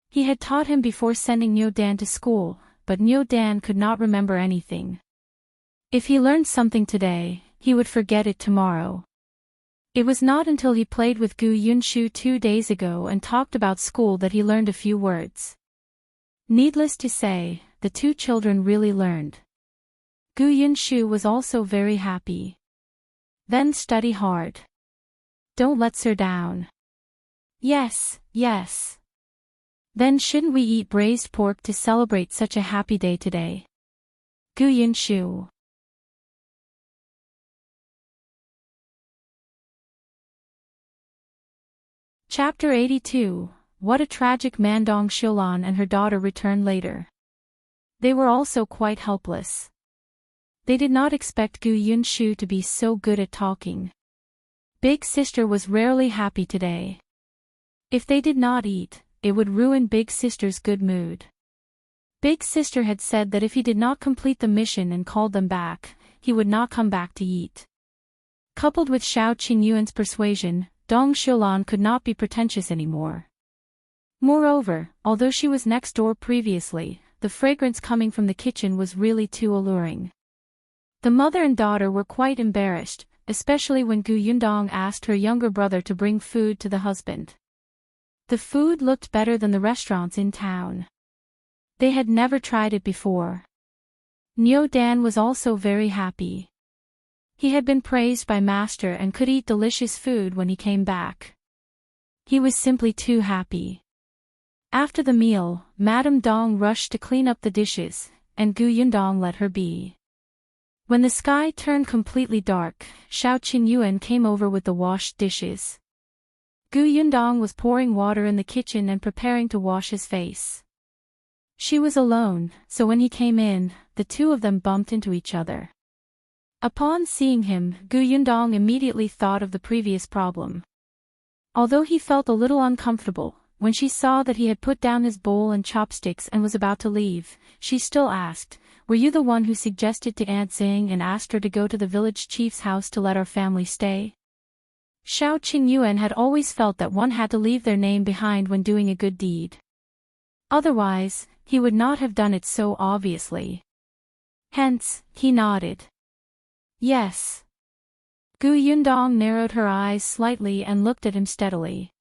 [SPEAKER 1] He had taught him before sending Niu Dan to school, but Niu Dan could not remember anything. If he learned something today, he would forget it tomorrow. It was not until he played with Yunshu 2 days ago and talked about school that he learned a few words. Needless to say, the two children really learned. Yunshu was also very happy. Then study hard. Don't let Sir down. Yes. Then shouldn't we eat braised pork to celebrate such a happy day today? Yunshu. Chapter 82. What a tragic Mandong Shilan and her daughter returned later. They were also quite helpless. They did not expect Yunshu to be so good at talking. Big sister was rarely happy today. If they did not eat, it would ruin Big sister's good mood. Big sister had said that if he did not complete the mission and called them back, he would not come back to eat. Coupled with Shao Qingyuan's persuasion, Dong Shilan could not be pretentious anymore. Moreover, although she was next door previously, the fragrance coming from the kitchen was really too alluring. The mother and daughter were quite embarrassed, especially when Yundong asked her younger brother to bring food to the husband. The food looked better than the restaurants in town. They had never tried it before. Niu Dan was also very happy. He had been praised by Master and could eat delicious food when he came back. He was simply too happy. After the meal, Madame Dong rushed to clean up the dishes, and Yundong let her be. When the sky turned completely dark, Shao Qingyuan came over with the washed dishes. Gu Yundong was pouring water in the kitchen and preparing to wash his face. She was alone, so when he came in, the two of them bumped into each other. Upon seeing him, Gu Yundong immediately thought of the previous problem. Although he felt a little uncomfortable, when she saw that he had put down his bowl and chopsticks and was about to leave, she still asked, "Were you the one who suggested to Aunt Zeng and asked her to go to the village chief's house to let our family stay?" Shao Qingyuan had always felt that one had to leave their name behind when doing a good deed. Otherwise, he would not have done it so obviously. Hence, he nodded. Yes. Gu Yundong narrowed her eyes slightly and looked at him steadily.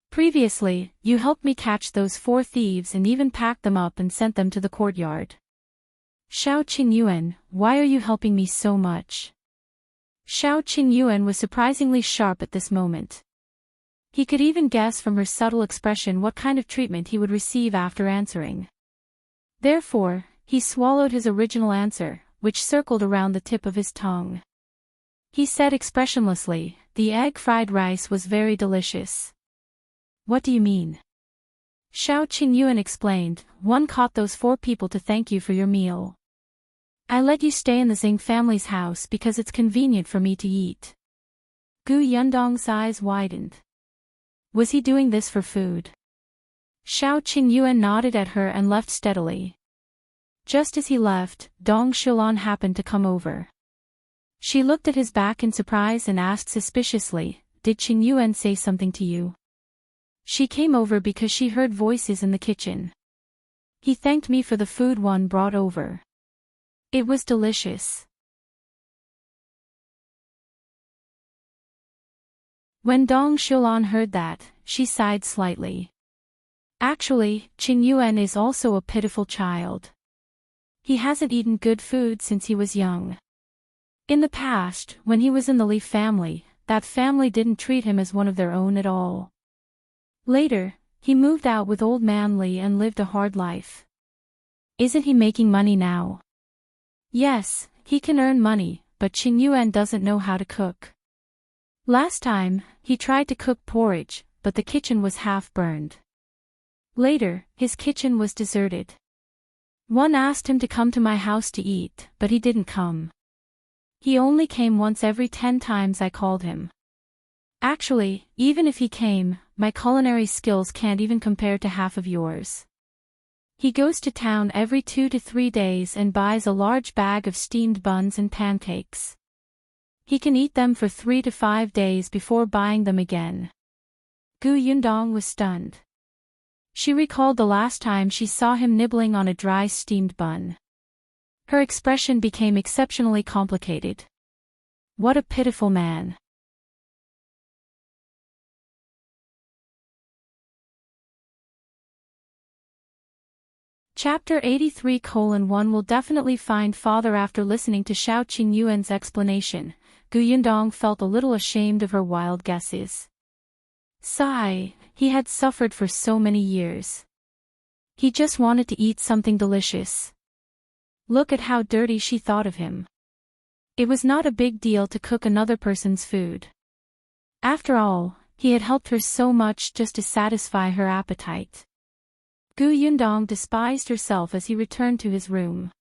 [SPEAKER 1] Previously, you helped me catch those 4 thieves and even packed them up and sent them to the courtyard. Shao Qingyuan, why are you helping me so much? Shao Qingyuan was surprisingly sharp at this moment. He could even guess from her subtle expression what kind of treatment he would receive after answering. Therefore, he swallowed his original answer, which circled around the tip of his tongue. He said expressionlessly, "The egg fried rice was very delicious." What do you mean? Shao Qingyuan explained, "One caught those 4 people to thank you for your meal. I let you stay in the Zeng family's house because it's convenient for me to eat." Gu Yundong's eyes widened. Was he doing this for food? Shao Qingyuan nodded at her and left steadily. Just as he left, Dong Xilan happened to come over. She looked at his back in surprise and asked suspiciously, "Did Qingyuan say something to you?" She came over because she heard voices in the kitchen. He thanked me for the food one brought over. It was delicious. When Dong Xilan heard that, she sighed slightly. Actually, Qingyuan is also a pitiful child. He hasn't eaten good food since he was young. In the past, when he was in the Li family, that family didn't treat him as one of their own at all. Later, he moved out with old man Li and lived a hard life. Isn't he making money now? Yes, he can earn money, but Qingyuan doesn't know how to cook. Last time, he tried to cook porridge, but the kitchen was half burned. Later, his kitchen was deserted. One asked him to come to my house to eat, but he didn't come. He only came once every 10 times I called him. Actually, even if he came, my culinary skills can't even compare to half of yours. He goes to town every 2 to 3 days and buys a large bag of steamed buns and pancakes. He can eat them for 3 to 5 days before buying them again. Gu Yundong was stunned. She recalled the last time she saw him nibbling on a dry steamed bun. Her expression became exceptionally complicated. What a pitiful man. Chapter 83:1 will definitely find father. After listening to Shao Qingyuan's explanation, Gu Yundong felt a little ashamed of her wild guesses. Sigh, he had suffered for so many years. He just wanted to eat something delicious. Look at how dirty she thought of him. It was not a big deal to cook another person's food. After all, he had helped her so much just to satisfy her appetite. Gu Yundong despised herself as he returned to his room.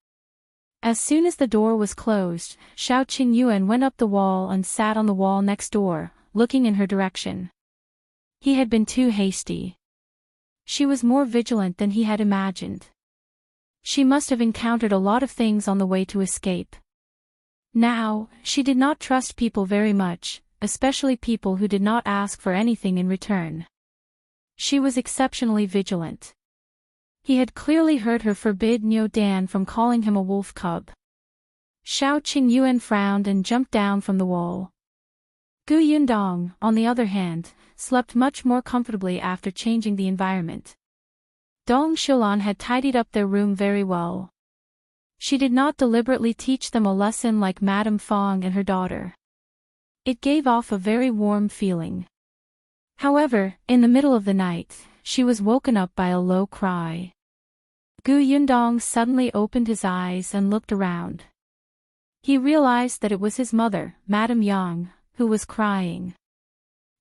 [SPEAKER 1] As soon as the door was closed, Shao Qingyuan went up the wall and sat on the wall next door, looking in her direction. He had been too hasty. She was more vigilant than he had imagined. She must have encountered a lot of things on the way to escape. Now, she did not trust people very much, especially people who did not ask for anything in return. She was exceptionally vigilant. He had clearly heard her forbid Niu Dan from calling him a wolf cub. Shao Qingyuan frowned and jumped down from the wall. Gu Yundong, on the other hand, slept much more comfortably after changing the environment. Dong Xilan had tidied up their room very well. She did not deliberately teach them a lesson like Madame Fong and her daughter. It gave off a very warm feeling. However, in the middle of the night, she was woken up by a low cry. Gu Yundong suddenly opened his eyes and looked around. He realized that it was his mother, Madame Yang, who was crying.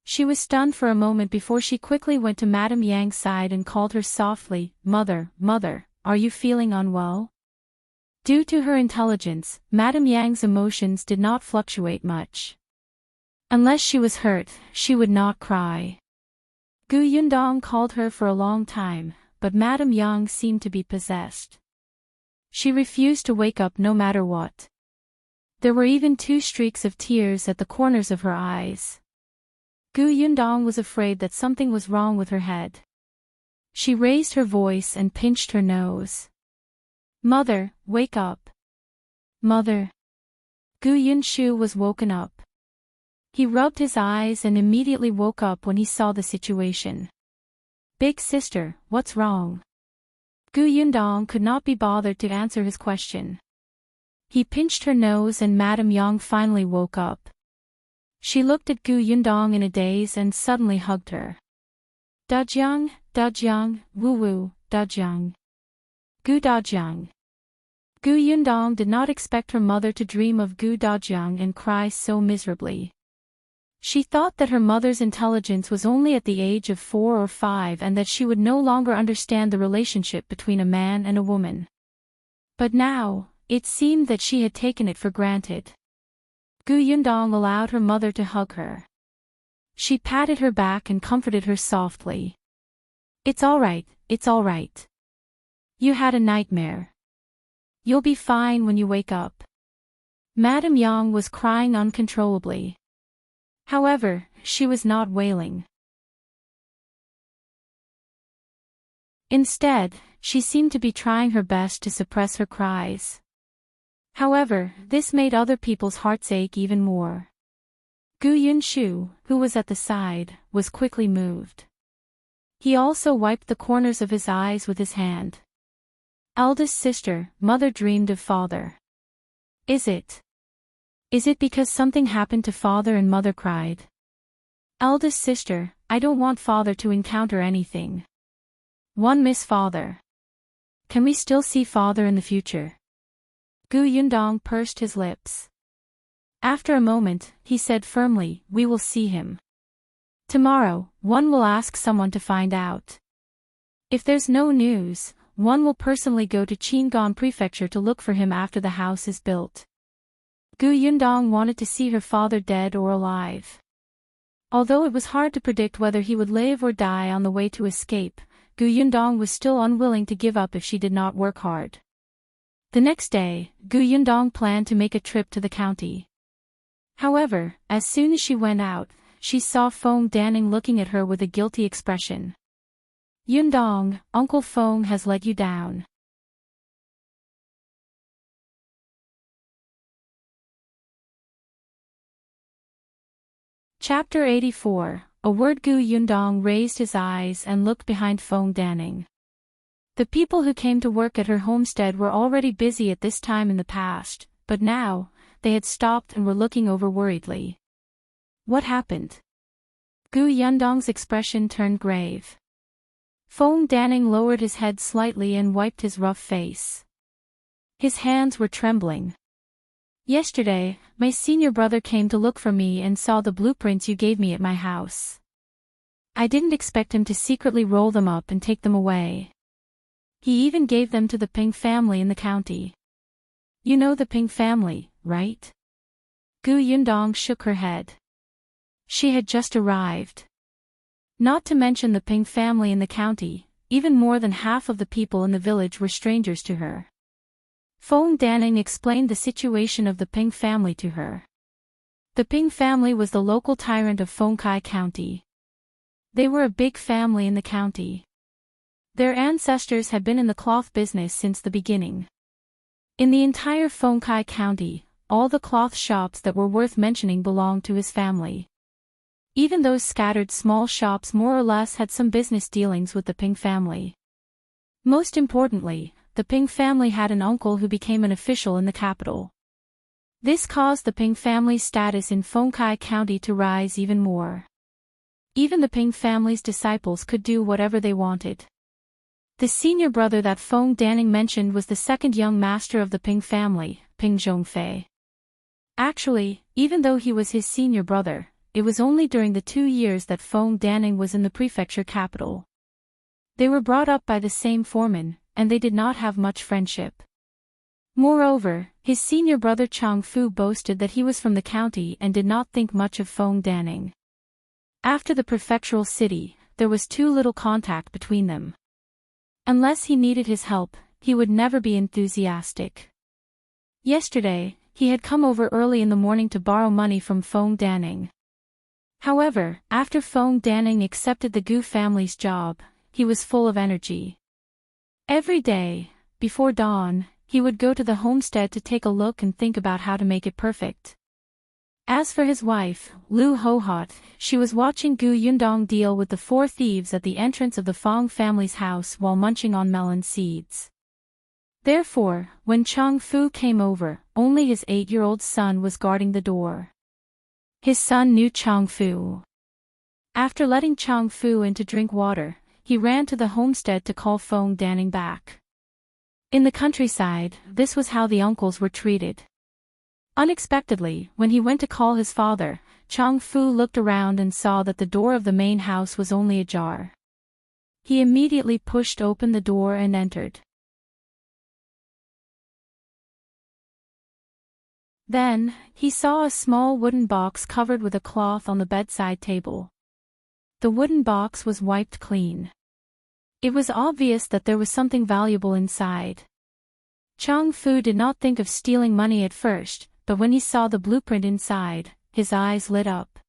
[SPEAKER 1] She was stunned for a moment before she quickly went to Madame Yang's side and called her softly, "Mother, mother, are you feeling unwell?" Due to her intelligence, Madame Yang's emotions did not fluctuate much. Unless she was hurt, she would not cry. Gu Yundong called her for a long time, but Madame Yang seemed to be possessed. She refused to wake up no matter what. There were even 2 streaks of tears at the corners of her eyes. Gu Yundong was afraid that something was wrong with her head. She raised her voice and pinched her nose. "Mother, wake up. Mother." Gu Yunshu was woken up. He rubbed his eyes and immediately woke up when he saw the situation. "Big sister, what's wrong?" Gu Yundong could not be bothered to answer his question. He pinched her nose and Madame Yang finally woke up. She looked at Gu Yundong in a daze and suddenly hugged her. "Dajiang, Dajiang, woo-woo, Dajiang. Gu Dajiang." Gu Yundong did not expect her mother to dream of Gu Dajiang and cry so miserably. She thought that her mother's intelligence was only at the age of 4 or 5 and that she would no longer understand the relationship between a man and a woman. But now, it seemed that she had taken it for granted. Gu Yundong allowed her mother to hug her. She patted her back and comforted her softly. "It's all right, it's all right. You had a nightmare. You'll be fine when you wake up." Madame Yang was crying uncontrollably. However, she was not wailing. Instead, she seemed to be trying her best to suppress her cries. However, this made other people's hearts ache even more. Gu Yunshu, who was at the side, was quickly moved. He also wiped the corners of his eyes with his hand. "Eldest sister, mother dreamed of father. Is it because something happened to father?" and mother cried. "Eldest sister, I don't want father to encounter anything. One miss father. Can we still see father in the future?" Gu Yundong pursed his lips. After a moment, he said firmly, "We will see him. Tomorrow, one will ask someone to find out. If there's no news, one will personally go to Qingyuan Prefecture to look for him after the house is built." Gu Yundong wanted to see her father dead or alive. Although it was hard to predict whether he would live or die on the way to escape, Gu Yundong was still unwilling to give up if she did not work hard. The next day, Gu Yundong planned to make a trip to the county. However, as soon as she went out, she saw Feng Danning looking at her with a guilty expression. "Yundong, Uncle Feng has let you down." Chapter 84. A word. Gu Yundong raised his eyes and looked behind Feng Danning. The people who came to work at her homestead were already busy at this time in the past, but now, they had stopped and were looking over worriedly. What happened? Gu Yundong's expression turned grave. Feng Danning lowered his head slightly and wiped his rough face. His hands were trembling. "Yesterday, my senior brother came to look for me and saw the blueprints you gave me at my house. I didn't expect him to secretly roll them up and take them away. He even gave them to the Ping family in the county. You know the Ping family, right?" Gu Yundong shook her head. She had just arrived. Not to mention the Ping family in the county, even more than half of the people in the village were strangers to her. Feng Danning explained the situation of the Ping family to her. The Ping family was the local tyrant of Fengkai County. They were a big family in the county. Their ancestors had been in the cloth business since the beginning. In the entire Fengkai County, all the cloth shops that were worth mentioning belonged to his family. Even those scattered small shops more or less had some business dealings with the Ping family. Most importantly, the Ping family had an uncle who became an official in the capital. This caused the Ping family's status in Fengkai County to rise even more. Even the Ping family's disciples could do whatever they wanted. The senior brother that Feng Danning mentioned was the second young master of the Ping family, Ping Zhongfei. Actually, even though he was his senior brother, it was only during the 2 years that Feng Danning was in the prefecture capital. They were brought up by the same foreman, and they did not have much friendship. Moreover, his senior brother Chang Fu boasted that he was from the county and did not think much of Feng Danning. After the prefectural city, there was too little contact between them. Unless he needed his help, he would never be enthusiastic. Yesterday, he had come over early in the morning to borrow money from Feng Danning. However, after Feng Danning accepted the Gu family's job, he was full of energy. Every day, before dawn, he would go to the homestead to take a look and think about how to make it perfect. As for his wife, Lu Hohot, she was watching Gu Yundong deal with the 4 thieves at the entrance of the Fong family's house while munching on melon seeds. Therefore, when Chang Fu came over, only his 8-year-old son was guarding the door. His son knew Chang Fu. After letting Chang Fu in to drink water, he ran to the homestead to call Feng Danning back. In the countryside, this was how the uncles were treated. Unexpectedly, when he went to call his father, Chang Fu looked around and saw that the door of the main house was only ajar. He immediately pushed open the door and entered. Then, he saw a small wooden box covered with a cloth on the bedside table. The wooden box was wiped clean. It was obvious that there was something valuable inside. Chang Fu did not think of stealing money at first, but when he saw the blueprint inside, his eyes lit up.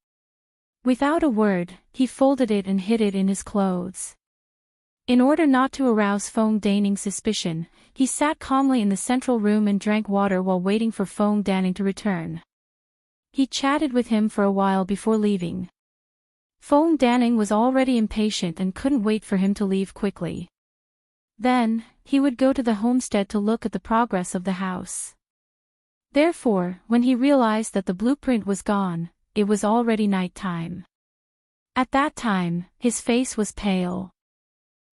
[SPEAKER 1] Without a word, he folded it and hid it in his clothes. In order not to arouse Feng Danning's suspicion, he sat calmly in the central room and drank water while waiting for Feng Danning to return. He chatted with him for a while before leaving. Feng Danning was already impatient and couldn't wait for him to leave quickly. Then, he would go to the homestead to look at the progress of the house. Therefore, when he realized that the blueprint was gone, it was already night time. At that time, his face was pale.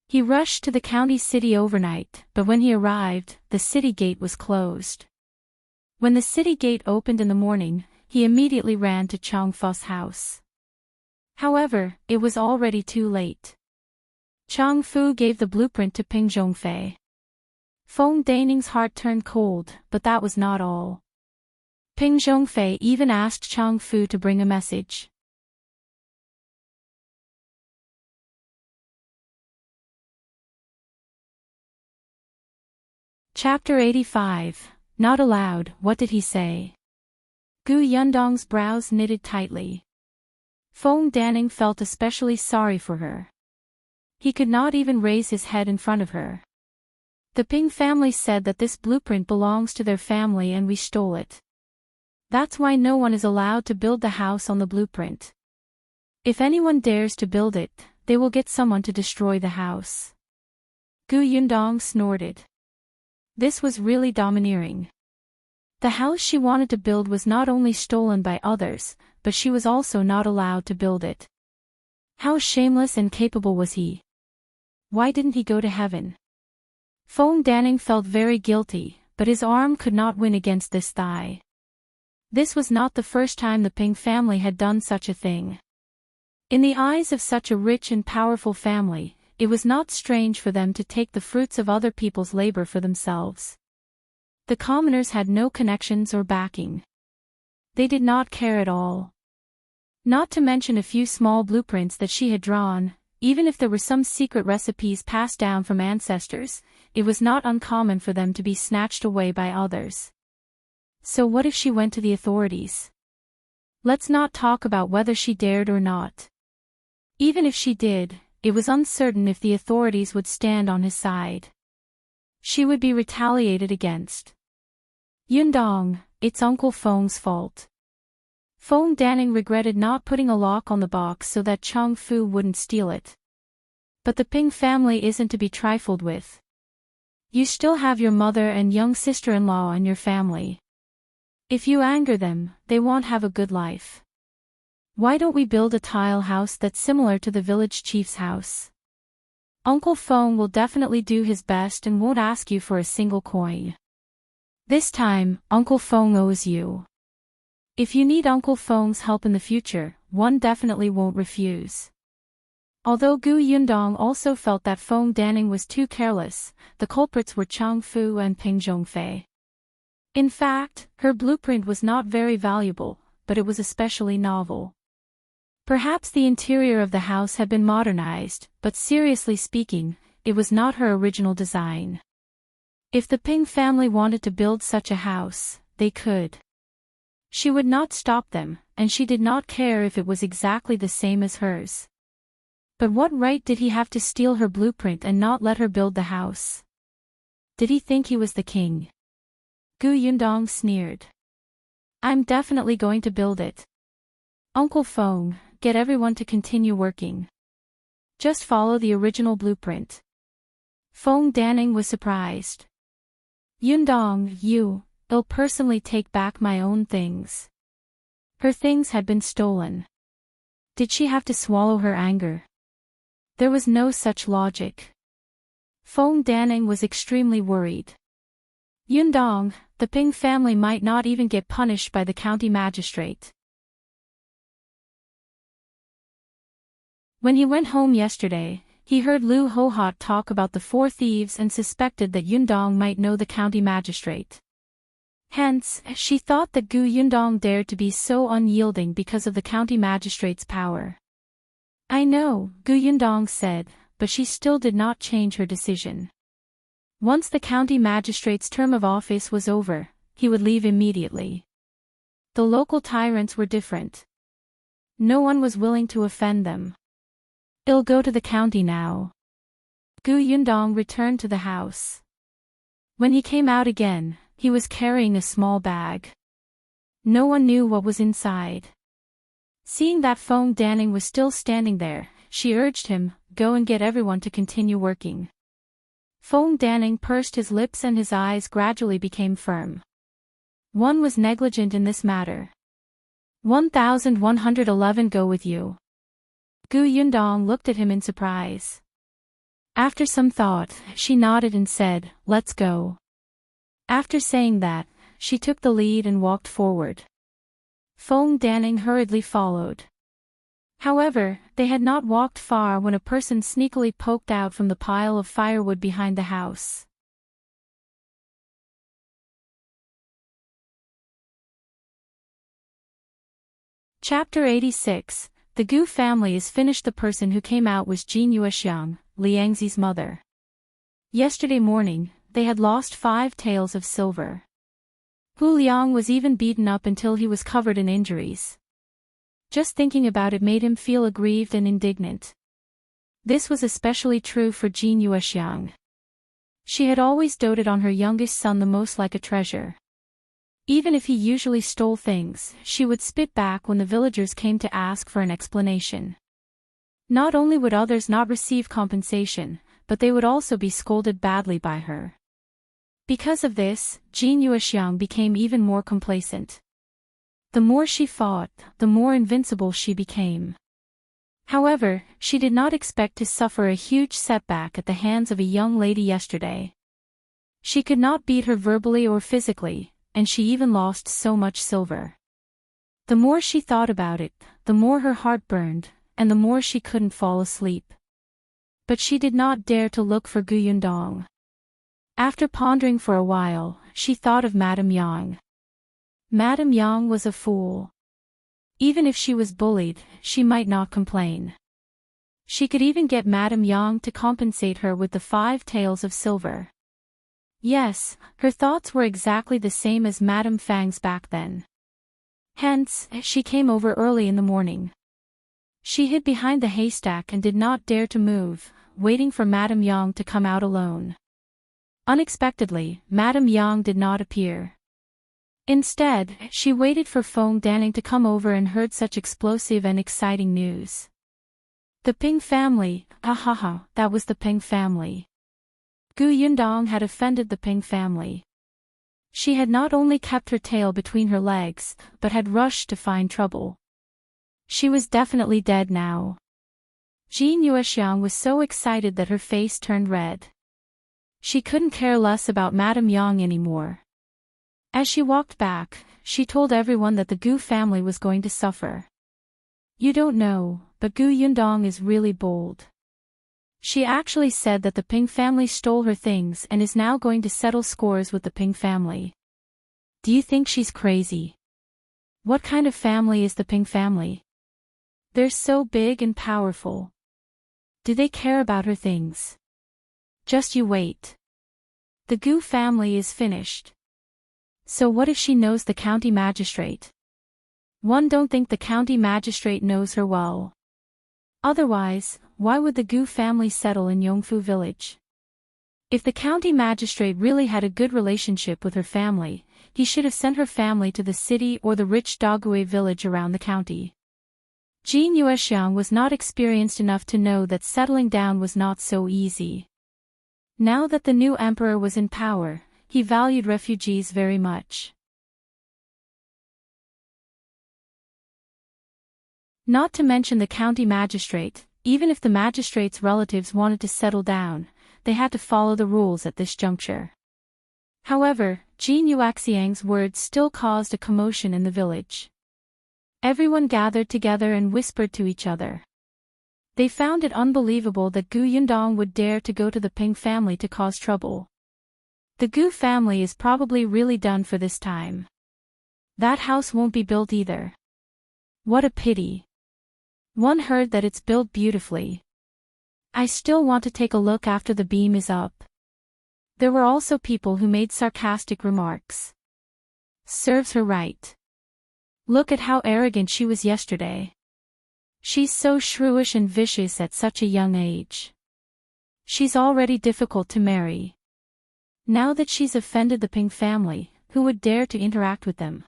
[SPEAKER 1] He rushed to the county city overnight, but when he arrived, the city gate was closed. When the city gate opened in the morning, he immediately ran to Chang Fu's house. However, it was already too late. Chang Fu gave the blueprint to Ping Zhongfei. Feng Danning's heart turned cold, but that was not all. Ping Zhongfei even asked Chang Fu to bring a message. Chapter 85, Not Allowed, What Did He Say? Gu Yundong's brows knitted tightly. Feng Danning felt especially sorry for her. He could not even raise his head in front of her. The Ping family said that this blueprint belongs to their family and we stole it. That's why no one is allowed to build the house on the blueprint. If anyone dares to build it, they will get someone to destroy the house. Gu Yundong snorted. This was really domineering. The house she wanted to build was not only stolen by others, but she was also not allowed to build it. How shameless and capable was he? Why didn't he go to heaven? Feng Danning felt very guilty, but his arm could not win against this thigh. This was not the first time the Ping family had done such a thing. In the eyes of such a rich and powerful family, it was not strange for them to take the fruits of other people's labor for themselves. The commoners had no connections or backing. They did not care at all. Not to mention a few small blueprints that she had drawn, even if there were some secret recipes passed down from ancestors, it was not uncommon for them to be snatched away by others. So what if she went to the authorities? Let's not talk about whether she dared or not. Even if she did, it was uncertain if the authorities would stand on his side. She would be retaliated against. Yundong, it's Uncle Feng's fault. Feng Danning regretted not putting a lock on the box so that Chang Fu wouldn't steal it. But the Ping family isn't to be trifled with. You still have your mother and young sister-in-law in your family. If you anger them, they won't have a good life. Why don't we build a tile house that's similar to the village chief's house? Uncle Feng will definitely do his best and won't ask you for a single coin. This time, Uncle Feng owes you. If you need Uncle Feng's help in the future, one definitely won't refuse. Although Gu Yundong also felt that Feng Danning was too careless, the culprits were Chang Fu and Ping Zhongfei. In fact, her blueprint was not very valuable, but it was especially novel. Perhaps the interior of the house had been modernized, but seriously speaking, it was not her original design. If the Ping family wanted to build such a house, they could. She would not stop them, and she did not care if it was exactly the same as hers. But what right did he have to steal her blueprint and not let her build the house? Did he think he was the king? Gu Yundong sneered. I'm definitely going to build it. Uncle Feng, get everyone to continue working. Just follow the original blueprint. Feng Danning was surprised. Yundong, I'll personally take back my own things. Her things had been stolen. Did she have to swallow her anger? There was no such logic. Feng Danning was extremely worried. Yundong, the Ping family might not even get punished by the county magistrate. When he went home yesterday, he heard Lu Hohot talk about the 4 thieves and suspected that Yundong might know the county magistrate. Hence, she thought that Gu Yundong dared to be so unyielding because of the county magistrate's power. I know, Gu Yundong said, but she still did not change her decision. Once the county magistrate's term of office was over, he would leave immediately. The local tyrants were different. No one was willing to offend them. I'll go to the county now. Gu Yundong returned to the house. When he came out again, he was carrying a small bag. No one knew what was inside. Seeing that Feng Danning was still standing there, she urged him, go and get everyone to continue working. Feng Danning pursed his lips and his eyes gradually became firm. One was negligent in this matter. 1111 go with you. Gu Yundong looked at him in surprise. After some thought, she nodded and said, let's go. After saying that, she took the lead and walked forward. Feng Danning hurriedly followed. However, they had not walked far when a person sneakily poked out from the pile of firewood behind the house. Chapter 86. The Gu family is finished. The person who came out was Jin Yuexiang, Liangzi's mother. Yesterday morning, they had lost 5 taels of silver. Hu Liang was even beaten up until he was covered in injuries. Just thinking about it made him feel aggrieved and indignant. This was especially true for Jin Yuexiang. She had always doted on her youngest son the most like a treasure. Even if he usually stole things, she would spit back when the villagers came to ask for an explanation. Not only would others not receive compensation, but they would also be scolded badly by her. Because of this, Jin Yuexiang became even more complacent. The more she fought, the more invincible she became. However, she did not expect to suffer a huge setback at the hands of a young lady yesterday. She could not beat her verbally or physically, and she even lost so much silver. The more she thought about it, the more her heart burned, and the more she couldn't fall asleep. But she did not dare to look for Gu Yundong. After pondering for a while, she thought of Madame Yang. Madame Yang was a fool. Even if she was bullied, she might not complain. She could even get Madame Yang to compensate her with the 5 taels of silver. Yes, her thoughts were exactly the same as Madame Fang's back then. Hence, she came over early in the morning. She hid behind the haystack and did not dare to move, waiting for Madame Yang to come out alone. Unexpectedly, Madame Yang did not appear. Instead, she waited for Feng Danning to come over and heard such explosive and exciting news. The Ping family, that was the Ping family. Gu Yundong had offended the Ping family. She had not only kept her tail between her legs, but had rushed to find trouble. She was definitely dead now. Jin Yuexiang was so excited that her face turned red. She couldn't care less about Madame Yang anymore. As she walked back, she told everyone that the Gu family was going to suffer. You don't know, but Gu Yundong is really bold. She actually said that the Ping family stole her things and is now going to settle scores with the Ping family. Do you think she's crazy? What kind of family is the Ping family? They're so big and powerful. Do they care about her things? Just you wait. The Gu family is finished. So what if she knows the county magistrate? One don't think the county magistrate knows her well. Otherwise, why would the Gu family settle in Yongfu village? If the county magistrate really had a good relationship with her family, he should have sent her family to the city or the rich Dagui village around the county. Jin Yuexiang was not experienced enough to know that settling down was not so easy. Now that the new emperor was in power, he valued refugees very much. Not to mention the county magistrate, even if the magistrate's relatives wanted to settle down, they had to follow the rules at this juncture. However, Jin Yuexiang's words still caused a commotion in the village. Everyone gathered together and whispered to each other. They found it unbelievable that Gu Yundong would dare to go to the Ping family to cause trouble. The Gu family is probably really done for this time. That house won't be built either. What a pity. One heard that it's built beautifully. I still want to take a look after the beam is up. There were also people who made sarcastic remarks. Serves her right. Look at how arrogant she was yesterday. She's so shrewish and vicious at such a young age. She's already difficult to marry. Now that she's offended the Ping family, who would dare to interact with them?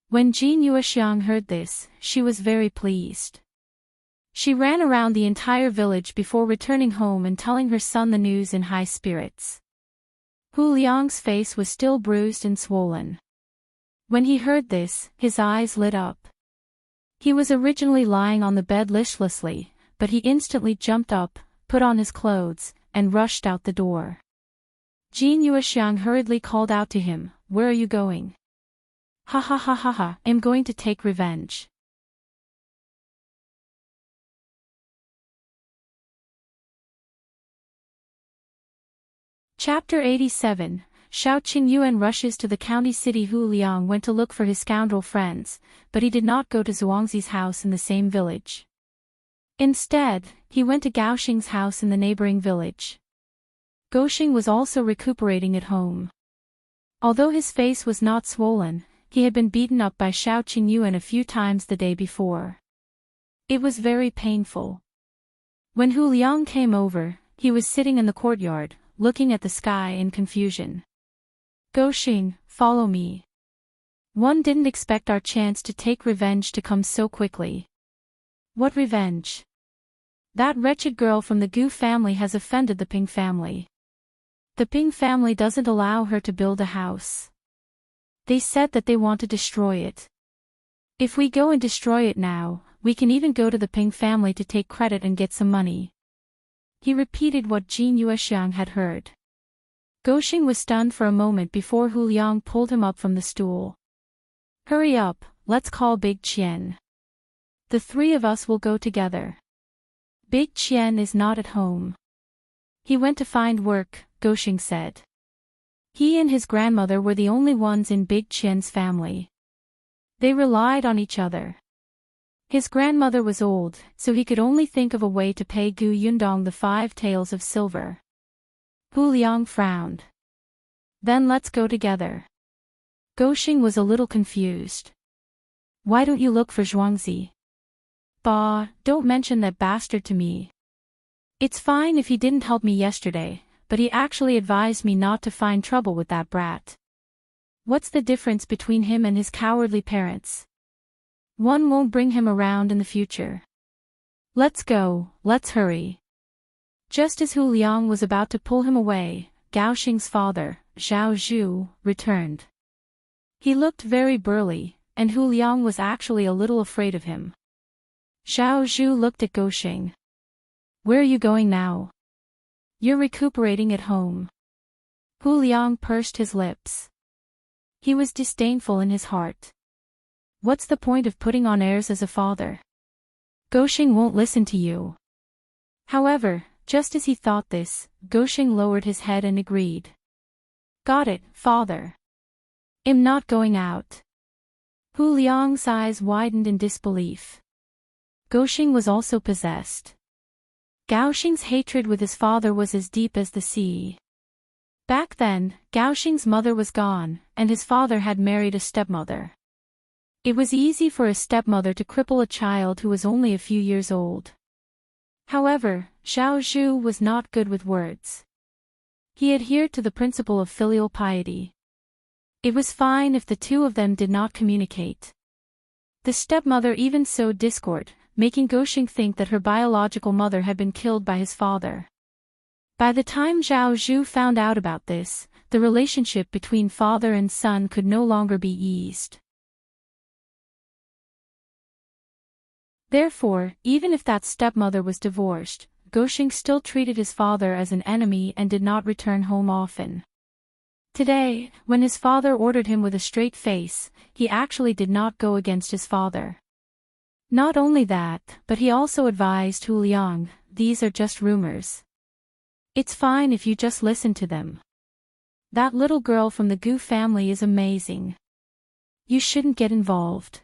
[SPEAKER 1] When Jin Yuexiang heard this, she was very pleased. She ran around the entire village before returning home and telling her son the news in high spirits. Hu Liang's face was still bruised and swollen. When he heard this, his eyes lit up. He was originally lying on the bed listlessly, but he instantly jumped up, put on his clothes, and rushed out the door. Jin Yuexiang hurriedly called out to him, "Where are you going?" "Ha ha ha ha ha, I'm going to take revenge." Chapter 87, Shao Qingyuan rushes to the county city. Hu Liang went to look for his scoundrel friends, but he did not go to Zhuangzi's house in the same village. Instead, he went to Gaoxing's house in the neighboring village. Gaoxing was also recuperating at home. Although his face was not swollen, he had been beaten up by Shao Qingyuan a few times the day before. It was very painful. When Hu Liang came over, he was sitting in the courtyard, looking at the sky in confusion. "Gaoxing, follow me. One didn't expect our chance to take revenge to come so quickly." "What revenge?" "That wretched girl from the Gu family has offended the Ping family. The Ping family doesn't allow her to build a house. They said that they want to destroy it. If we go and destroy it now, we can even go to the Ping family to take credit and get some money." He repeated what Jin Yuexiang had heard. Gaoxing was stunned for a moment before Hu Liang pulled him up from the stool. "Hurry up, let's call Big Qian. The three of us will go together." "Big Qian is not at home. He went to find work," Gaoxing said. He and his grandmother were the only ones in Big Qian's family. They relied on each other. His grandmother was old, so he could only think of a way to pay Gu Yundong the 5 taels of silver. Hu Liang frowned. "Then let's go together." Gaoxing was a little confused. "Why don't you look for Zhuangzi?" "Bah, don't mention that bastard to me. It's fine if he didn't help me yesterday, but he actually advised me not to find trouble with that brat. What's the difference between him and his cowardly parents? One won't bring him around in the future. Let's go, let's hurry." Just as Hu Liang was about to pull him away, Gaoxing's father, Zhao Zhu, returned. He looked very burly, and Hu Liang was actually a little afraid of him. Zhao Zhu looked at Gaoxing. "Where are you going now?" "You're recuperating at home." Hu Liang pursed his lips. He was disdainful in his heart. What's the point of putting on airs as a father? Goshing won't listen to you. However, just as he thought this, Goshing lowered his head and agreed. Got it, father. I'm not going out. Hu Liang's eyes widened in disbelief. Goshing was also possessed. Gaoxing's hatred with his father was as deep as the sea. Back then, Gaoxing's mother was gone, and his father had married a stepmother. It was easy for a stepmother to cripple a child who was only a few years old. However, Shao Zhu was not good with words. He adhered to the principle of filial piety. It was fine if the two of them did not communicate. The stepmother even sowed discord, making Goshing think that her biological mother had been killed by his father. By the time Zhao Zhu found out about this, the relationship between father and son could no longer be eased. Therefore, even if that stepmother was divorced, Goshing still treated his father as an enemy and did not return home often. Today, when his father ordered him with a straight face, he actually did not go against his father. Not only that, but he also advised Hu Liang, these are just rumors. It's fine if you just listen to them. That little girl from the Gu family is amazing. You shouldn't get involved.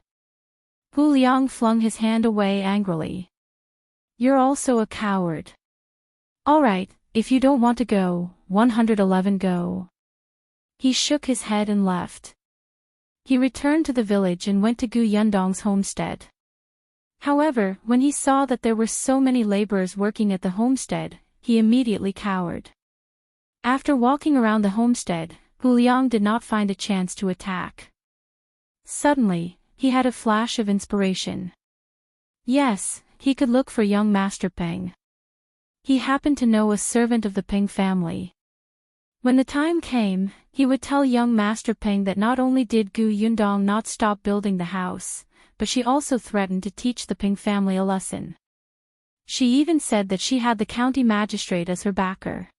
[SPEAKER 1] Hu Liang flung his hand away angrily. You're also a coward. Alright, if you don't want to go, 111 go. He shook his head and left. He returned to the village and went to Gu Yundong's homestead. However, when he saw that there were so many laborers working at the homestead, he immediately cowered. After walking around the homestead, Hu Liang did not find a chance to attack. Suddenly, he had a flash of inspiration. Yes, he could look for young Master Peng. He happened to know a servant of the Peng family. When the time came, he would tell young Master Peng that not only did Gu Yundong not stop building the house, but she also threatened to teach the Peng family a lesson. She even said that she had the county magistrate as her backer.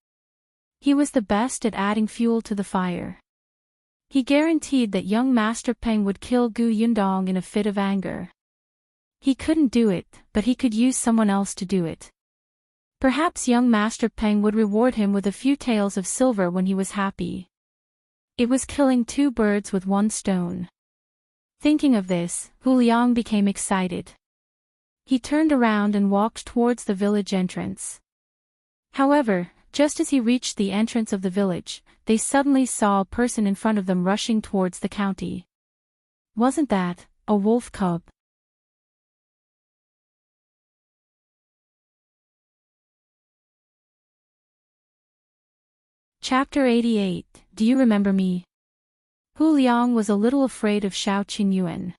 [SPEAKER 1] He was the best at adding fuel to the fire. He guaranteed that young Master Peng would kill Gu Yundong in a fit of anger. He couldn't do it, but he could use someone else to do it. Perhaps young Master Peng would reward him with a few taels of silver when he was happy. It was killing two birds with one stone. Thinking of this, Hu Liang became excited. He turned around and walked towards the village entrance. However, just as he reached the entrance of the village, they suddenly saw a person in front of them rushing towards the county. Wasn't that a wolf cub? Chapter 88. Do you remember me? Hu Liang was a little afraid of Shao Qingyuan.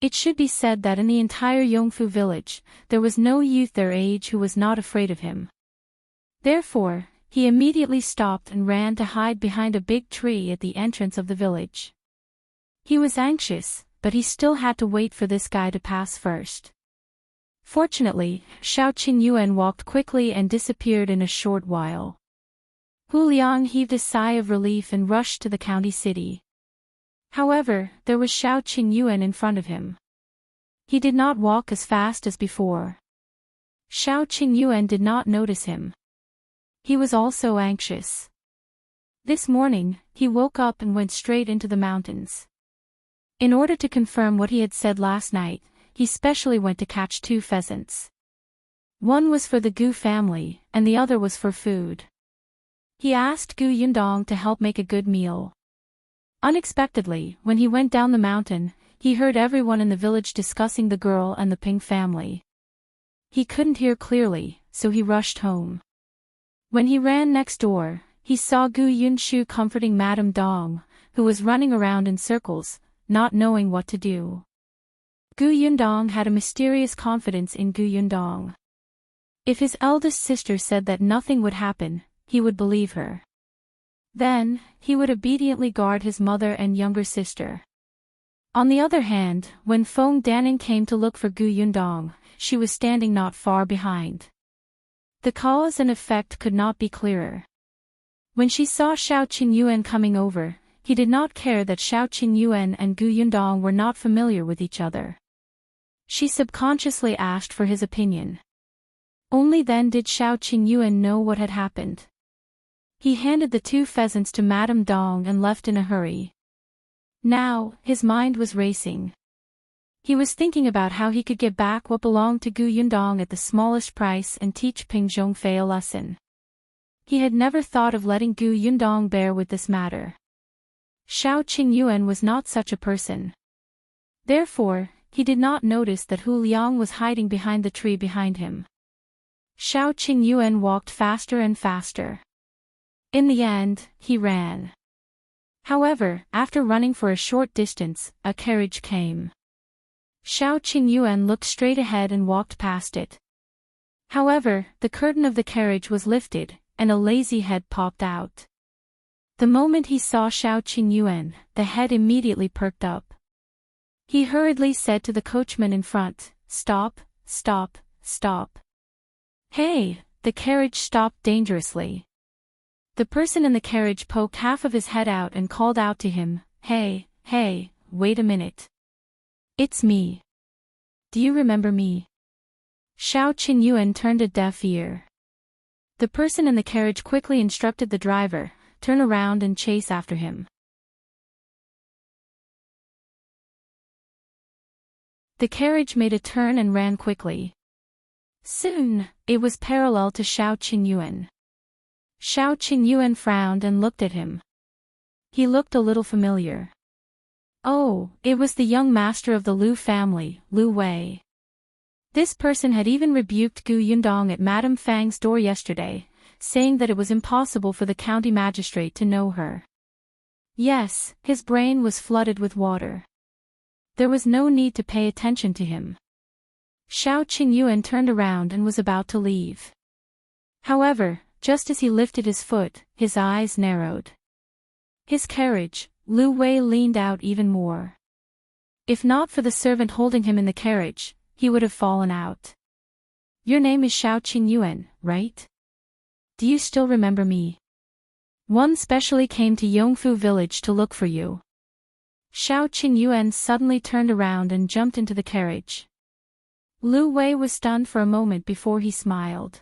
[SPEAKER 1] It should be said that in the entire Yongfu village, there was no youth their age who was not afraid of him. Therefore, he immediately stopped and ran to hide behind a big tree at the entrance of the village. He was anxious, but he still had to wait for this guy to pass first. Fortunately, Shao Qingyuan walked quickly and disappeared in a short while. Hu Liang heaved a sigh of relief and rushed to the county city. However, there was Shao Qingyuan in front of him. He did not walk as fast as before. Shao Qingyuan did not notice him. He was also anxious. This morning, he woke up and went straight into the mountains. In order to confirm what he had said last night, he specially went to catch 2 pheasants. One was for the Gu family, and the other was for food. He asked Gu Yundong to help make a good meal. Unexpectedly, when he went down the mountain, he heard everyone in the village discussing the girl and the Ping family. He couldn't hear clearly, so he rushed home. When he ran next door, he saw Gu Yunshu comforting Madame Dong, who was running around in circles, not knowing what to do. Gu Yundong had a mysterious confidence in Gu Yundong. If his eldest sister said that nothing would happen, he would believe her. Then, he would obediently guard his mother and younger sister. On the other hand, when Feng Daning came to look for Gu Yundong, she was standing not far behind. The cause and effect could not be clearer. When she saw Shao Qingyuan coming over, he did not care that Shao Qingyuan and Gu Yundong were not familiar with each other. She subconsciously asked for his opinion. Only then did Shao Qingyuan know what had happened. He handed the 2 pheasants to Madame Dong and left in a hurry. Now, his mind was racing. He was thinking about how he could get back what belonged to Gu Yundong at the smallest price and teach Ping Zhongfei a lesson. He had never thought of letting Gu Yundong bear with this matter. Shao Qingyuan was not such a person. Therefore, he did not notice that Hu Liang was hiding behind the tree behind him. Shao Qingyuan walked faster and faster. In the end, he ran. However, after running for a short distance, a carriage came. Shao Qingyuan looked straight ahead and walked past it. However, the curtain of the carriage was lifted, and a lazy head popped out. The moment he saw Shao Qingyuan, the head immediately perked up. He hurriedly said to the coachman in front, "Stop, stop, stop." "Hey!" The carriage stopped dangerously. The person in the carriage poked half of his head out and called out to him, "Hey, hey, wait a minute. It's me. Do you remember me?" Shao Qingyuan turned a deaf ear. The person in the carriage quickly instructed the driver, "Turn around and chase after him." The carriage made a turn and ran quickly. Soon, it was parallel to Shao Qingyuan. Shao Qingyuan frowned and looked at him. He looked a little familiar. Oh, it was the young master of the Lu family, Lu Wei. This person had even rebuked Gu Yundong at Madame Fang's door yesterday, saying that it was impossible for the county magistrate to know her. Yes, his brain was flooded with water. There was no need to pay attention to him. Shao Qingyuan turned around and was about to leave. However, just as he lifted his foot, his eyes narrowed. His carriage, Lu Wei leaned out even more. If not for the servant holding him in the carriage, he would have fallen out. "Your name is Shao Qingyuan, right? Do you still remember me? One specially came to Yongfu village to look for you." Shao Qingyuan suddenly turned around and jumped into the carriage. Lu Wei was stunned for a moment before he smiled.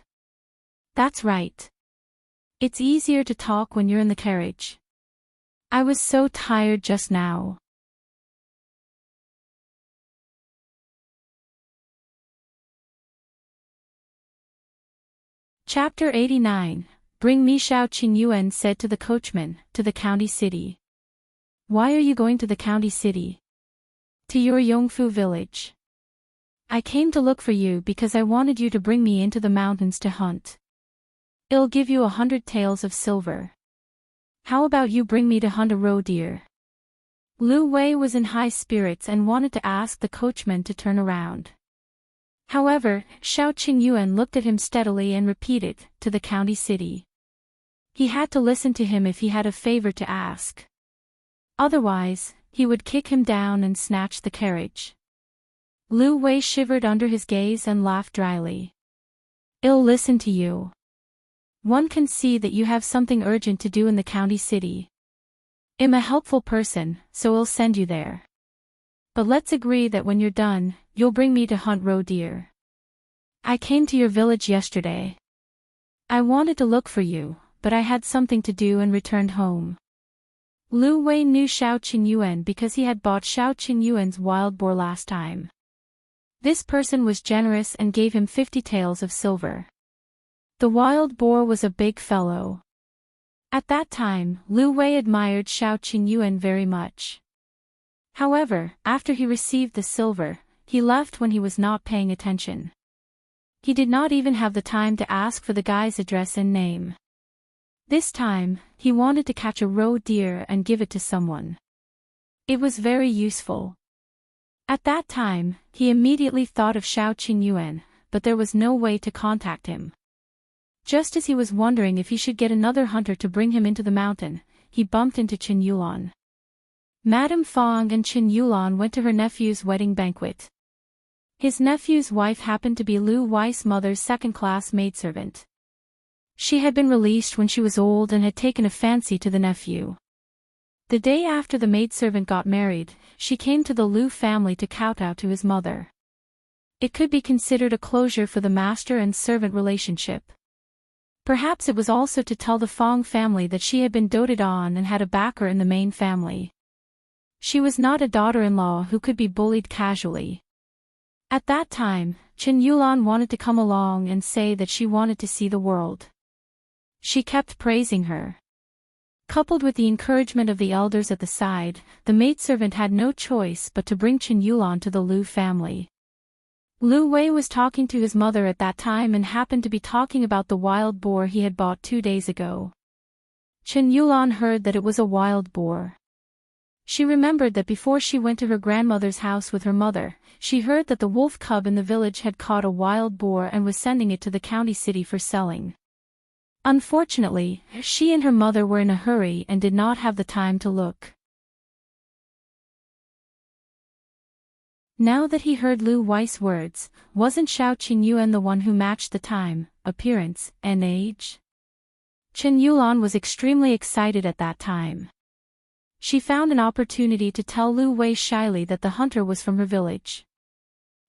[SPEAKER 1] "That's right. It's easier to talk when you're in the carriage. I was so tired just now." Chapter 89. Bring me. Shao Qingyuan said to the coachman, "To the county city." "Why are you going to the county city?" "To your Yongfu village. I came to look for you because I wanted you to bring me into the mountains to hunt. I'll give you 100 taels of silver. How about you bring me to hunt a roe deer?" Lu Wei was in high spirits and wanted to ask the coachman to turn around. However, Shao Qingyuan looked at him steadily and repeated, "To the county city." He had to listen to him if he had a favor to ask. Otherwise, he would kick him down and snatch the carriage. Lu Wei shivered under his gaze and laughed dryly. "I'll listen to you. One can see that you have something urgent to do in the county city. I'm a helpful person, so I'll send you there. But let's agree that when you're done, you'll bring me to hunt roe deer. I came to your village yesterday. I wanted to look for you, but I had something to do and returned home." Lu Wei knew Shao Qingyuan because he had bought Shao Qingyuan's wild boar last time. This person was generous and gave him 50 taels of silver. The wild boar was a big fellow. At that time, Lu Wei admired Shao Qingyuan very much. However, after he received the silver, he left when he was not paying attention. He did not even have the time to ask for the guy's address and name. This time, he wanted to catch a roe deer and give it to someone. It was very useful. At that time, he immediately thought of Shao Qingyuan, but there was no way to contact him. Just as he was wondering if he should get another hunter to bring him into the mountain, he bumped into Qingyuan. Madame Fang and Qingyuan went to her nephew's wedding banquet. His nephew's wife happened to be Lu Wei's mother's second-class maidservant. She had been released when she was old and had taken a fancy to the nephew. The day after the maidservant got married, she came to the Lu family to kowtow to his mother. It could be considered a closure for the master and servant relationship. Perhaps it was also to tell the Fong family that she had been doted on and had a backer in the main family. She was not a daughter-in-law who could be bullied casually. At that time, Qingyuan wanted to come along and say that she wanted to see the world. She kept praising her. Coupled with the encouragement of the elders at the side, the maidservant had no choice but to bring Qingyuan to the Lu family. Lu Wei was talking to his mother at that time and happened to be talking about the wild boar he had bought 2 days ago. Qingyuan heard that it was a wild boar. She remembered that before she went to her grandmother's house with her mother, she heard that the wolf cub in the village had caught a wild boar and was sending it to the county city for selling. Unfortunately, she and her mother were in a hurry and did not have the time to look. Now that he heard Lu Wei's words, wasn't Shao Qingyuan the one who matched the time, appearance, and age? Qingyuan was extremely excited at that time. She found an opportunity to tell Lu Wei shyly that the hunter was from her village.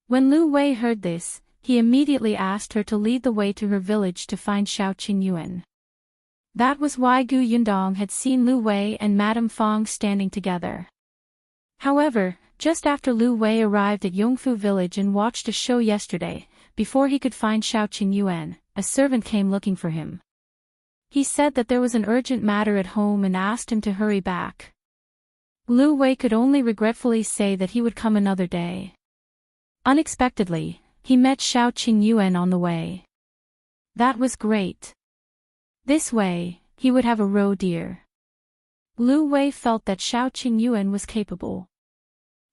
[SPEAKER 1] When Lu Wei heard this, he immediately asked her to lead the way to her village to find Shao Qingyuan. That was why Gu Yundong had seen Lu Wei and Madame Fong standing together. However, just after Lu Wei arrived at Yongfu village and watched a show yesterday, before he could find Shao Qingyuan, a servant came looking for him. He said that there was an urgent matter at home and asked him to hurry back. Lu Wei could only regretfully say that he would come another day. Unexpectedly, he met Shao Qingyuan on the way. That was great. This way, he would have a roe deer. Lu Wei felt that Shao Qingyuan was capable.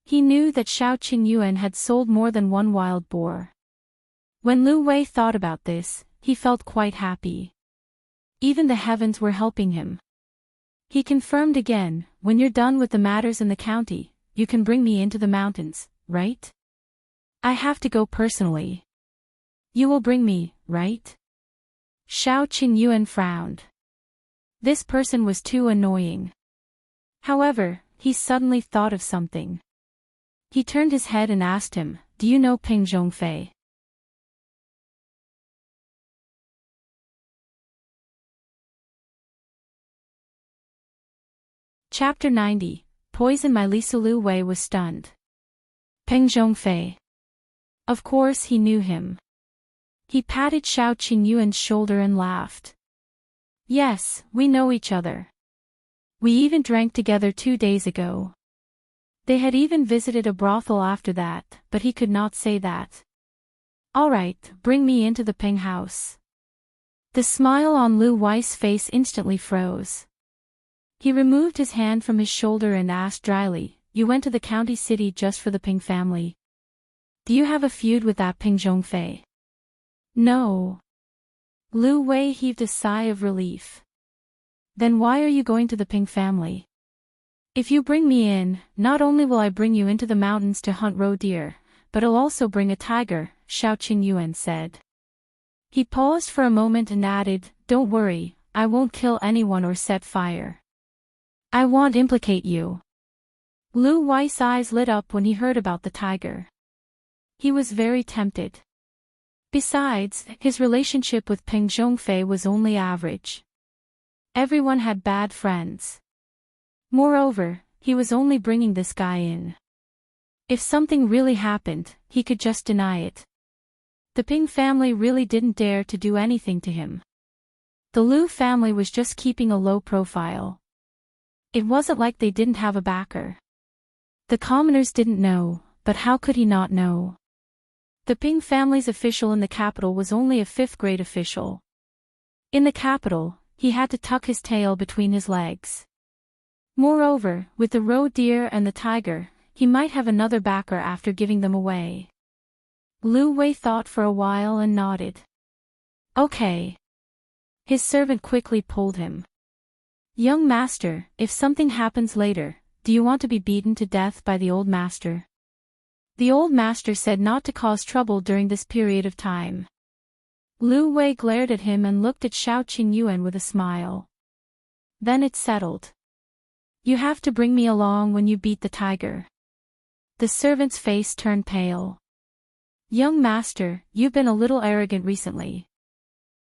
[SPEAKER 1] He knew that Shao Qingyuan had sold more than one wild boar. When Lu Wei thought about this, he felt quite happy. Even the heavens were helping him. He confirmed again, when you're done with the matters in the county, you can bring me into the mountains, right? I have to go personally. You will bring me, right? Shao Qingyuan frowned. This person was too annoying. However, he suddenly thought of something. He turned his head and asked him, "Do you know Ping Zhongfei?" Chapter 90, Poison My Lisu. Lu Wei was stunned. Peng Zhongfei. Of course he knew him. He patted Shao Qingyuan's shoulder and laughed. Yes, we know each other. We even drank together 2 days ago. They had even visited a brothel after that, but he could not say that. All right, bring me into the Peng house. The smile on Lu Wei's face instantly froze. He removed his hand from his shoulder and asked dryly, "You went to the county city just for the Ping family? Do you have a feud with that Ping Zhongfei?" No. Lu Wei heaved a sigh of relief. Then why are you going to the Ping family? If you bring me in, not only will I bring you into the mountains to hunt roe deer, but I'll also bring a tiger, Shao Qingyuan said. He paused for a moment and added, "Don't worry, I won't kill anyone or set fire. I won't implicate you." Lu Wei's eyes lit up when he heard about the tiger. He was very tempted. Besides, his relationship with Peng Zhongfei was only average. Everyone had bad friends. Moreover, he was only bringing this guy in. If something really happened, he could just deny it. The Ping family really didn't dare to do anything to him. The Lu family was just keeping a low profile. It wasn't like they didn't have a backer. The commoners didn't know, but how could he not know? The Ping family's official in the capital was only a 5th-grade official. In the capital, he had to tuck his tail between his legs. Moreover, with the roe deer and the tiger, he might have another backer after giving them away. Lu Wei thought for a while and nodded. Okay. His servant quickly pulled him. "Young master, if something happens later, do you want to be beaten to death by the old master?" The old master said not to cause trouble during this period of time. Lu Wei glared at him and looked at Shao Qingyuan with a smile. Then it settled. "You have to bring me along when you beat the tiger." The servant's face turned pale. Young master, you've been a little arrogant recently.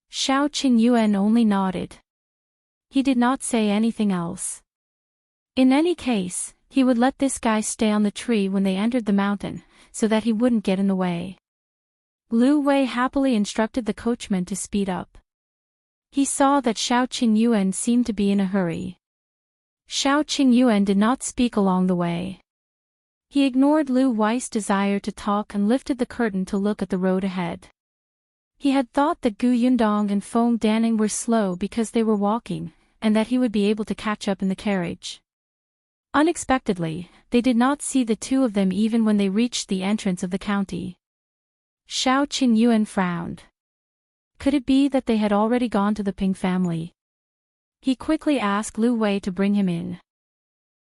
[SPEAKER 1] Shao Qingyuan only nodded. He did not say anything else. In any case, he would let this guy stay on the tree when they entered the mountain, so that he wouldn't get in the way. Lu Wei happily instructed the coachman to speed up. He saw that Shao Qingyuan seemed to be in a hurry. Shao Qingyuan did not speak along the way. He ignored Lu Wei's desire to talk and lifted the curtain to look at the road ahead. He had thought that Gu Yundong and Feng Danning were slow because they were walking, and that he would be able to catch up in the carriage. Unexpectedly, they did not see the two of them even when they reached the entrance of the county. Shao Qingyuan frowned. Could it be that they had already gone to the Ping family? He quickly asked Lu Wei to bring him in.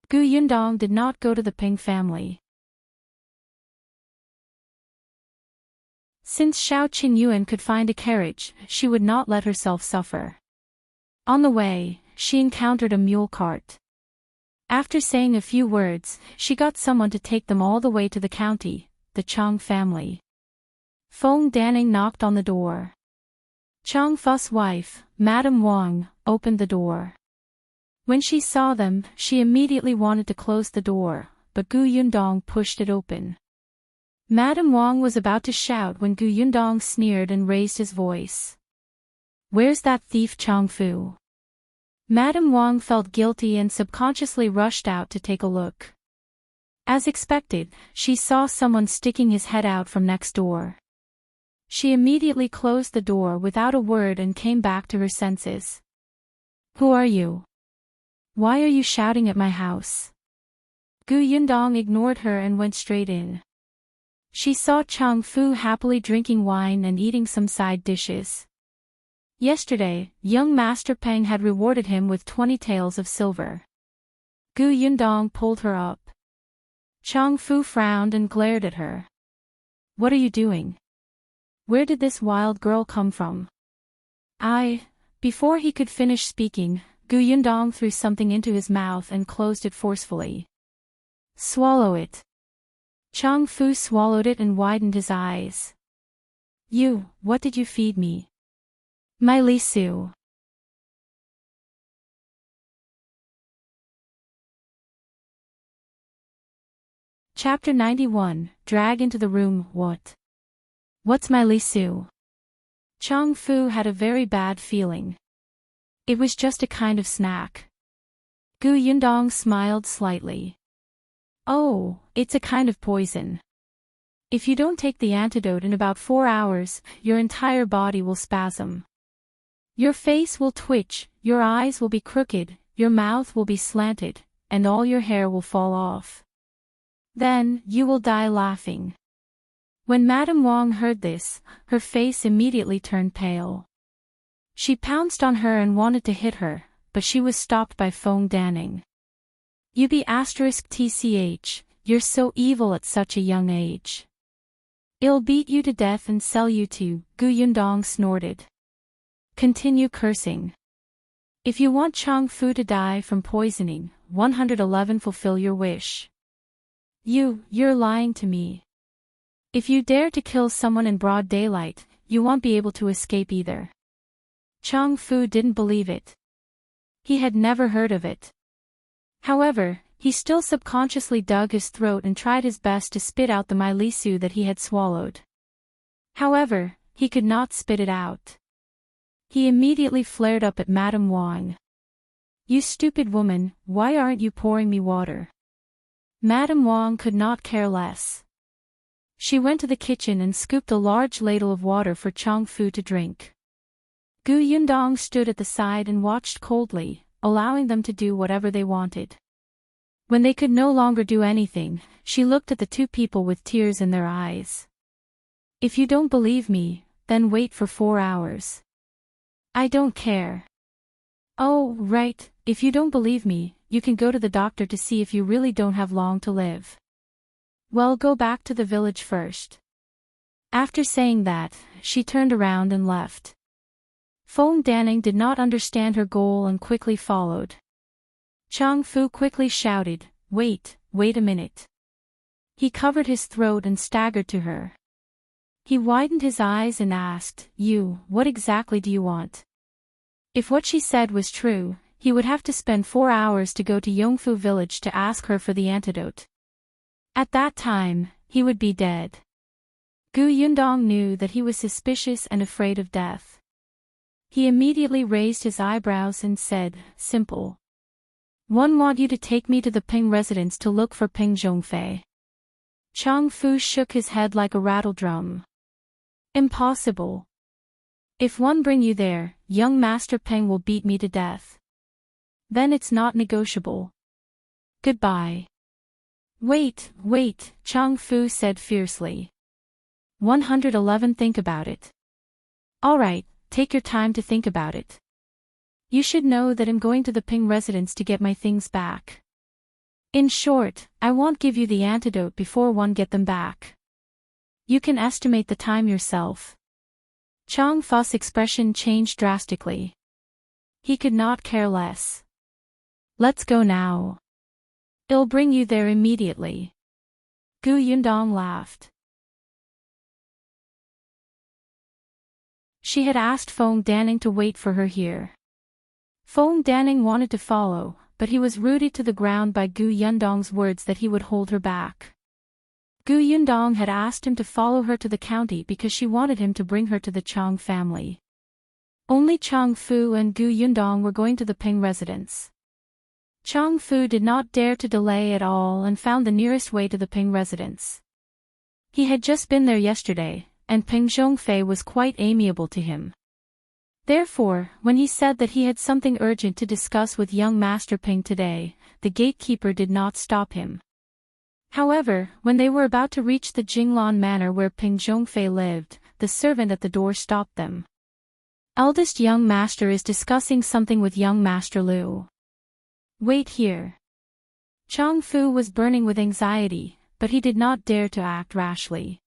[SPEAKER 1] Gu Yundong did not go to the Ping family. Since Shao Qingyuan could find a carriage, she would not let herself suffer. On the way, she encountered a mule cart. After saying a few words, she got someone to take them all the way to the county, the Chang family. Feng Danning knocked on the door. Chang Fu's wife, Madame Wang, opened the door. When she saw them, she immediately wanted to close the door, but Gu Yundong pushed it open. Madame Wang was about to shout when Gu Yundong sneered and raised his voice. "Where's that thief Chang Fu?" Madame Wang felt guilty and subconsciously rushed out to take a look. As expected, she saw someone sticking his head out from next door. She immediately closed the door without a word and came back to her senses. "Who are you? Why are you shouting at my house?" Gu Yundong ignored her and went straight in. She saw Chang Fu happily drinking wine and eating some side dishes. Yesterday, young Master Peng had rewarded him with 20 taels of silver. Gu Yundong pulled her up. Chang Fu frowned and glared at her. "What are you doing? Where did this wild girl come from?" Before he could finish speaking, Gu Yundong threw something into his mouth and closed it forcefully. "Swallow it." Chang Fu swallowed it and widened his eyes. What did you feed me?" "My Lisu." Chapter 91, Drag into the room. What's my Lisu? Chang Fu had a very bad feeling. It was just a kind of snack. Gu Yundong smiled slightly. "Oh, it's a kind of poison. If you don't take the antidote in about 4 hours, your entire body will spasm. Your face will twitch, your eyes will be crooked, your mouth will be slanted, and all your hair will fall off. Then, you will die laughing." When Madame Wang heard this, her face immediately turned pale. She pounced on her and wanted to hit her, but she was stopped by Feng Danning. "You be *tch, you're so evil at such a young age. I'll beat you to death and sell you to," Gu Yundong snorted. "Continue cursing. If you want Chang Fu to die from poisoning, 111 fulfill your wish. You're lying to me. If you dare to kill someone in broad daylight, you won't be able to escape either." Chang Fu didn't believe it. He had never heard of it. However, he still subconsciously dug his throat and tried his best to spit out the my Lisu that he had swallowed. However, he could not spit it out. He immediately flared up at Madame Wang. "You stupid woman, why aren't you pouring me water?" Madame Wang could not care less. She went to the kitchen and scooped a large ladle of water for Chang Fu to drink. Gu Yundong stood at the side and watched coldly, allowing them to do whatever they wanted. When they could no longer do anything, she looked at the two people with tears in their eyes. "If you don't believe me, then wait for 4 hours. I don't care." "Oh, right, if you don't believe me, you can go to the doctor to see if you really don't have long to live. Well, go back to the village first." After saying that, she turned around and left. Feng Danning did not understand her goal and quickly followed. Chang Fu quickly shouted, wait a minute." He covered his throat and staggered to her. He widened his eyes and asked, what exactly do you want? If what she said was true, he would have to spend 4 hours to go to Yongfu village to ask her for the antidote. At that time, he would be dead. Yundong knew that he was suspicious and afraid of death. He immediately raised his eyebrows and said, simple. One want you to take me to the Ping residence to look for Ping Zhongfei. Chang Fu shook his head like a rattledrum. Impossible. If one bring you there, young Master Peng will beat me to death. Then it's not negotiable. Goodbye. Wait, Chang Fu said fiercely. 111 Think about it. Alright, take your time to think about it. You should know that I'm going to the Ping residence to get my things back. In short, I won't give you the antidote before one get them back. You can estimate the time yourself. Chang Fu's expression changed drastically. He could not care less. Let's go now. I'll bring you there immediately. Yundong laughed. She had asked Feng Danning to wait for her here. Feng Danning wanted to follow, but he was rooted to the ground by Yundong's words that he would hold her back. Yundong had asked him to follow her to the county because she wanted him to bring her to the Chang family. Only Chang Fu and Yundong were going to the Ping residence. Chang Fu did not dare to delay at all and found the nearest way to the Ping residence. He had just been there yesterday, and Ping Zhongfei was quite amiable to him. Therefore, when he said that he had something urgent to discuss with young Master Ping today, the gatekeeper did not stop him. However, when they were about to reach the Jinglan manor where Ping Zhongfei lived, the servant at the door stopped them. Eldest young master is discussing something with young Master Lu. Wait here. Chang Fu was burning with anxiety, but he did not dare to act rashly.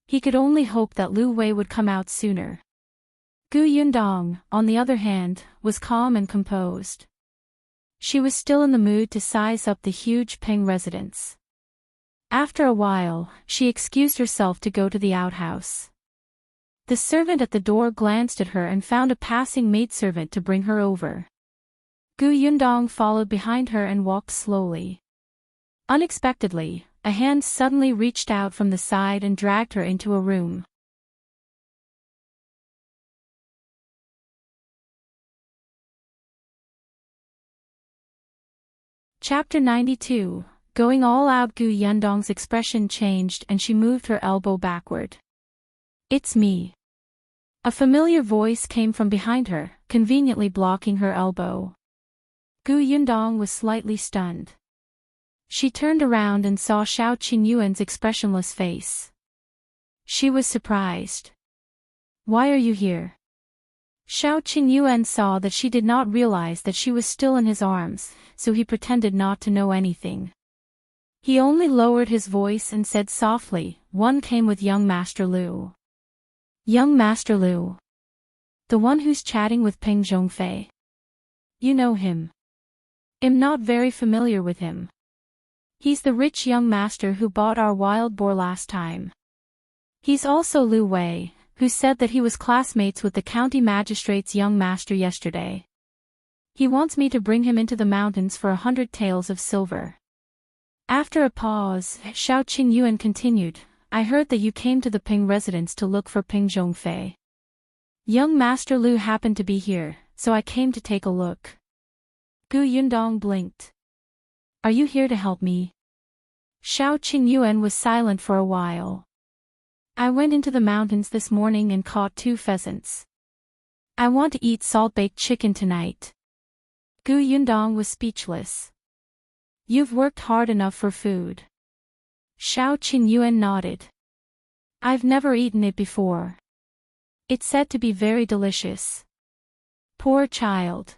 [SPEAKER 1] He could only hope that Lu Wei would come out sooner. Yundong, on the other hand, was calm and composed. She was still in the mood to size up the huge Ping residence. After a while, she excused herself to go to the outhouse. The servant at the door glanced at her and found a passing maidservant to bring her over. Yundong followed behind her and walked slowly. Unexpectedly, a hand suddenly reached out from the side and dragged her into a room. Chapter 92. Going all out. Yundong's expression changed and she moved her elbow backward. It's me. A familiar voice came from behind her, conveniently blocking her elbow. Yundong was slightly stunned. She turned around and saw Shao Qingyuan's expressionless face. She was surprised. Why are you here? Shao Qingyuan saw that she did not realize that she was still in his arms, so he pretended not to know anything. He only lowered his voice and said softly, one came with young Master Lu. Young Master Lu. The one who's chatting with Ping Zhongfei. You know him. I'm not very familiar with him. He's the rich young master who bought our wild boar last time. He's also Lu Wei, who said that he was classmates with the county magistrate's young master yesterday. He wants me to bring him into the mountains for 100 taels of silver. After a pause, Shao Qingyuan continued, I heard that you came to the Ping residence to look for Ping Zhongfei. Young Master Lu happened to be here, so I came to take a look. Yundong blinked. Are you here to help me? Shao Qingyuan was silent for a while. I went into the mountains this morning and caught 2 pheasants. I want to eat salt-baked chicken tonight. Yundong was speechless. You've worked hard enough for food. Shao Qingyuan nodded. I've never eaten it before. It's said to be very delicious. Poor child.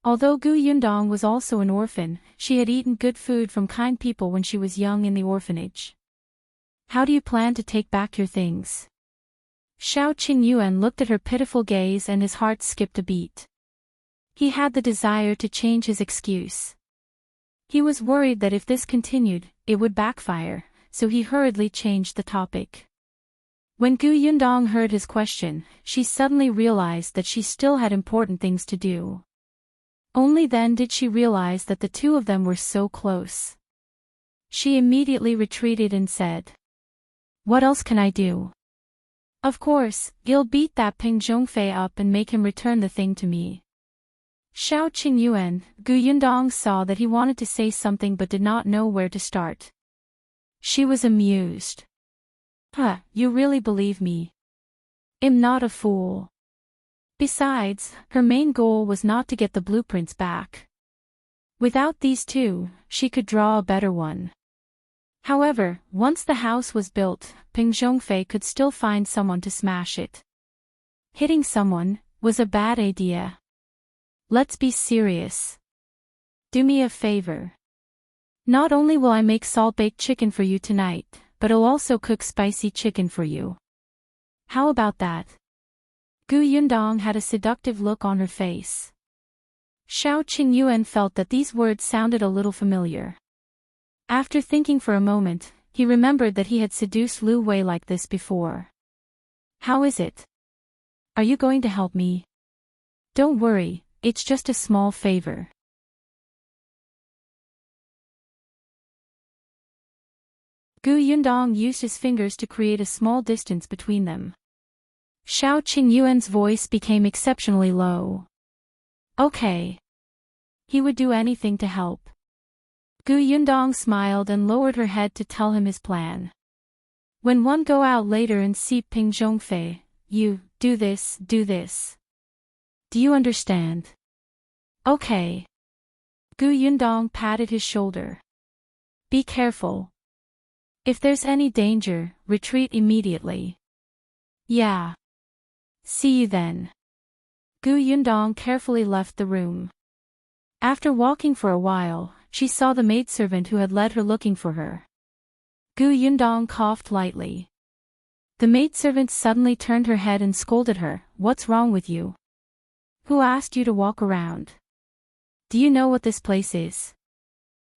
[SPEAKER 1] Although Yundong was also an orphan, she had eaten good food from kind people when she was young in the orphanage. How do you plan to take back your things? Shao Qingyuan looked at her pitiful gaze and his heart skipped a beat. He had the desire to change his excuse. He was worried that if this continued, it would backfire, so he hurriedly changed the topic. When Gu Yundong heard his question, she suddenly realized that she still had important things to do. Only then did she realize that the two of them were so close. She immediately retreated and said, "What else can I do? Of course, you'll beat that Ping Zhongfei up and make him return the thing to me." Shao Qingyuan, Gu Yundong saw that he wanted to say something but did not know where to start. She was amused. You really believe me? I'm not a fool. Besides, her main goal was not to get the blueprints back. Without these two, she could draw a better one. However, once the house was built, Ping Zhongfei could still find someone to smash it. Hitting someone was a bad idea. Let's be serious. Do me a favor. Not only will I make salt-baked chicken for you tonight, but I'll also cook spicy chicken for you. How about that? Gu Yundong had a seductive look on her face. Shao Qingyuan felt that these words sounded a little familiar. After thinking for a moment, he remembered that he had seduced Lu Wei like this before. How is it? Are you going to help me? Don't worry, it's just a small favor. Gu Yundong used his fingers to create a small distance between them. Shao Qingyuan's voice became exceptionally low. Okay. He would do anything to help. Gu Yundong smiled and lowered her head to tell him his plan. When one go out later and see Ping Zhongfei, you, do this. Do you understand? Okay. Gu Yundong patted his shoulder. Be careful. If there's any danger, retreat immediately. Yeah. See you then. Gu Yundong carefully left the room. After walking for a while, she saw the maidservant who had led her looking for her. Gu Yundong coughed lightly. The maidservant suddenly turned her head and scolded her, "What's wrong with you? Who asked you to walk around? Do you know what this place is?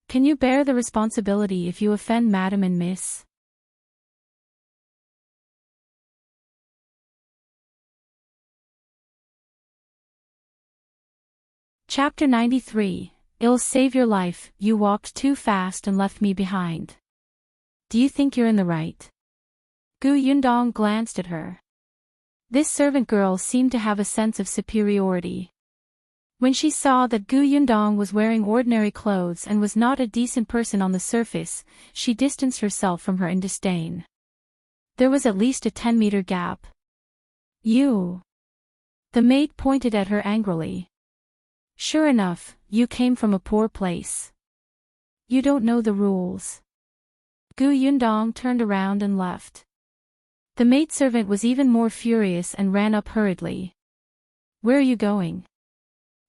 [SPEAKER 1] Can you bear the responsibility if you offend Madam and Miss?" Chapter 93. It'll save your life, you walked too fast and left me behind. Do you think you're in the right? Gu Yundong glanced at her. This servant girl seemed to have a sense of superiority. When she saw that Gu Yundong was wearing ordinary clothes and was not a decent person on the surface, she distanced herself from her in disdain. There was at least a 10-meter gap. You. The maid pointed at her angrily. Sure enough, you came from a poor place. You don't know the rules. Gu Yundong turned around and left. The maidservant was even more furious and ran up hurriedly. Where are you going?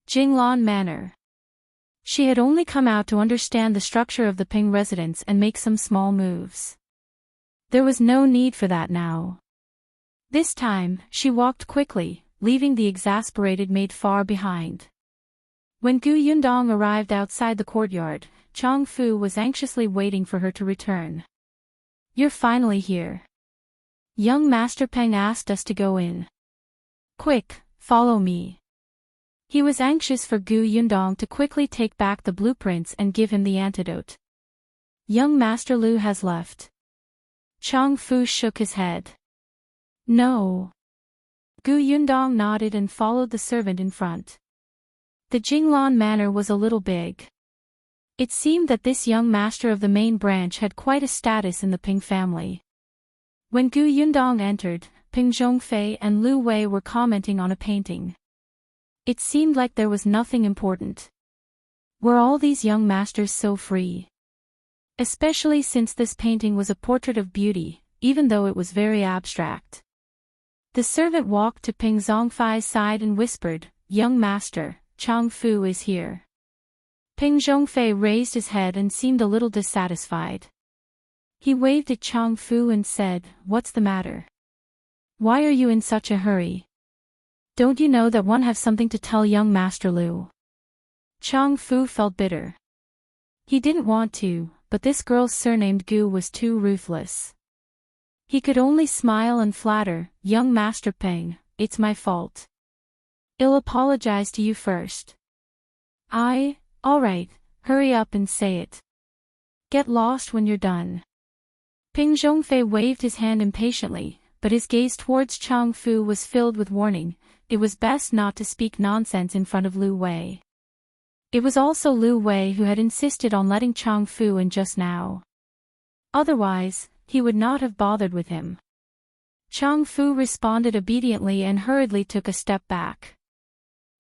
[SPEAKER 1] Qingyuan Manor. She had only come out to understand the structure of the Ping residence and make some small moves. There was no need for that now. This time, she walked quickly, leaving the exasperated maid far behind. When Gu Yundong arrived outside the courtyard, Chong Fu was anxiously waiting for her to return. You're finally here. Young Master Peng asked us to go in. Quick, follow me. He was anxious for Gu Yundong to quickly take back the blueprints and give him the antidote. Young Master Lu has left. Chong Fu shook his head. No. Gu Yundong nodded and followed the servant in front. The Qingyuan Manor was a little big. It seemed that this young master of the main branch had quite a status in the Ping family. When Gu Yundong entered, Ping Zhongfei and Lu Wei were commenting on a painting. It seemed like there was nothing important. Were all these young masters so free? Especially since this painting was a portrait of beauty, even though it was very abstract. The servant walked to Ping Zhongfei's side and whispered, "Young master, Chong Fu is here." Ping Zhongfei raised his head and seemed a little dissatisfied. He waved at Chong Fu and said, "What's the matter? Why are you in such a hurry? Don't you know that one has something to tell young Master Lu?" Chong Fu felt bitter. He didn't want to, but this girl's surnamed Gu was too ruthless. He could only smile and flatter, "Young Master Peng, it's my fault. I'll apologize to you first." Alright, hurry up and say it. Get lost when you're done. Ping Zhongfei waved his hand impatiently, but his gaze towards Chang Fu was filled with warning. It was best not to speak nonsense in front of Lu Wei. It was also Lu Wei who had insisted on letting Chang Fu in just now. Otherwise, he would not have bothered with him. Chang Fu responded obediently and hurriedly took a step back.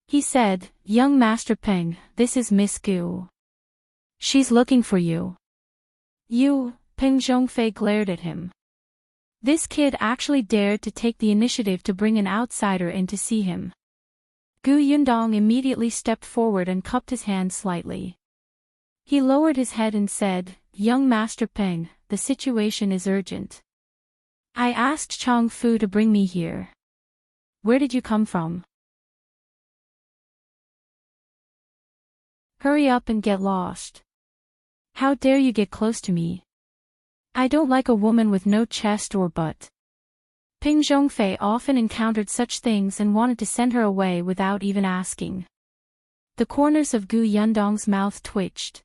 [SPEAKER 1] He said, "Young Master Peng, this is Miss Gu. She's looking for you." "You?" Peng Zhongfei glared at him. This kid actually dared to take the initiative to bring an outsider in to see him. Gu Yundong immediately stepped forward and cupped his hand slightly. He lowered his head and said, "Young Master Peng, the situation is urgent. I asked Chang Fu to bring me here. Where did you come from? Hurry up and get lost. How dare you get close to me? I don't like a woman with no chest or butt." Ping Zhongfei often encountered such things and wanted to send her away without even asking. The corners of Gu Yundong's mouth twitched.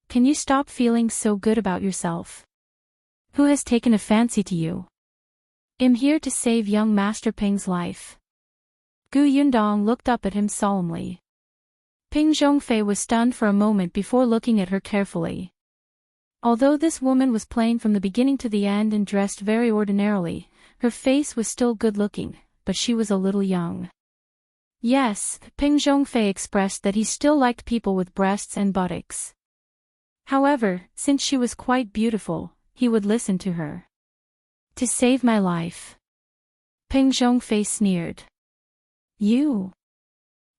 [SPEAKER 1] "Can you stop feeling so good about yourself? Who has taken a fancy to you? I'm here to save young Master Ping's life." Gu Yundong looked up at him solemnly. Ping Zhongfei was stunned for a moment before looking at her carefully. Although this woman was plain from the beginning to the end and dressed very ordinarily, her face was still good-looking, but she was a little young. Yes, Ping Zhongfei expressed that he still liked people with breasts and buttocks. However, since she was quite beautiful, he would listen to her. "To save my life?" Ping Zhongfei sneered. "You?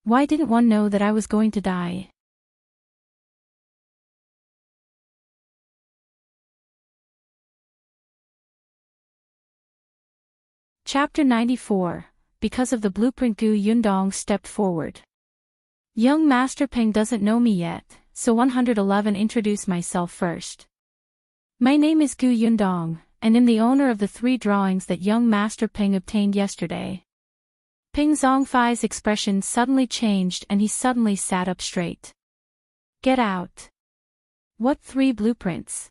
[SPEAKER 1] Why didn't one know that I was going to die?" Chapter 94. Because of the blueprint. Gu Yundong stepped forward. "Young Master Peng doesn't know me yet, so 111 introduce myself first. My name is Gu Yundong, and am the owner of the 3 drawings that young Master Peng obtained yesterday." Ping Zhongfei's expression suddenly changed and he suddenly sat up straight. "Get out. What 3 blueprints?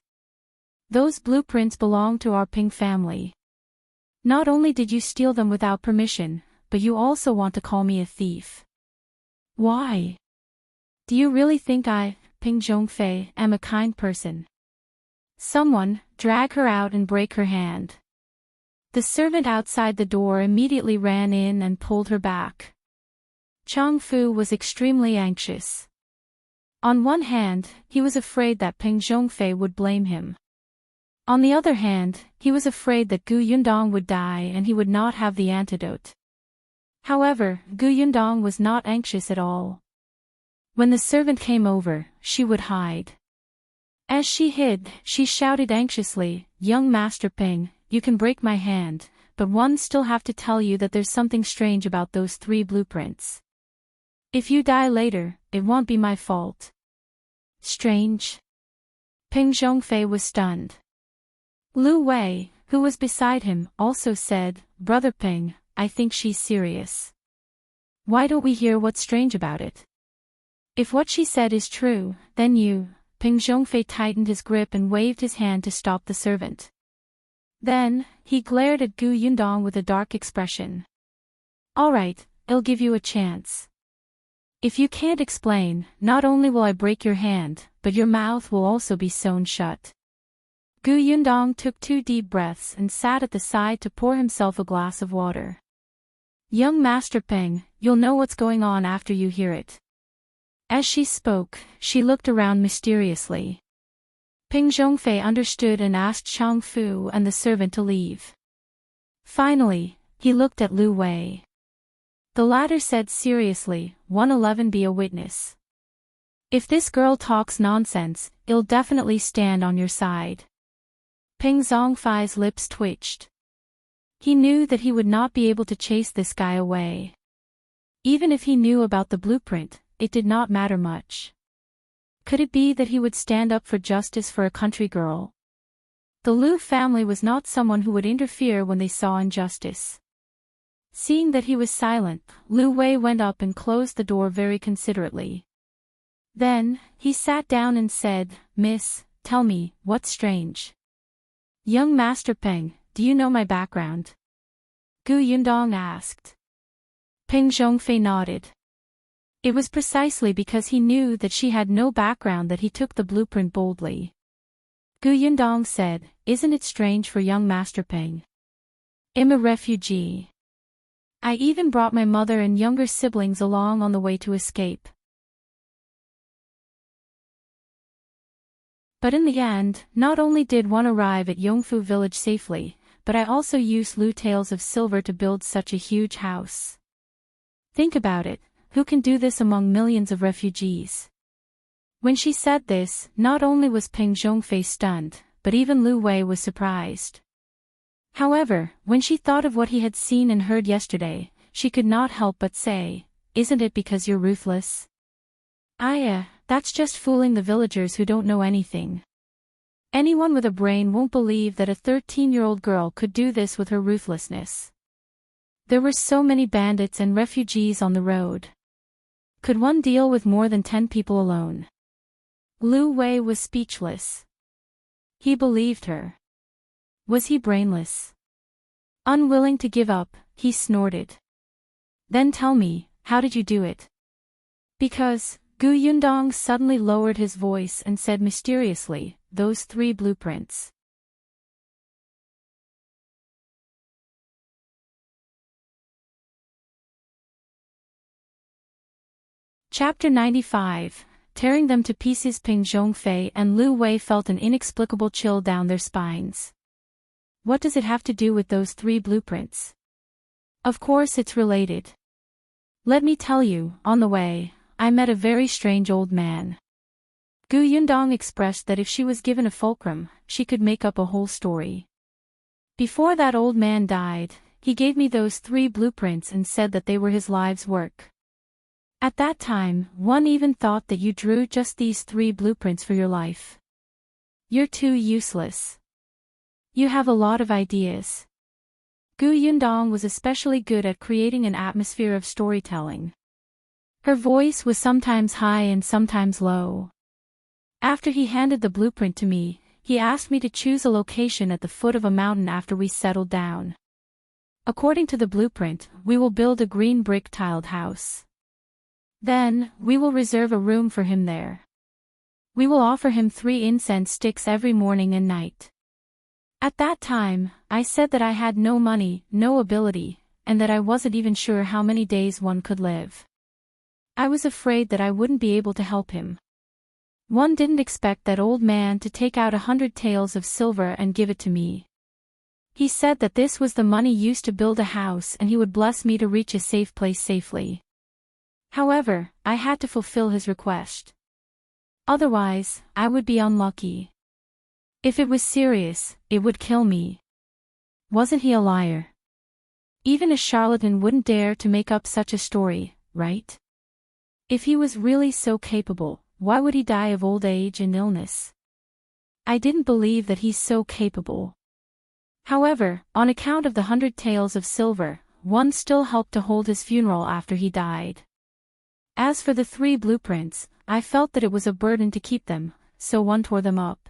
[SPEAKER 1] Those blueprints belong to our Ping family. Not only did you steal them without permission, but you also want to call me a thief. Why? Do you really think I, Ping Zhongfei, am a kind person? Someone, drag her out and break her hand." The servant outside the door immediately ran in and pulled her back. Chang Fu was extremely anxious. On one hand, he was afraid that Ping Zhongfei would blame him. On the other hand, he was afraid that Gu Yundong would die and he would not have the antidote. However, Gu Yundong was not anxious at all. When the servant came over, she would hide. As she hid, she shouted anxiously, "Young Master Ping, you can break my hand, but one still have to tell you that there's something strange about those 3 blueprints. If you die later, it won't be my fault." "Strange?" Ping Zhongfei was stunned. Lu Wei, who was beside him, also said, "Brother Ping, I think she's serious. Why don't we hear what's strange about it? If what she said is true, then you..." Ping Zhongfei tightened his grip and waved his hand to stop the servant. Then, he glared at Gu Yundong with a dark expression. "Alright, I'll give you a chance. If you can't explain, not only will I break your hand, but your mouth will also be sewn shut." Gu Yundong took 2 deep breaths and sat at the side to pour himself a glass of water. "Young Master Peng, you'll know what's going on after you hear it." As she spoke, she looked around mysteriously. Ping Zhongfei understood and asked Chang Fu and the servant to leave. Finally, he looked at Lu Wei. The latter said seriously, 111 be a witness. If this girl talks nonsense, I'll definitely stand on your side. Ping Zhongfei's lips twitched. He knew that he would not be able to chase this guy away. Even if he knew about the blueprint, it did not matter much. Could it be that he would stand up for justice for a country girl? The Lu family was not someone who would interfere when they saw injustice. Seeing that he was silent, Lu Wei went up and closed the door very considerately. Then, he sat down and said, "Miss, tell me, what's strange?" "Young Master Peng, do you know my background?" Gu Yundong asked. Peng Zhongfei nodded. It was precisely because he knew that she had no background that he took the blueprint boldly. Gu Yundong said, "Isn't it strange for young Master Peng? I'm a refugee. I even brought my mother and younger siblings along on the way to escape. But in the end, not only did one arrive at Yongfu village safely, but I also used Lu Taels of silver to build such a huge house. Think about it, who can do this among millions of refugees?" When she said this, not only was Peng Zhongfei stunned, but even Lu Wei was surprised. However, when she thought of what he had seen and heard yesterday, she could not help but say, "Isn't it because you're ruthless?" That's just fooling the villagers who don't know anything. Anyone with a brain won't believe that a 13-year-old girl could do this with her ruthlessness. There were so many bandits and refugees on the road. Could one deal with more than 10 people alone? Lu Wei was speechless. He believed her. Was he brainless? Unwilling to give up, he snorted. "Then tell me, how did you do it?" "Because," Gu Yundong suddenly lowered his voice and said mysteriously, "those 3 blueprints." Chapter 95. Tearing them to pieces. Peng Zhongfei and Lu Wei felt an inexplicable chill down their spines. What does it have to do with those 3 blueprints? Of course it's related. Let me tell you, on the way, I met a very strange old man. Gu Yundong expressed that if she was given a fulcrum, she could make up a whole story. Before that old man died, he gave me those 3 blueprints and said that they were his life's work. At that time, one even thought that you drew just these 3 blueprints for your life. You're too useless. You have a lot of ideas. Gu Yundong was especially good at creating an atmosphere of storytelling. Her voice was sometimes high and sometimes low. After he handed the blueprint to me, he asked me to choose a location at the foot of a mountain after we settled down. According to the blueprint, we will build a green brick tiled house. Then, we will reserve a room for him there. We will offer him 3 incense sticks every morning and night. At that time, I said that I had no money, no ability, and that I wasn't even sure how many days one could live. I was afraid that I wouldn't be able to help him. One didn't expect that old man to take out 100 taels of silver and give it to me. He said that this was the money used to build a house and he would bless me to reach a safe place safely. However, I had to fulfill his request. Otherwise, I would be unlucky. If it was serious, it would kill me. Wasn't he a liar? Even a charlatan wouldn't dare to make up such a story, right? If he was really so capable, why would he die of old age and illness? I didn't believe that he's so capable. However, on account of the 100 taels of silver, one still helped to hold his funeral after he died. As for the 3 blueprints, I felt that it was a burden to keep them, so one tore them up.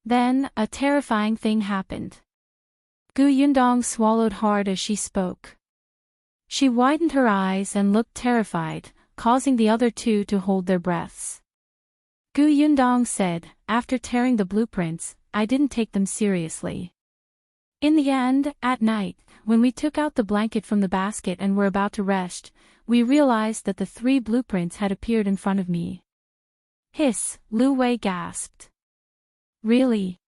[SPEAKER 1] Then, a terrifying thing happened. Gu Yundong swallowed hard as she spoke. She widened her eyes and looked terrified, causing the other 2 to hold their breaths. Gu Yundong said, "After tearing the blueprints, I didn't take them seriously. In the end, at night, when we took out the blanket from the basket and were about to rest, we realized that the 3 blueprints had appeared in front of me." Hiss, Lu Wei gasped. "Really?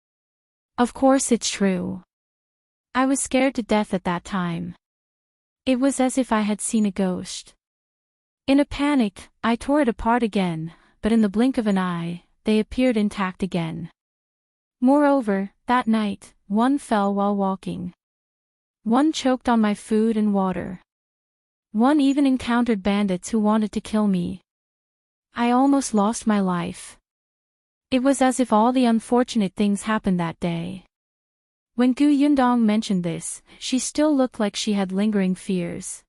[SPEAKER 1] Of course it's true. I was scared to death at that time. It was as if I had seen a ghost. In a panic, I tore it apart again, but in the blink of an eye, they appeared intact again. Moreover, that night, one fell while walking. One choked on my food and water. One even encountered bandits who wanted to kill me. I almost lost my life. It was as if all the unfortunate things happened that day." When Gu Yundong mentioned this, she still looked like she had lingering fears.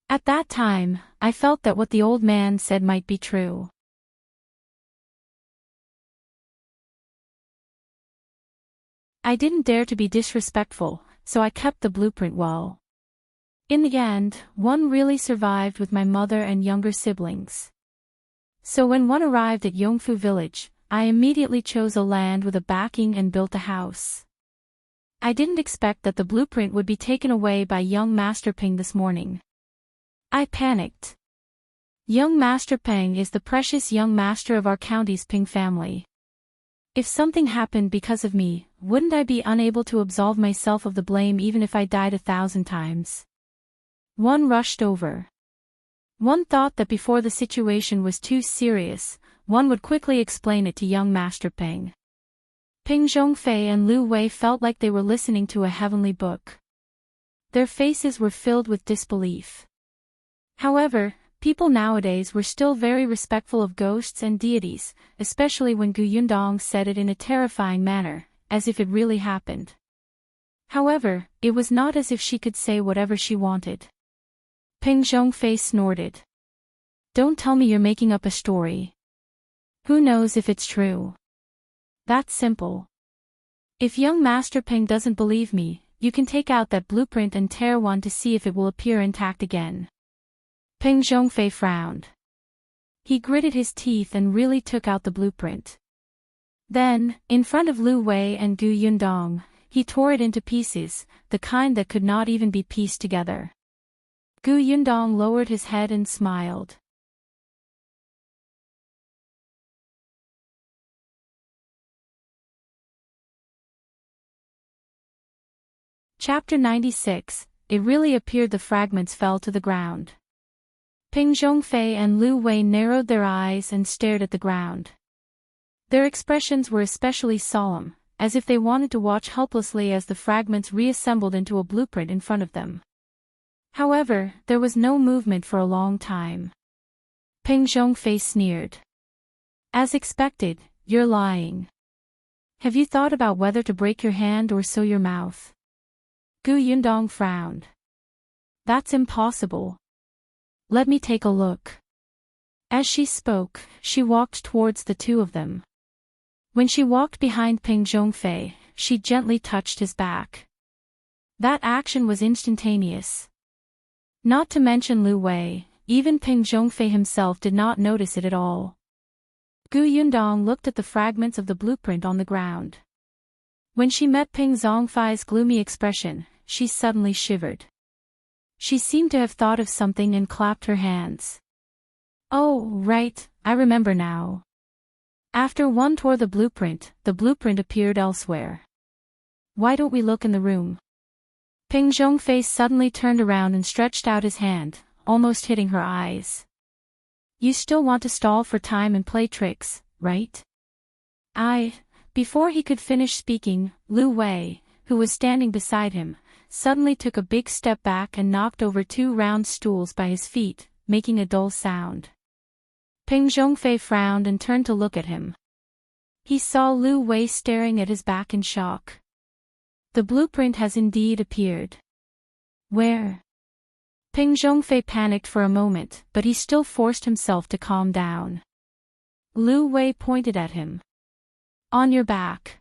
[SPEAKER 1] At that time, I felt that what the old man said might be true. I didn't dare to be disrespectful, so I kept the blueprint well. In the end, one really survived with my mother and younger siblings. So when one arrived at Yongfu village, I immediately chose a land with a backing and built a house. I didn't expect that the blueprint would be taken away by young Master Ping this morning. I panicked. Young Master Ping is the precious young master of our county's Ping family. If something happened because of me, wouldn't I be unable to absolve myself of the blame even if I died 1,000 times? One rushed over. One thought that before the situation was too serious, one would quickly explain it to young Master Ping. Ping Zhongfei and Lu Wei felt like they were listening to a heavenly book. Their faces were filled with disbelief. However, people nowadays were still very respectful of ghosts and deities, especially when Gu Yundong said it in a terrifying manner, as if it really happened. However, it was not as if she could say whatever she wanted. Ping Zhongfei snorted. Don't tell me you're making up a story. Who knows if it's true? That's simple. If young Master Ping doesn't believe me, you can take out that blueprint and tear one to see if it will appear intact again. Ping Zhongfei frowned. He gritted his teeth and really took out the blueprint. Then, in front of Lu Wei and Gu Yundong, he tore it into pieces, the kind that could not even be pieced together. Gu Yundong lowered his head and smiled. Chapter 96, It really appeared the fragments fell to the ground. Ping Zhongfei and Lu Wei narrowed their eyes and stared at the ground. Their expressions were especially solemn, as if they wanted to watch helplessly as the fragments reassembled into a blueprint in front of them. However, there was no movement for a long time. Ping Zhongfei sneered. As expected, you're lying. Have you thought about whether to break your hand or sew your mouth? Gu Yundong frowned. That's impossible. Let me take a look. As she spoke, she walked towards the two of them. When she walked behind Ping Zhongfei, she gently touched his back. That action was instantaneous. Not to mention Lu Wei, even Ping Zhongfei himself did not notice it at all. Gu Yundong looked at the fragments of the blueprint on the ground. When she met Ping Zhongfei's gloomy expression, she suddenly shivered. She seemed to have thought of something and clapped her hands. Oh, right, I remember now. After one tore the blueprint appeared elsewhere. Why don't we look in the room? Ping Zhongfei suddenly turned around and stretched out his hand, almost hitting her eyes. You still want to stall for time and play tricks, right? Before he could finish speaking, Lu Wei, who was standing beside him, suddenly took a big step back and knocked over 2 round stools by his feet, making a dull sound. Ping Zhongfei frowned and turned to look at him. He saw Lu Wei staring at his back in shock. The blueprint has indeed appeared. Where? Ping Zhongfei panicked for a moment, but he still forced himself to calm down. Lu Wei pointed at him. On your back.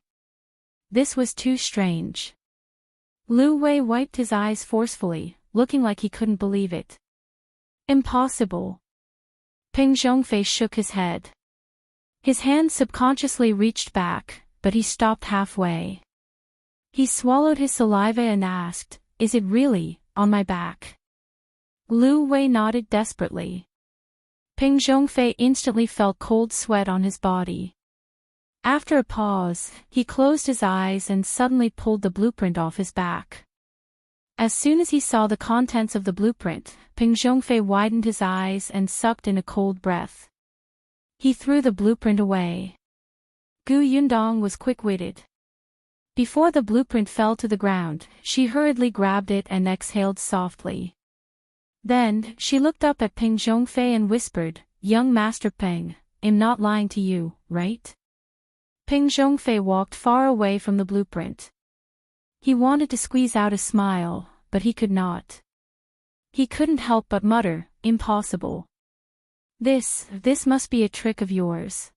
[SPEAKER 1] This was too strange. Lu Wei wiped his eyes forcefully, looking like he couldn't believe it. Impossible. Ping Zhongfei shook his head. His hand subconsciously reached back, but he stopped halfway. He swallowed his saliva and asked, Is it really, on my back? Lu Wei nodded desperately. Ping Zhongfei instantly felt cold sweat on his body. After a pause, he closed his eyes and suddenly pulled the blueprint off his back. As soon as he saw the contents of the blueprint, Ping Zhongfei widened his eyes and sucked in a cold breath. He threw the blueprint away. Gu Yundong was quick-witted. Before the blueprint fell to the ground, she hurriedly grabbed it and exhaled softly. Then, she looked up at Ping Zhongfei and whispered, Young Master Ping, I'm not lying to you, right? Ping Zhongfei walked far away from the blueprint. He wanted to squeeze out a smile, but he could not. He couldn't help but mutter, impossible. This must be a trick of yours.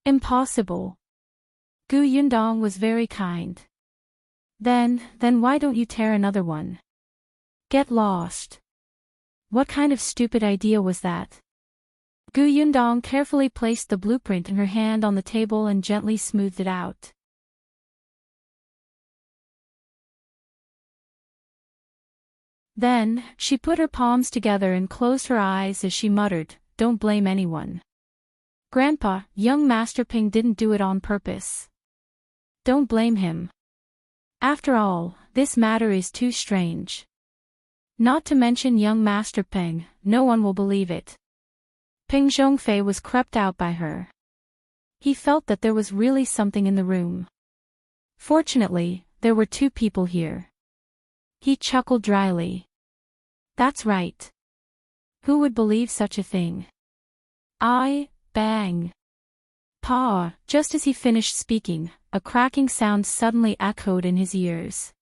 [SPEAKER 1] Impossible. Gu Yundong was very kind. Then why don't you tear another one? Get lost. What kind of stupid idea was that? Gu Yundong carefully placed the blueprint in her hand on the table and gently smoothed it out. Then, she put her palms together and closed her eyes as she muttered, "Don't blame anyone. Grandpa, young Master Ping didn't do it on purpose. Don't blame him. After all, this matter is too strange. Not to mention young Master Ping, no one will believe it." Ping Zhongfei was crept out by her. He felt that there was really something in the room. Fortunately, there were two people here. He chuckled dryly. That's right. Who would believe such a thing? Bang. Pa! Just as he finished speaking, a cracking sound suddenly echoed in his ears.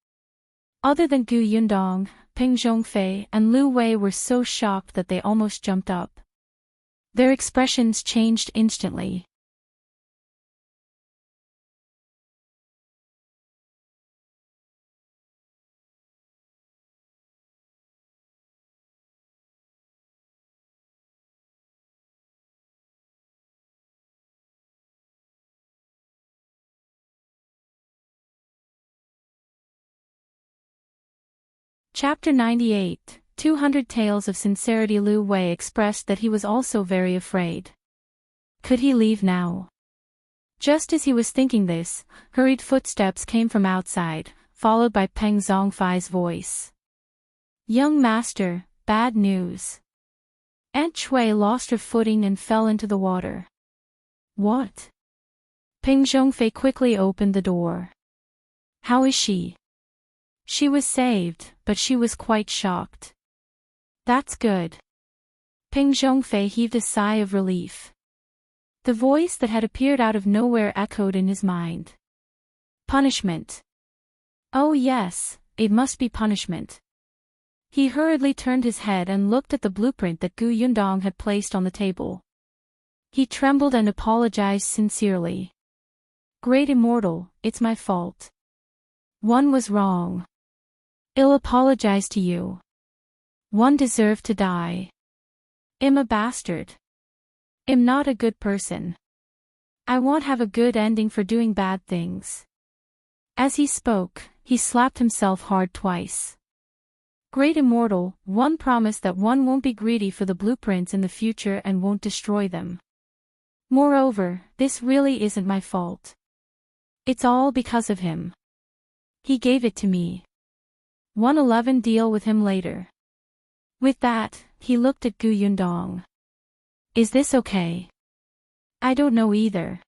[SPEAKER 1] Other than Gu Yundong, Ping Zhongfei and Lu Wei were so shocked that they almost jumped up. Their expressions changed instantly. Chapter 98, 200 Tales of Sincerity. Lu Wei expressed that he was also very afraid. Could he leave now? Just as he was thinking this, hurried footsteps came from outside, followed by Peng Zhongfei's voice. Young master, bad news. Aunt Chui lost her footing and fell into the water. What? Peng Zhongfei quickly opened the door. How is she? She was saved, but she was quite shocked. That's good. Peng Zhongfei heaved a sigh of relief. The voice that had appeared out of nowhere echoed in his mind. Punishment. Oh yes, it must be punishment. He hurriedly turned his head and looked at the blueprint that Gu Yundong had placed on the table. He trembled and apologized sincerely. Great Immortal, it's my fault. One was wrong. I'll apologize to you. One deserved to die. I'm a bastard. I'm not a good person. I won't have a good ending for doing bad things. As he spoke, he slapped himself hard twice. Great Immortal, one promised that one won't be greedy for the blueprints in the future and won't destroy them. Moreover, this really isn't my fault. It's all because of him. He gave it to me. 111 Deal with him later. With that, he looked at Gu Yundong. Is this okay? I don't know either.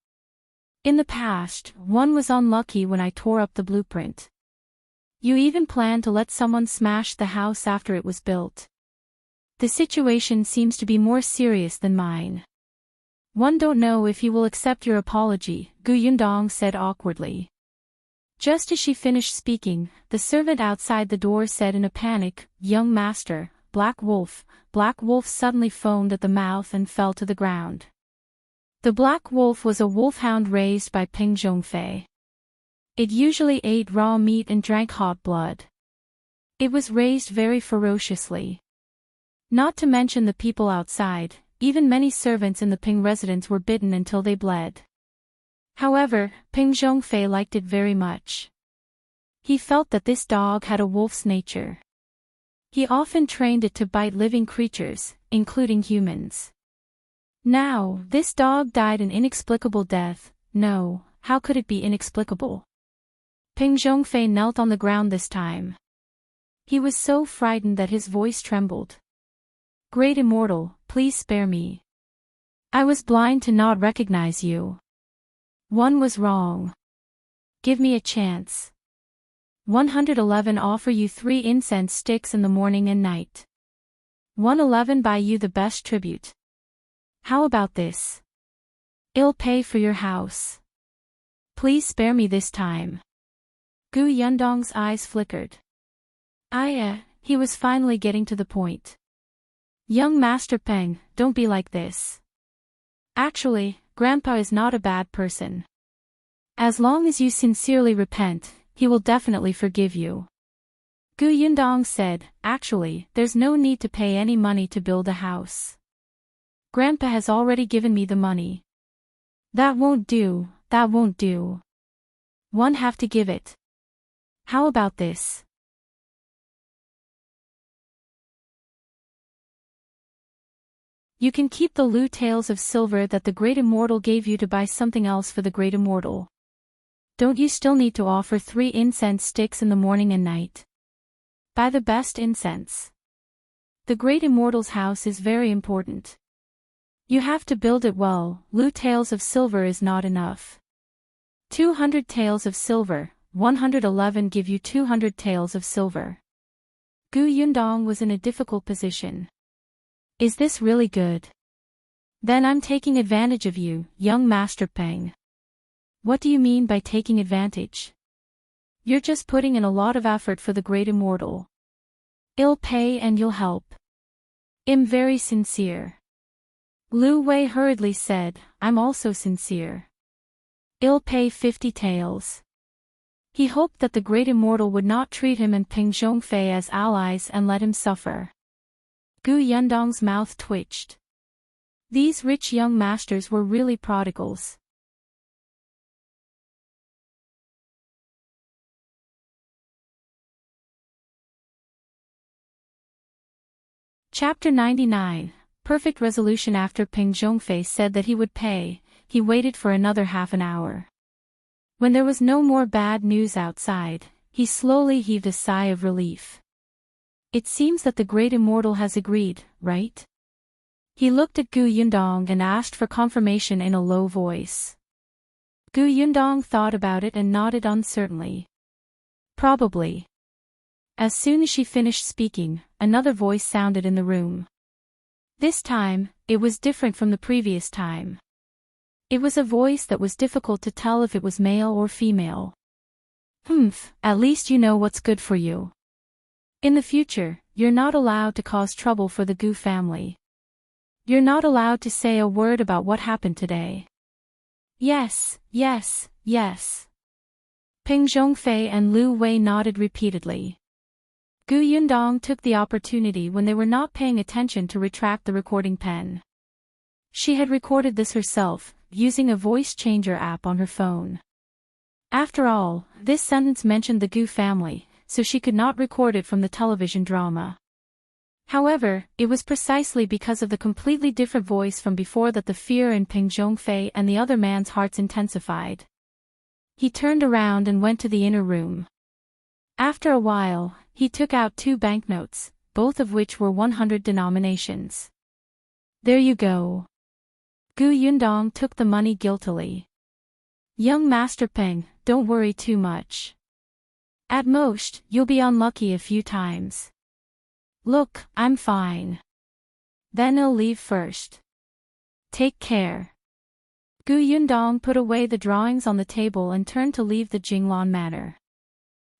[SPEAKER 1] In the past, one was unlucky when I tore up the blueprint. You even planned to let someone smash the house after it was built. The situation seems to be more serious than mine. One don't know if he will accept your apology, Gu Yundong said awkwardly. Just as she finished speaking, the servant outside the door said in a panic, Young master, Black Wolf. Black Wolf suddenly foamed at the mouth and fell to the ground. The Black Wolf was a wolfhound raised by Peng Zhongfei. It usually ate raw meat and drank hot blood. It was raised very ferociously. Not to mention the people outside, even many servants in the Ping residence were bitten until they bled. However, Peng Zhongfei liked it very much. He felt that this dog had a wolf's nature. He often trained it to bite living creatures, including humans. Now, this dog died an inexplicable death. No, how could it be inexplicable? Peng Zhongfei knelt on the ground this time. He was so frightened that his voice trembled. Great Immortal, please spare me. I was blind to not recognize you. One was wrong. Give me a chance. 111 Offer you 3 incense sticks in the morning and night. 111 Buy you the best tribute. How about this? I'll pay for your house. Please spare me this time. Gu Yundong's eyes flickered. He was finally getting to the point. Young Master Peng, don't be like this. Actually, Grandpa is not a bad person. As long as you sincerely repent, he will definitely forgive you. Gu Yundong said, actually, there's no need to pay any money to build a house. Grandpa has already given me the money. That won't do, that won't do. One have to give it. How about this? You can keep the Lu taels of silver that the Great Immortal gave you to buy something else for the Great Immortal. Don't you still need to offer 3 incense sticks in the morning and night? Buy the best incense. The Great Immortal's house is very important. You have to build it well. Lu taels of silver is not enough. 200 taels of silver, 111 give you 200 taels of silver. Gu Yundong was in a difficult position. Is this really good? Then I'm taking advantage of you, young Master Peng. What do you mean by taking advantage? You're just putting in a lot of effort for the Great Immortal. I'll pay and you'll help. I'm very sincere. Lu Wei hurriedly said, I'm also sincere. I'll pay 50 taels. He hoped that the Great Immortal would not treat him and Peng Zhongfei as allies and let him suffer. Gu Yundong's mouth twitched. These rich young masters were really prodigals. Chapter 99. Perfect resolution. After Peng Zhongfei said that he would pay, he waited for another half an hour. When there was no more bad news outside, he slowly heaved a sigh of relief. It seems that the Great Immortal has agreed, right? He looked at Gu Yundong and asked for confirmation in a low voice. Gu Yundong thought about it and nodded uncertainly. Probably. As soon as she finished speaking, another voice sounded in the room. This time, it was different from the previous time. It was a voice that was difficult to tell if it was male or female. At least you know what's good for you. In the future, you're not allowed to cause trouble for the Gu family. You're not allowed to say a word about what happened today. Yes, yes, yes. Peng Zhongfei and Lu Wei nodded repeatedly. Gu Yundong took the opportunity when they were not paying attention to retract the recording pen. She had recorded this herself, using a voice changer app on her phone. After all, this sentence mentioned the Gu family, so she could not record it from the television drama. However, it was precisely because of the completely different voice from before that the fear in Peng Zhongfei and the other man's hearts intensified. He turned around and went to the inner room. After a while, he took out 2 banknotes, both of which were 100 denominations. There you go. Gu Yundong took the money guiltily. Young Master Peng, don't worry too much. At most, you'll be unlucky a few times. Look, I'm fine. Then I'll leave first. Take care. Gu Yundong put away the drawings on the table and turned to leave the Jinglan Manor.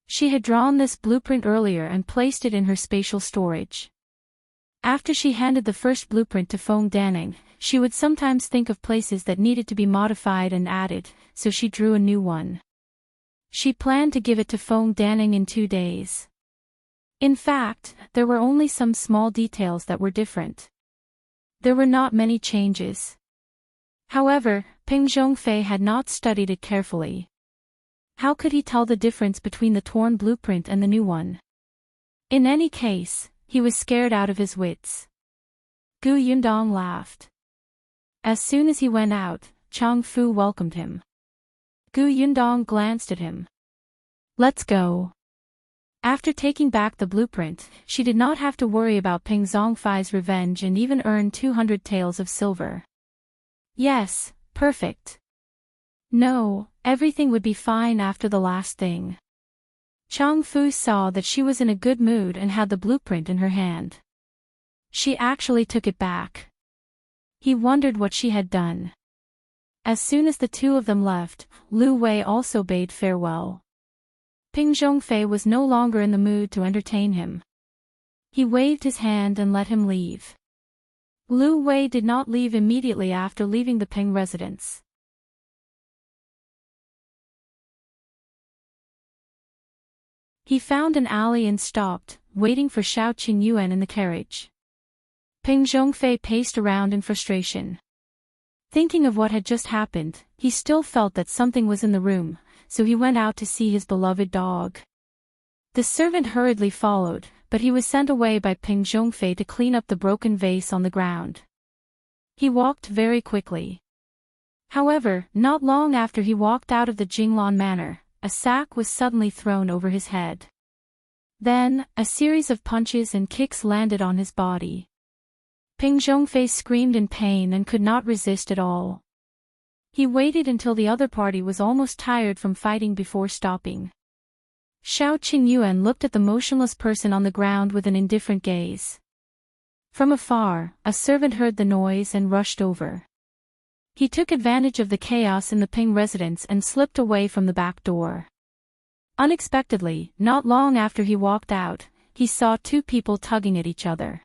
[SPEAKER 1] She had drawn this blueprint earlier and placed it in her spatial storage. After she handed the first blueprint to Feng Danning, she would sometimes think of places that needed to be modified and added, so she drew a new one. She planned to give it to Feng Danning in 2 days. In fact, there were only some small details that were different. There were not many changes. However, Peng Zhongfei had not studied it carefully. How could he tell the difference between the torn blueprint and the new one? In any case, he was scared out of his wits. Gu Yundong laughed. As soon as he went out, Chang Fu welcomed him. Gu Yundong glanced at him. Let's go. After taking back the blueprint, she did not have to worry about Peng Zhongfei's revenge and even earn 200 taels of silver. Yes, perfect. No, everything would be fine after the last thing. Chang Fu saw that she was in a good mood and had the blueprint in her hand. She actually took it back. He wondered what she had done. As soon as the 2 of them left, Lu Wei also bade farewell. Ping Zhongfei was no longer in the mood to entertain him. He waved his hand and let him leave. Lu Wei did not leave immediately after leaving the Ping residence. He found an alley and stopped, waiting for Shao Qingyuan in the carriage. Ping Zhongfei paced around in frustration. Thinking of what had just happened, he still felt that something was in the room, so he went out to see his beloved dog. The servant hurriedly followed, but he was sent away by Ping Zhongfei to clean up the broken vase on the ground. He walked very quickly. However, not long after he walked out of the Jinglan manor, a sack was suddenly thrown over his head. Then, a series of punches and kicks landed on his body. Ping Zhongfei screamed in pain and could not resist at all. He waited until the other party was almost tired from fighting before stopping. Shao Qingyuan looked at the motionless person on the ground with an indifferent gaze. From afar, a servant heard the noise and rushed over. He took advantage of the chaos in the Ping residence and slipped away from the back door. Unexpectedly, not long after he walked out, he saw two people tugging at each other.